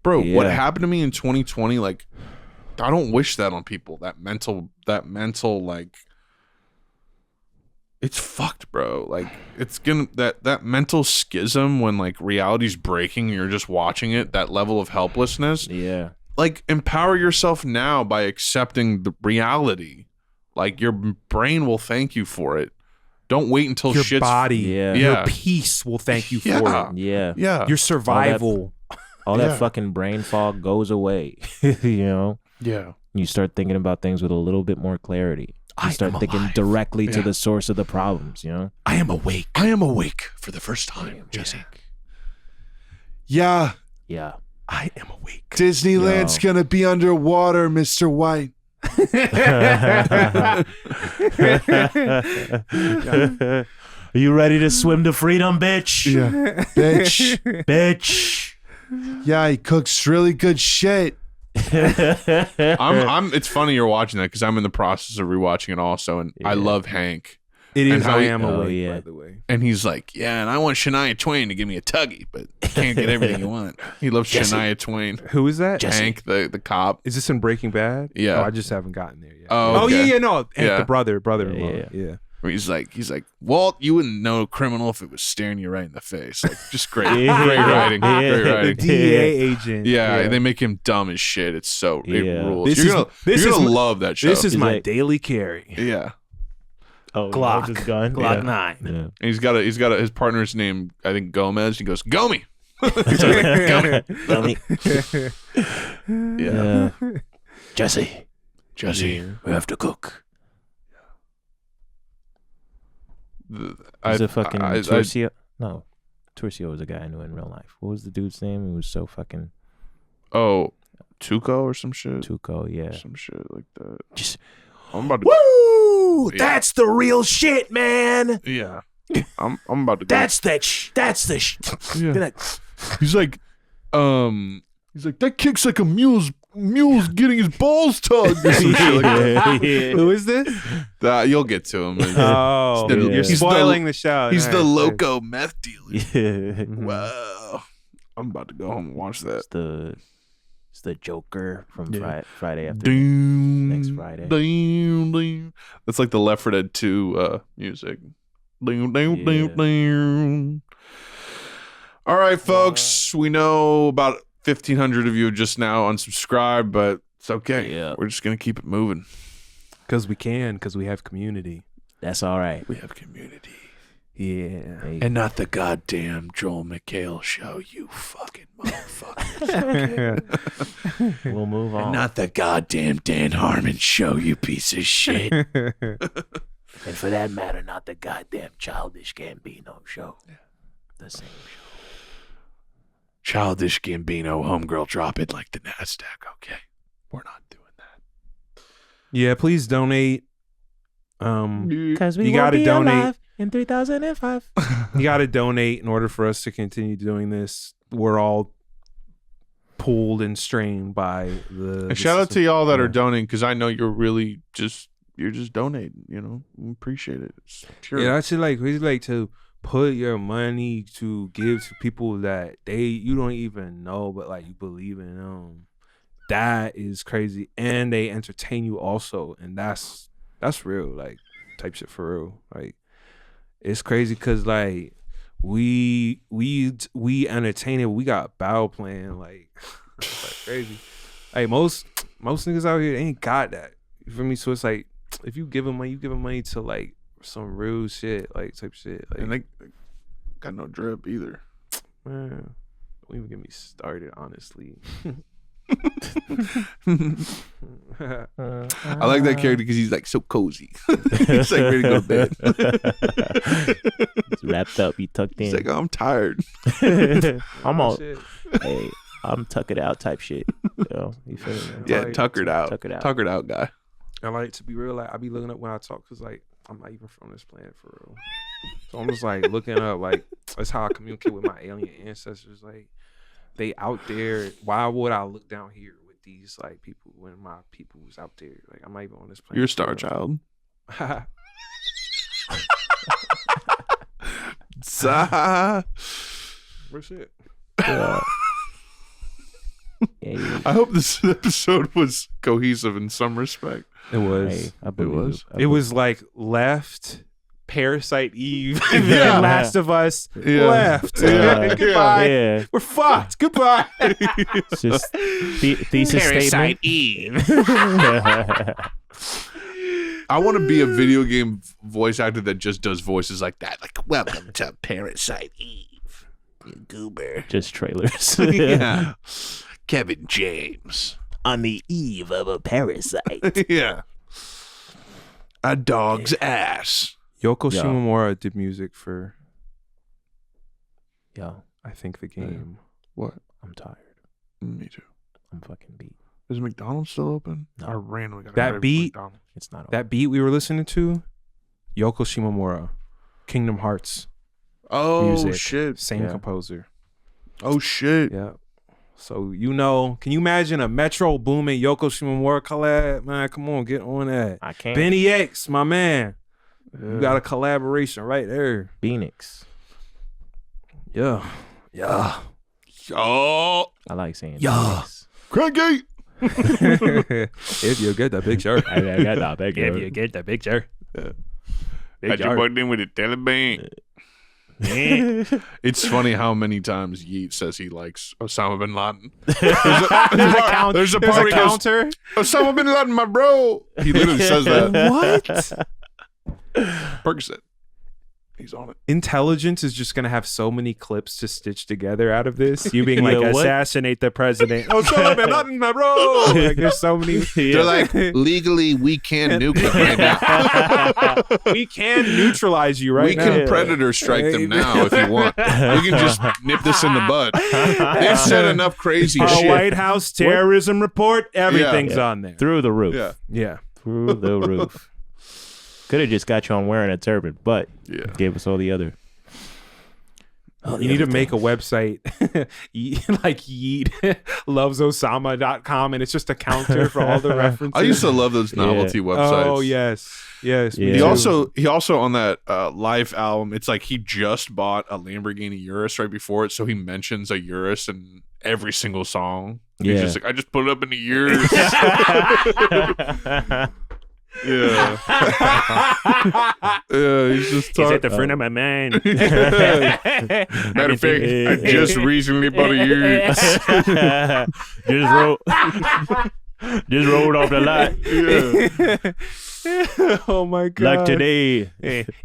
bro, what happened to me in 2020, like, I don't wish that on people. That mental, like, it's fucked, bro. Like, it's gonna, that mental schism when like reality's breaking and you're just watching it, that level of helplessness. Yeah. Like, empower yourself now by accepting the reality. Like, your brain will thank you for it. Don't wait until your shit's body, Yeah. your peace will thank you for it. Yeah. Yeah. Your survival. All that fucking brain fog goes away. You know? Yeah. You start thinking about things with a little bit more clarity. You start thinking directly to the source of the problems, you know? I am awake. I am awake for the first time, Jesse. Yeah. Yeah. I am awake. Disneyland's gonna be underwater, Mr. White. Are you ready to swim to freedom, bitch? Yeah. Bitch. Bitch. Yeah, he cooks really good shit. It's funny you're watching that because I'm in the process of rewatching it also, and I love Hank. It is how I he- am awake, by the way. And he's like, yeah, and I want Shania Twain to give me a tuggy, but can't get everything you want. He loves Shania Twain. Who is that? Hank, the cop. Is this in Breaking Bad? Yeah. Oh, I just haven't gotten there yet. Oh, okay. yeah, no. Hank, Yeah. the brother-in-law. Yeah. Where he's like, Walt, you wouldn't know a criminal if it was staring you right in the face. Like, just great, great writing, great The writing. DEA agent. Yeah, they make him dumb as shit. It's so it rules. This You're is gonna my- love that show. This is my daily carry. Yeah. Oh, Glock. just gun. Glock 9. Yeah. And he's got his partner's name, I think Gomez. He goes, Gomi. He's like, Gomi. Yeah. Jesse, we have to cook. Was it fucking Turcio? No, Turcio was a guy I knew in real life. What was the dude's name? He was so fucking. Oh, Tuco or some shit. Tuco, yeah. Some shit like that. Just. I'm about to. Woo! Yeah. That's the real shit, man. Yeah. I'm about to go. That's the Yeah. He's like, that kicks like a mule's getting his balls tugged or some shit like that. Who is this? You'll get to him. Oh, you're spoiling the show. He's the Nice. loco meth dealer. Yeah. Wow. I'm about to go home and watch that. It's the Joker from Friday after Doom, next Friday. Doom, doom. That's like the Left 4 Dead 2 music. Doom, doom, doom, doom. All right, folks. We know about 1,500 of you just now unsubscribed, but it's okay. Yeah. We're just going to keep it moving. Because we have community. That's all right. We have community. Yeah. And not the goddamn Joel McHale show, you fucking motherfucker. We'll move on. And not the goddamn Dan Harmon show, you piece of shit. And for that matter, not the goddamn Childish Gambino show. Yeah. The same show. Childish Gambino, homegirl, drop it like the NASDAQ, okay? We're not doing that. Yeah, please donate. Because we you won't gotta be donate. alive in 3005. You got to donate in order for us to continue doing this. We're all pulled and strained by the. And shout out to y'all that are donating, because I know you're really you're just donating. You know, we appreciate it. It's pure. Yeah, that's really like to put your money to give to people that you don't even know, but like you believe in them. That is crazy, and they entertain you also, and that's real, like type shit for real. Like it's crazy because like we entertain it. We got battle plan, like it's like crazy. Like most niggas out here, they ain't got that. You feel me? So it's like if you give them money to like some real shit, like type shit. Like, and they got no drip either. Man, don't even get me started, honestly. I like that character because he's like so cozy. He's like ready to go to bed. He's wrapped up, he tucked in. He's like, oh, I'm tired. I'm all, hey, I'm tuck it out type shit. You know, you feel me? Yeah, tuckered out. Tuckered out guy. I like to be real. Like I be looking up when I talk because like I'm not even from this planet for real. So I'm just like looking up. Like that's how I communicate with my alien ancestors. Like they out there. Why would I look down here with these like people when my people was out there? Like I'm not even on this planet. You're a star child. Real shit. I hope this episode was cohesive in some respect. It was. Hey, I believe it was. It was like left, Parasite Eve, and Yeah. then Last of Us left. Yeah. Goodbye. Yeah. We're fucked. Goodbye. It's just thesis Parasite statement. Eve. I want to be a video game voice actor that just does voices like that. Like, Welcome to Parasite Eve, you goober. Just trailers. yeah. Kevin James. On the eve of a parasite. Yeah. A dog's ass. Yoko Shimomura did music for, I think, the game. What? I'm tired. Me too. I'm fucking beat. Is McDonald's still open? No. I randomly got That beat, it's not. That beat we were listening to, Yoko Shimomura, Kingdom Hearts. Oh, music, shit. Same composer. Oh, shit. Yeah. So, can you imagine a Metro Boomin Yoko Shimomura collab? Man, come on, get on that. I can't. Benny X, my man. You got a collaboration right there. Phoenix. Yeah. Yeah. Oh. I like saying Phoenix. Crankgate. If you get the picture. I got that picture. If you get the picture. Got your boy in with the Taliban. It's funny how many times Yeet says he likes Osama bin Laden. There's a part counter. Osama bin Laden, my bro. He literally says that. What? Percocet. He's on it. Intelligence is just gonna have so many clips to stitch together out of this. You being like, assassinate the president. Osama bin Laden, my bro. Like, there's so many. They're like, legally, we can nuke them right now. We can neutralize you right now. We can predator strike them now if you want. We can just nip this in the bud. They've said enough crazy Our shit. White House terrorism report, everything's on there. Through the roof. Yeah. Through the roof. Could have just got you on wearing a turban, but gave us all the other. You need to make a website like Yeet lovesosama.com, and it's just a counter for all the references. I used to love those novelty websites. Oh yes. He also on that Life album, it's like he just bought a Lamborghini Urus right before it, so he mentions a Urus in every single song. He's just like, I just put it up in the Urus. Yeah. He's just talking. He's at the front of my mind. Matter of fact, I just recently bought a Urus. Just rolled off the lot. Oh my god! Like today.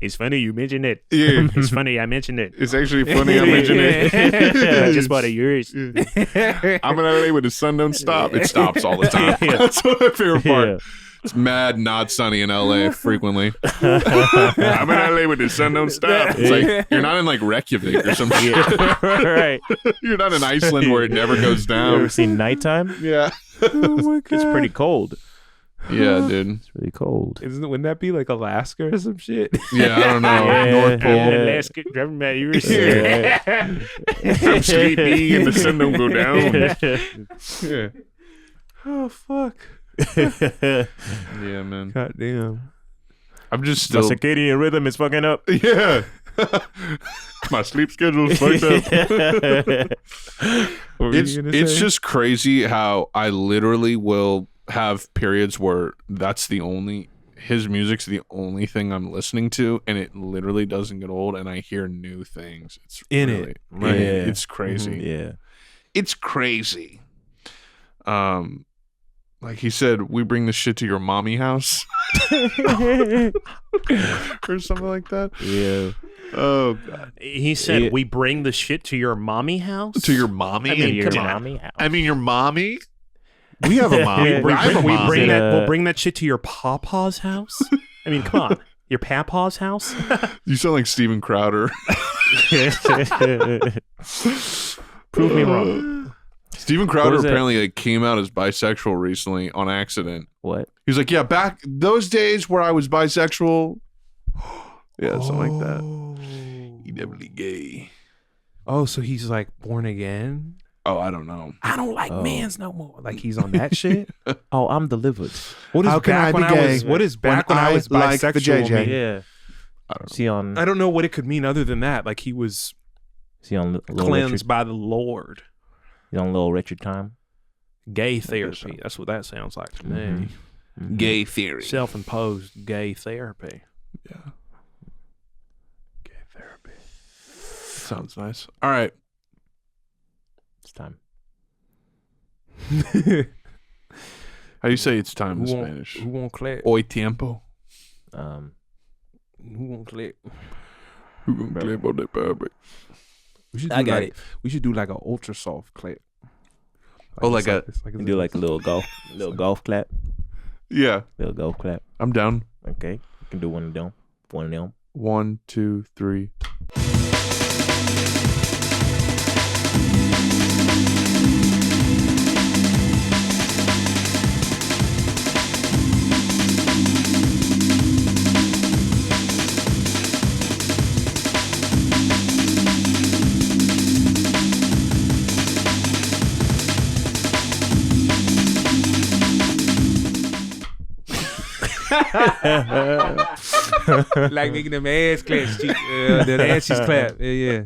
It's funny you mentioned it. Yeah, it's funny I mentioned it. It's actually funny I mentioned it. I just bought a Urus. I'm in LA where the sun don't stop. It stops all the time. That's my favorite part. Yeah. It's mad not sunny in LA frequently. I'm in LA where the sun don't stop. It's like you're not in like Reykjavik or some shit. Right. You're not in Iceland where it never goes down. You ever seen nighttime? Yeah. Oh my god. It's pretty cold. Yeah, dude. It's really cold. Wouldn't that be like Alaska or some shit? Yeah, I don't know. North Pole. Alaska, driving my Urus. I'm sleepy and the sun don't go down. Yeah. Oh fuck. Yeah, man. God damn. I'm just still. My circadian rhythm is fucking up. Yeah. My sleep schedule's fucked up. It's just crazy how I literally will have periods where his music's the only thing I'm listening to, and it literally doesn't get old, and I hear new things. It's right? It's crazy. Mm-hmm. Yeah. It's crazy. Like he said, we bring this shit to your mommy house. Or something like that. Yeah. Oh, God. He said, we bring the shit to your mommy house? To your mommy? I mean, Your come on. mommy house. I mean, your mommy? We have a mom. We'll bring that shit to your papa's house? I mean, come on. Your papa's house? You sound like Steven Crowder. Prove me wrong. Steven Crowder apparently came out as bisexual recently on accident. What? He was like, yeah, back those days where I was bisexual. Yeah, something like that. He definitely gay. Oh, so he's like born again? Oh, I don't know. I don't like mans no more. Like he's on that shit? Oh, I'm delivered. What is How can I back when be I gay was what is back when I was like the bisexual JJ? mean? Yeah. I don't know. See on. I don't know what it could mean other than that. Like he was See on Little cleansed Richard. by the Lord. You on Little Richard time. Gay therapy. That's what that sounds like to me. Mm-hmm. Gay theory. Self-imposed gay therapy. Yeah. Gay therapy. Sounds nice. All right. It's time. How do you say it's time in Who Spanish? won't clap? Hoy tiempo. Who won't click? Who gonna clap on that baby? We should I do got like, it. We should do like an ultra soft clap. Do like a little golf clap. Yeah. Little golf clap. I'm down. Okay. You can do one of them. 1, 2, 3. Like making them ass claps. The asses clap. Yeah.